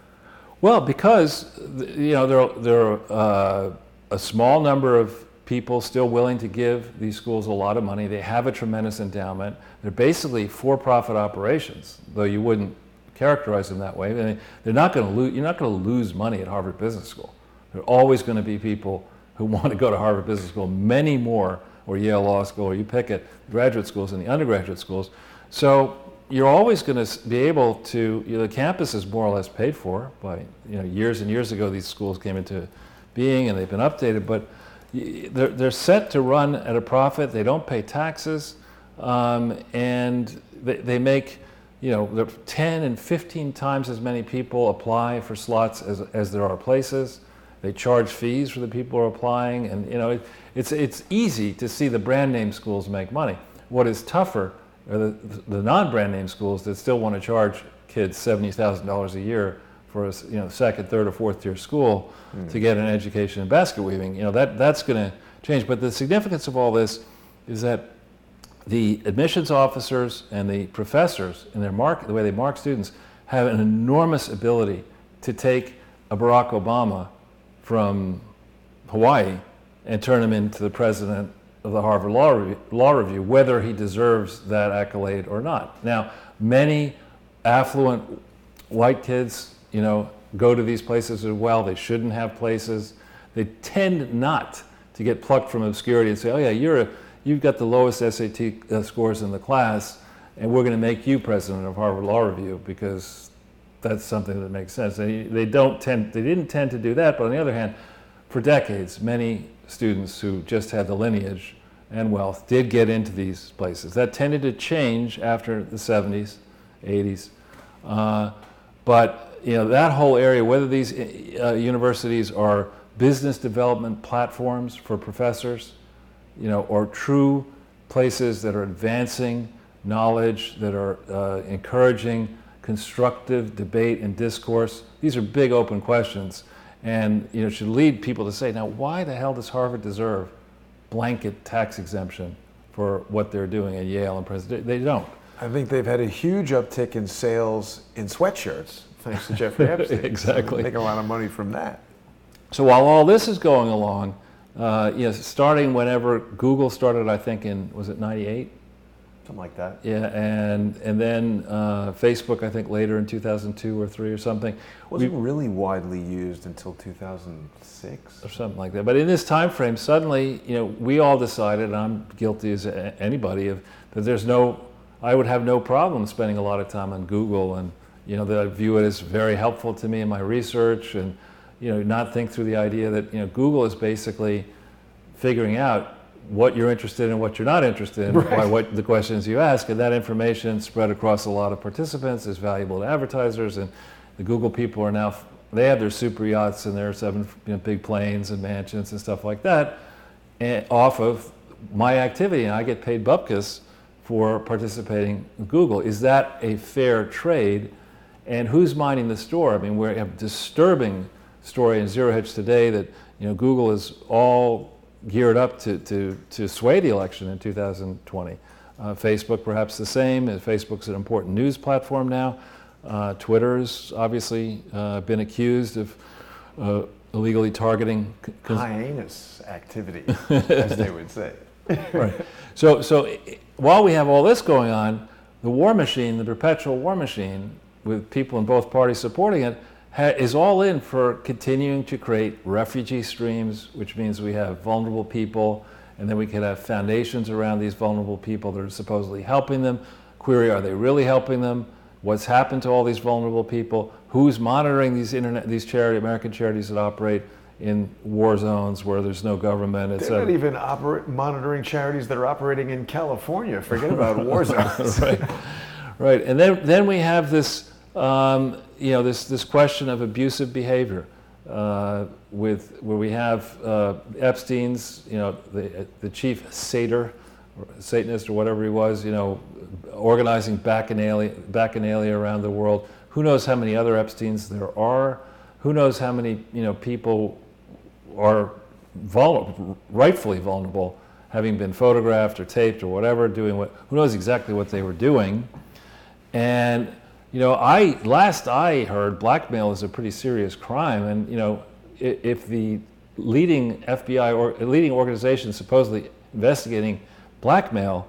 Well, because, you know, there are a small number of people still willing to give these schools a lot of money. They have a tremendous endowment. They're basically for-profit operations, though you wouldn't characterize them that way. I mean, they're not going to lose. You're not going to lose money at Harvard Business School. There are always going to be people who want to go to Harvard Business School, many more, or Yale Law School, or you pick it, graduate schools and the undergraduate schools. So you're always going to be able to. You know, the campus is more or less paid for by, you know, years and years ago. These schools came into being, and they've been updated, but they're set to run at a profit. They don't pay taxes, and they make, you know, 10 and 15 times as many people apply for slots as there are places. They charge fees for the people who are applying, and, you know, it's easy to see the brand name schools make money. What is tougher are the non-brand name schools that still want to charge kids $70,000 a year for a, you know, second, third, or fourth tier school to get an education in basket weaving. You know, that's going to change. But the significance of all this is that the admissions officers and the professors in the way they mark students have an enormous ability to take a Barack Obama from Hawaii and turn him into the president of the Harvard Law Review, whether he deserves that accolade or not. Now, many affluent white kids, go to these places as well. They shouldn't have places. They tend not to get plucked from obscurity and say, oh yeah, you've got the lowest SAT scores in the class, and we're going to make you president of Harvard Law Review because that's something that makes sense. And they didn't tend to do that, but on the other hand, for decades, many students who just had the lineage and wealth did get into these places. That tended to change after the 70s, 80s. But that whole area, whether these universities are business development platforms for professors, or true places that are advancing knowledge, that are encouraging constructive debate and discourse, these are big open questions. And should lead people to say, now why the hell does Harvard deserve blanket tax exemption for what they're doing at Yale and Princeton? They don't. I think they've had a huge uptick in sales in sweatshirts, thanks to Jeffrey Epstein. Exactly. They make a lot of money from that. So while all this is going along, starting whenever Google started, I think was it 98? Something like that. Yeah, and then Facebook, I think later in 2002 or 3 or something. Wasn't really widely used until 2006 or something like that. But in this time frame, suddenly, we all decided, and I'm guilty as anybody, that I would have no problem spending a lot of time on Google, and that I view it as very helpful to me in my research, and not think through the idea that Google is basically figuring out what you're interested in and what you're not interested in, by what the questions you ask, and that information spread across a lot of participants is valuable to advertisers. And the Google people are now, they have their super yachts and their 7 big planes and mansions and stuff like that, off of my activity, and I get paid bupkis for participating in Google. Is that a fair trade? And who's minding the store? I mean, we have a disturbing story in Zero Hedge today that Google is all geared up to sway the election in 2020. Facebook perhaps the same. Facebook's an important news platform now. Twitter's obviously been accused of illegally targeting heinous activity, as they would say. Right. So while we have all this going on, the war machine, the perpetual war machine, with people in both parties supporting it, is all in for continuing to create refugee streams, which means we have vulnerable people, and then we could have foundations around these vulnerable people that are supposedly helping them. Query, are they really helping them? What's happened to all these vulnerable people? Who's monitoring these American charities that operate in war zones where there's no government? They're not even monitoring charities that are operating in California. Forget about war zones. Right. And then we have this this question of abusive behavior, where we have Epstein's, the chief Satanist or whatever he was, organizing bacchanalia around the world. Who knows how many other Epsteins there are? Who knows how many people are rightfully vulnerable, having been photographed or taped or whatever, who knows exactly what they were doing. And last I heard, blackmail is a pretty serious crime, and if the leading FBI or leading organization supposedly investigating blackmail,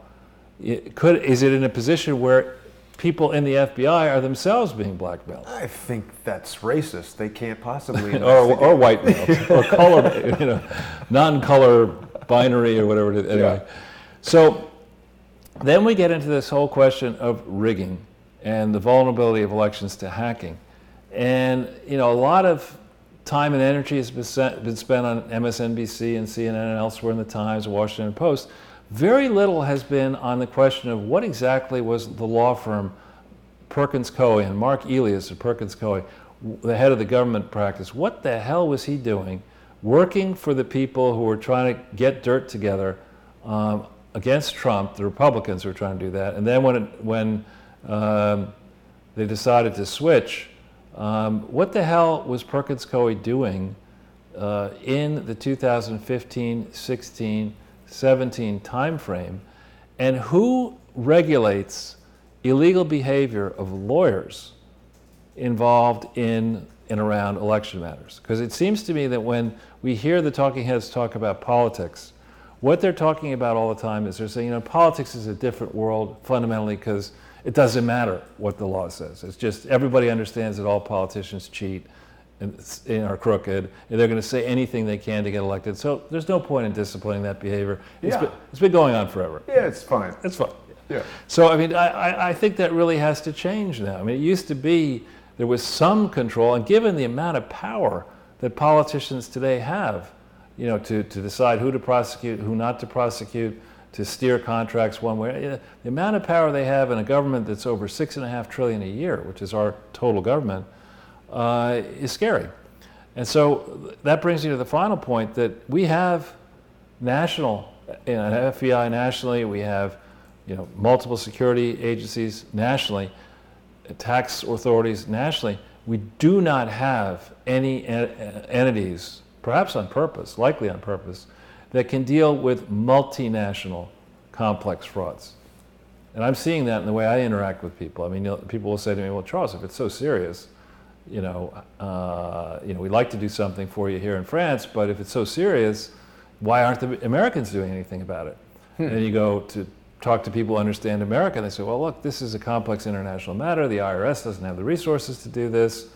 is it in a position where people in the FBI are themselves being blackmailed? I think that's racist. They can't possibly or white male or color, non-color binary or whatever it is. Anyway, so then we get into this whole question of rigging and the vulnerability of elections to hacking. And a lot of time and energy has been spent on MSNBC and CNN and elsewhere in the Times, Washington Post. Very little has been on the question of what exactly was the law firm Perkins Coie and Mark Elias of Perkins Coie, the head of the government practice. What the hell was he doing working for the people who were trying to get dirt together against Trump? The Republicans were trying to do that. And then when they decided to switch, what the hell was Perkins Coie doing in the 2015, 16, 17 timeframe, and who regulates illegal behavior of lawyers involved in and around election matters. Because it seems to me that when we hear the talking heads talk about politics, what they're talking about all the time is they're saying, you know, politics is a different world fundamentally because it doesn't matter what the law says. It's just everybody understands that all politicians cheat and are crooked, and they're going to say anything they can to get elected. So there's no point in disciplining that behavior. It's been going on forever. Yeah, it's fine. It's fine. Yeah. So, I mean, I think that really has to change now. I mean, it used to be there was some control, and given the amount of power that politicians today have, you know, to decide who to prosecute, who not to prosecute, to steer contracts one way, the amount of power they have in a government that's over $6.5 trillion a year, which is our total government, is scary. And so that brings me to the final point that we have national, you know, an FBI nationally, we have, you know, multiple security agencies nationally, tax authorities nationally. We do not have any entities, perhaps on purpose, likely on purpose, that can deal with multinational complex frauds. And I'm seeing that in the way I interact with people. I mean, you know, people will say to me, well, Charles, if it's so serious, you know, we'd like to do something for you here in France, but if it's so serious, why aren't the Americans doing anything about it? And you go to talk to people who understand America, and they say, well, look, this is a complex international matter. The IRS doesn't have the resources to do this.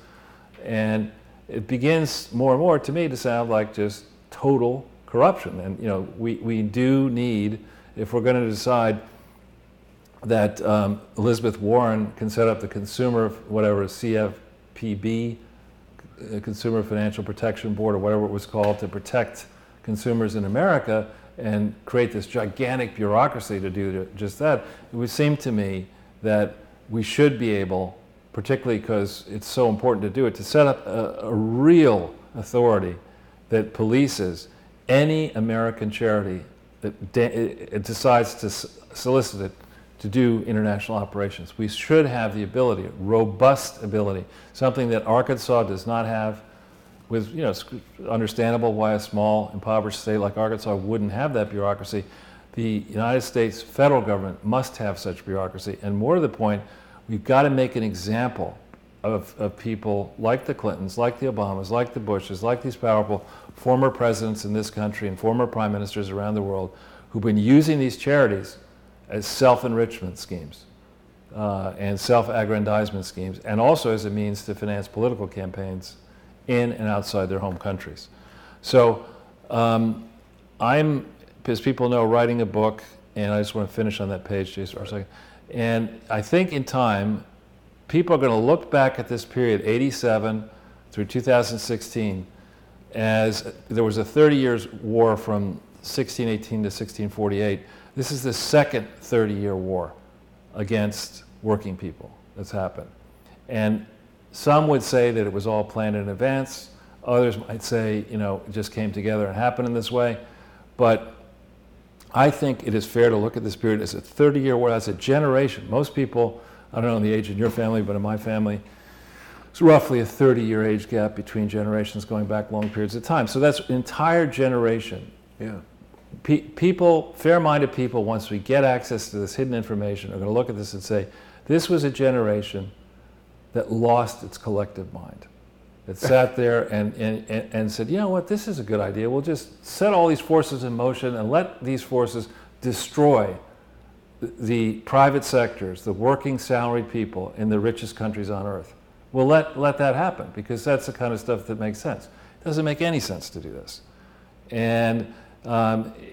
And it begins more and more, to me, to sound like just total corruption. And, you know, we do need, if we're going to decide that Elizabeth Warren can set up the consumer, whatever, CFPB, Consumer Financial Protection Board, or whatever it was called, to protect consumers in America and create this gigantic bureaucracy to do just that, it would seem to me that we should be able, particularly because it's so important to do it, to set up a real authority that polices any American charity that it decides to solicit it to do international operations. We should have the ability, robust ability, something that Arkansas does not have. With, you know, it's understandable why a small, impoverished state like Arkansas wouldn't have that bureaucracy. The United States federal government must have such bureaucracy. And more to the point, we've got to make an example of people like the Clintons, like the Obamas, like the Bushes, like these powerful former presidents in this country and former prime ministers around the world who've been using these charities as self-enrichment schemes and self-aggrandizement schemes, and also as a means to finance political campaigns in and outside their home countries. So I'm, as people know, writing a book, and I just want to finish on that page, Jason, for a second. And I think in time, people are going to look back at this period, 87 through 2016, as there was a 30 years war from 1618 to 1648. This is the second 30-year war against working people that's happened. And some would say that it was all planned in advance. Others might say, you know, it just came together and happened in this way. But I think it is fair to look at this period as a 30-year war, as a generation. Most people, I don't know the age in your family, but in my family, it's roughly a 30-year age gap between generations going back long periods of time. So that's an entire generation. Yeah. People, fair-minded people, once we get access to this hidden information, are going to look at this and say, this was a generation that lost its collective mind, that sat there and said, you know what, this is a good idea. We'll just set all these forces in motion and let these forces destroy the private sectors, the working salaried people in the richest countries on earth. We'll let that happen, because that's the kind of stuff that makes sense. It doesn't make any sense to do this. And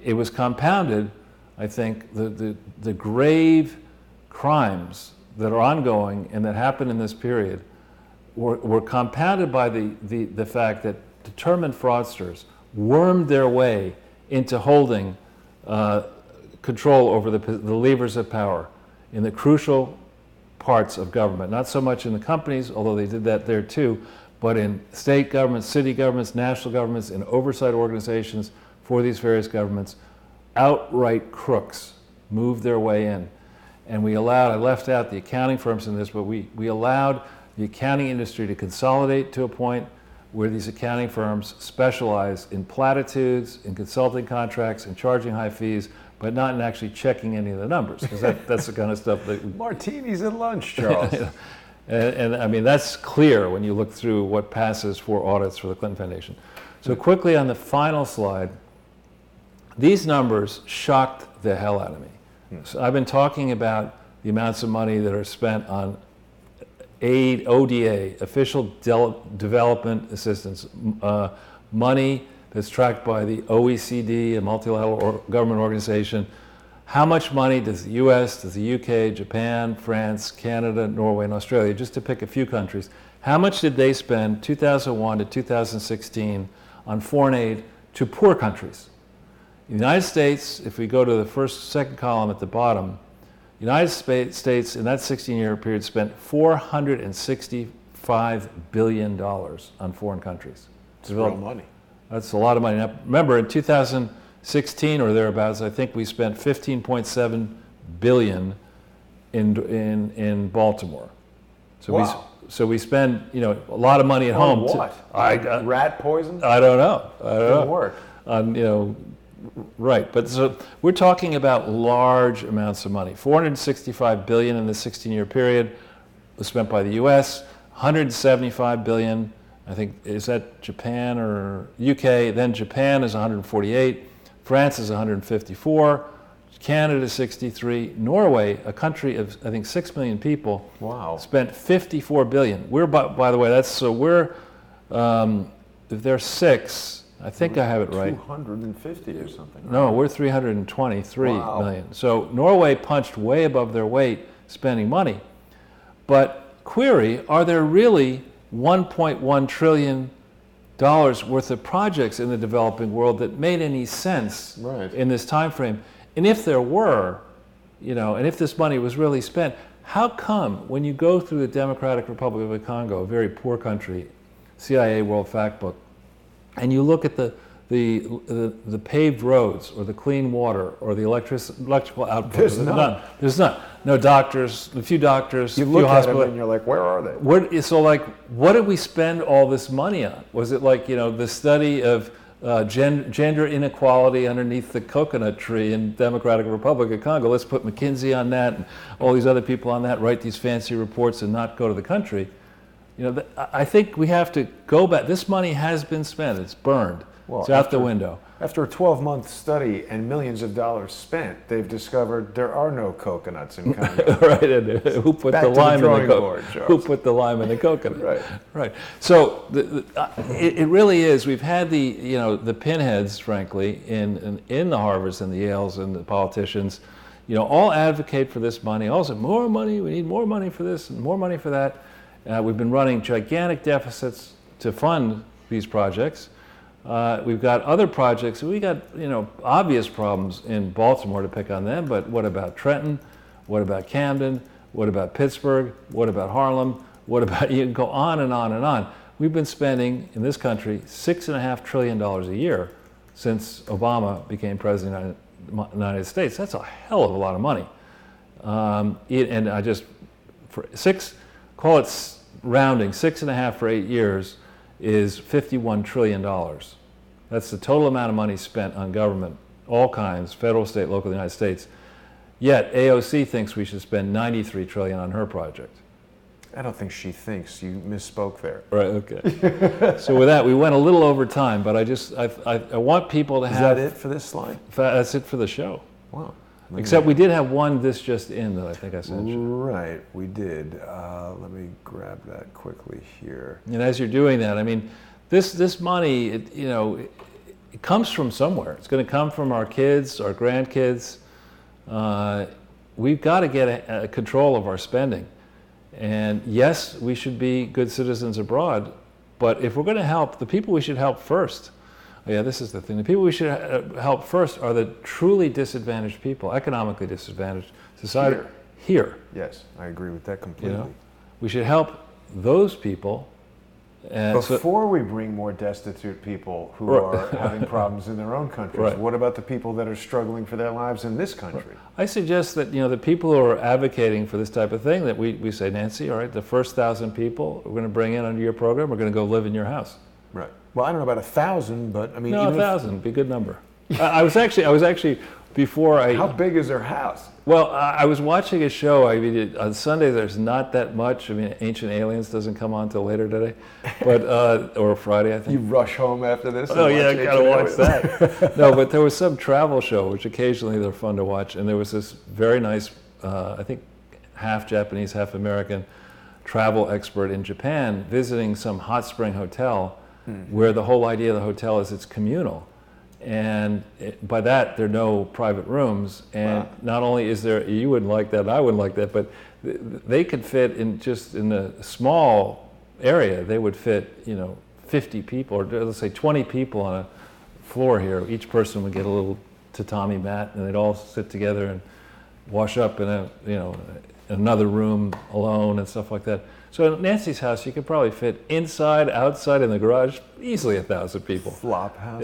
it was compounded, I think, the grave crimes that are ongoing and that happened in this period were compounded by the fact that determined fraudsters wormed their way into holding control over the levers of power in the crucial parts of government. Not so much in the companies, although they did that there too, but in state governments, city governments, national governments, in oversight organizations for these various governments. Outright crooks moved their way in. And we allowed, I left out the accounting firms in this, but we allowed the accounting industry to consolidate to a point where these accounting firms specialize in platitudes, in consulting contracts, in charging high fees, but not in actually checking any of the numbers, because that's the kind of stuff that... Martinis at lunch, Charles. And I mean, that's clear when you look through what passes for audits for the Clinton Foundation. So quickly on the final slide, these numbers shocked the hell out of me. So I've been talking about the amounts of money that are spent on aid, ODA, official development assistance, money that's tracked by the OECD, a multilateral government organization. How much money does the US, does the UK, Japan, France, Canada, Norway, and Australia, just to pick a few countries, how much did they spend 2001 to 2016 on foreign aid to poor countries? The United States, if we go to the second column at the bottom, the United States in that 16-year period spent $465 billion on foreign countries. It's real money. That's a lot of money. Now, remember, in 2016 or thereabouts, I think we spent $15.7 billion in Baltimore. So wow. we spend a lot of money at home. What? Rat poison? I don't know. Didn't work. Right, but so we're talking about large amounts of money. $465 billion in the 16-year period was spent by the U.S. $175 billion, I think, is that Japan or UK? Then Japan is 148, France is 154, Canada 63, Norway, a country of I think 6 million people, wow, spent 54 billion. We're by the way, if they're 6. I think I have it right. 250 or something. No, we're 323 wow. million. So Norway punched way above their weight spending money. But query, are there really $1.1 trillion worth of projects in the developing world that made any sense in this time frame? And if there were, and if this money was really spent, how come when you go through the Democratic Republic of the Congo, a very poor country, CIA World Factbook, and you look at the paved roads or the clean water or the electrical output. There's none. There's none. No doctors, a few doctors, you few look hospitals. at them and you're like, where are they? What did we spend all this money on? Was it the study of gender inequality underneath the coconut tree in Democratic Republic of Congo? Let's put McKinsey on that and all these other people on that, write these fancy reports and not go to the country. I think we have to go back. This money has been spent. It's burned. Well, it's out the window. After a 12-month study and millions of dollars spent, they've discovered there are no coconuts in Congo. Right. And who put the lime in the coconut? Who put the lime in the coconut? Right. Right. So it really is. We've had the pinheads, frankly, in the Harvards and the Yales and the politicians, all advocate for this money. Also, more money. We need more money for this and more money for that. We've been running gigantic deficits to fund these projects. We've got other projects. We got obvious problems in Baltimore, to pick on them, but what about Trenton? What about Camden? What about Pittsburgh? What about Harlem? What about, you can go on and on and on. We've been spending in this country $6.5 trillion a year since Obama became president of the United States. That's a hell of a lot of money. And I just, call it rounding, 6.5 for 8 years is $51 trillion. That's the total amount of money spent on government, all kinds, federal, state, local, United States. Yet AOC thinks we should spend $93 trillion on her project. I don't think she thinks. You misspoke there. Right, okay. So with that, we went a little over time, but I want people to have... Is that it for this slide? That's it for the show. Wow. Except we did have one this just in that I think I sent you. Right, we did. Let me grab that quickly here. And as you're doing that, I mean, this money, it comes from somewhere. It's going to come from our kids, our grandkids. We've got to get a control of our spending. And yes, we should be good citizens abroad, but if we're going to help, the people we should help first. Yeah, this is the thing. The people we should help first are the truly disadvantaged people, economically disadvantaged society. Here. Yes, I agree with that completely. We should help those people. And before we bring more destitute people who are having problems in their own countries, what about the people that are struggling for their lives in this country? I suggest that the people who are advocating for this type of thing, that we say, Nancy, all right, the first 1,000 people we're going to bring in under your program are going to go live in your house. Right. Well, I don't know about 1,000, but I mean, no, 1,000 would be a good number. I was actually before I... How big is her house? Well, I was watching a show. I mean, on Sunday there's not that much. I mean, Ancient Aliens doesn't come on till later today, but or Friday, I think. You rush home after this? Oh yeah, I gotta watch that. No, but there was some travel show, which occasionally they're fun to watch, and there was this very nice, I think, half Japanese, half American travel expert in Japan visiting some hot spring hotel, where the whole idea of the hotel is it's communal. And by that, there are no private rooms. And wow. Not only is there, you wouldn't like that, I wouldn't like that, but they could fit in just in a small area, they would fit, 50 people, or let's say 20 people on a floor here. Each person would get a little tatami mat, and they'd all sit together and wash up in another room alone and stuff like that. So at Nancy's house, you could probably fit inside, outside, in the garage, easily 1,000 people. Flop house.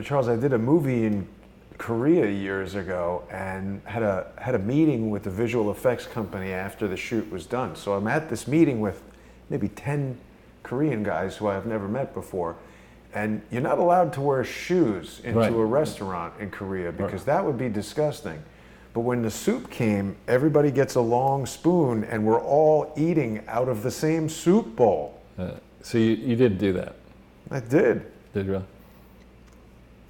Charles, I did a movie in Korea years ago and had a meeting with the visual effects company after the shoot was done. So I'm at this meeting with maybe 10 Korean guys who I've never met before. And you're not allowed to wear shoes into a restaurant in Korea because that would be disgusting. But when the soup came, everybody gets a long spoon and we're all eating out of the same soup bowl. So you did do that? I did. Did you?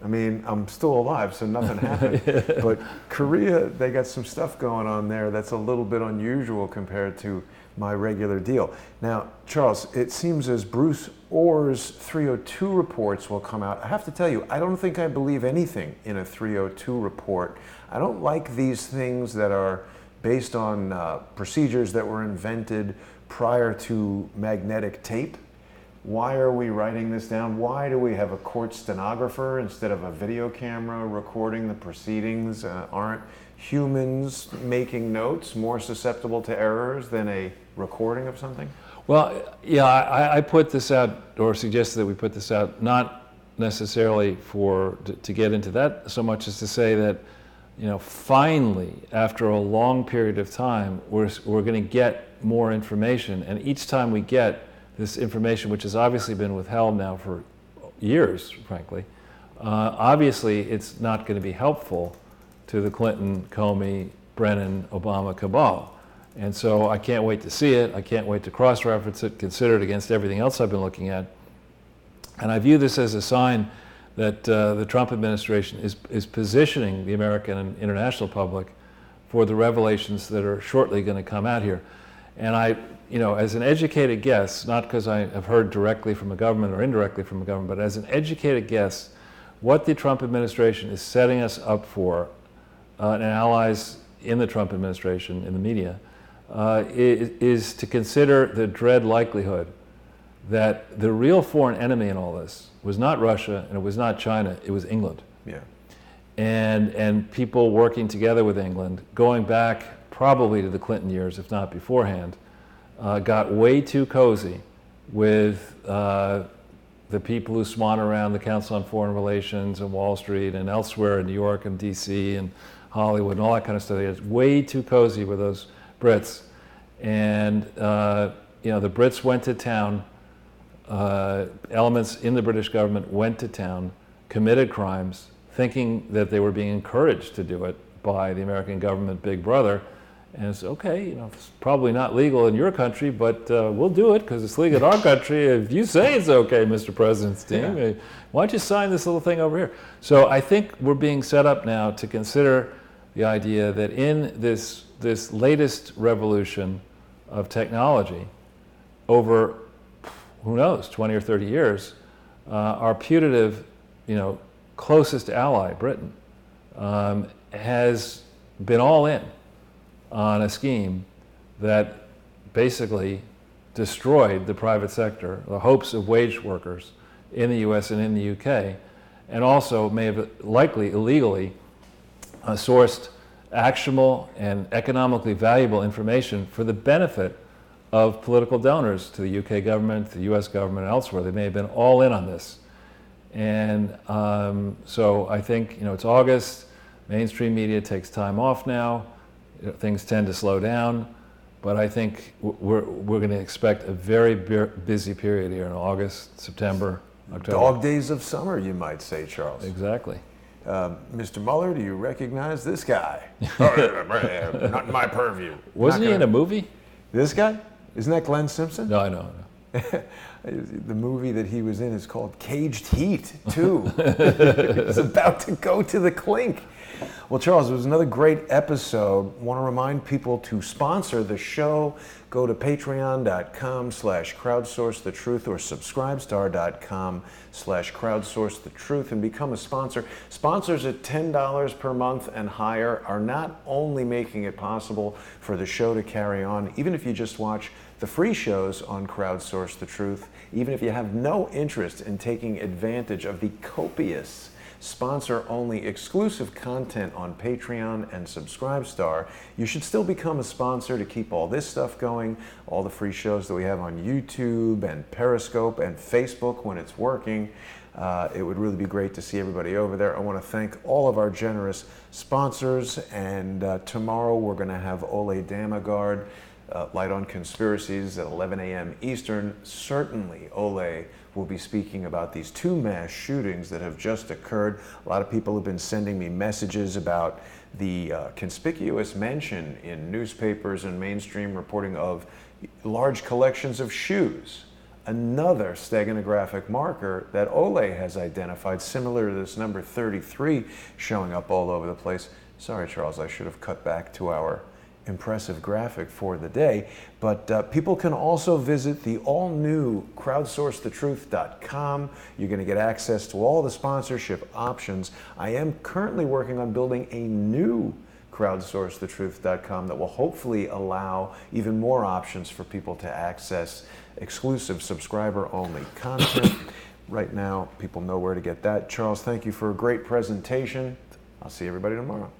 I mean, I'm still alive, so nothing happened. Yeah. But Korea, they got some stuff going on there that's a little bit unusual compared to my regular deal. Now, Charles, it seems as Bruce Orr's 302 reports will come out. I have to tell you, I don't think I believe anything in a 302 report. I don't like these things that are based on procedures that were invented prior to magnetic tape. Why are we writing this down? Why do we have a court stenographer instead of a video camera recording the proceedings? Aren't humans making notes more susceptible to errors than a recording of something? Well, yeah, I put this out, or suggested that we put this out, not necessarily to get into that so much as to say that, finally, after a long period of time, we're going to get more information, and each time we get this information, which has obviously been withheld now for years, frankly, obviously it's not going to be helpful to the Clinton, Comey, Brennan, Obama cabal. And so I can't wait to see it. I can't wait to cross-reference it, consider it against everything else I've been looking at. And I view this as a sign that the Trump administration is positioning the American and international public for the revelations that are shortly going to come out here. And I, as an educated guess, not because I have heard directly from a government or indirectly from a government, but as an educated guess, what the Trump administration is setting us up for, and allies in the Trump administration, in the media, is to consider the dread likelihood that the real foreign enemy in all this was not Russia and it was not China, it was England. Yeah. And people working together with England, going back probably to the Clinton years, if not beforehand, got way too cozy with the people who swan around the Council on Foreign Relations and Wall Street and elsewhere in New York and DC and Hollywood and all that kind of stuff. They got way too cozy with those Brits. And the Brits went to town, elements in the British government went to town, committed crimes, thinking that they were being encouraged to do it by the American government, Big Brother. And it's okay, it's probably not legal in your country, but we'll do it because it's legal in our country. If you say it's okay, Mr. President's team, why don't you sign this little thing over here? So I think we're being set up now to consider the idea that in this latest revolution of technology, over, who knows, 20 or 30 years, our putative, closest ally, Britain, has been all in on a scheme that basically destroyed the private sector, the hopes of wage workers in the US and in the UK, and also may have likely illegally sourced actionable and economically valuable information for the benefit of political donors to the UK government, the US government, and elsewhere. They may have been all in on this. And so I think, it's August, mainstream media takes time off now, things tend to slow down, but I think we're going to expect a very busy period here in August, September, October. Dog days of summer, you might say, Charles. Exactly. Mr. Mueller, do you recognize this guy? Not in my purview. Wasn't he in a movie? This guy? Isn't that Glenn Simpson? No, I know. The movie that he was in is called Caged Heat, too. He's about to go to the clink. Well, Charles, it was another great episode. Want to remind people to sponsor the show. Go to patreon.com/crowdsourcethetruth or subscribestar.com/crowdsourcethetruth and become a sponsor. Sponsors at $10 per month and higher are not only making it possible for the show to carry on, even if you just watch the free shows on Crowdsource the Truth, even if you have no interest in taking advantage of the copious sponsor-only exclusive content on Patreon and Subscribestar, you should still become a sponsor to keep all this stuff going, all the free shows that we have on YouTube and Periscope and Facebook when it's working. It would really be great to see everybody over there. I want to thank all of our generous sponsors, and tomorrow we're going to have Ole Damagard, Light on Conspiracies at 11 a.m. Eastern. Certainly, Ole will be speaking about these two mass shootings that have just occurred. A lot of people have been sending me messages about the conspicuous mention in newspapers and mainstream reporting of large collections of shoes. Another steganographic marker that Ole has identified, similar to this number 33 showing up all over the place. Sorry, Charles, I should have cut back to our impressive graphic for the day, but people can also visit the all-new crowdsourcethetruth.com. You're going to get access to all the sponsorship options. I am currently working on building a new crowdsourcethetruth.com that will hopefully allow even more options for people to access exclusive subscriber-only content. Right now, people know where to get that. Charles, thank you for a great presentation. I'll see everybody tomorrow.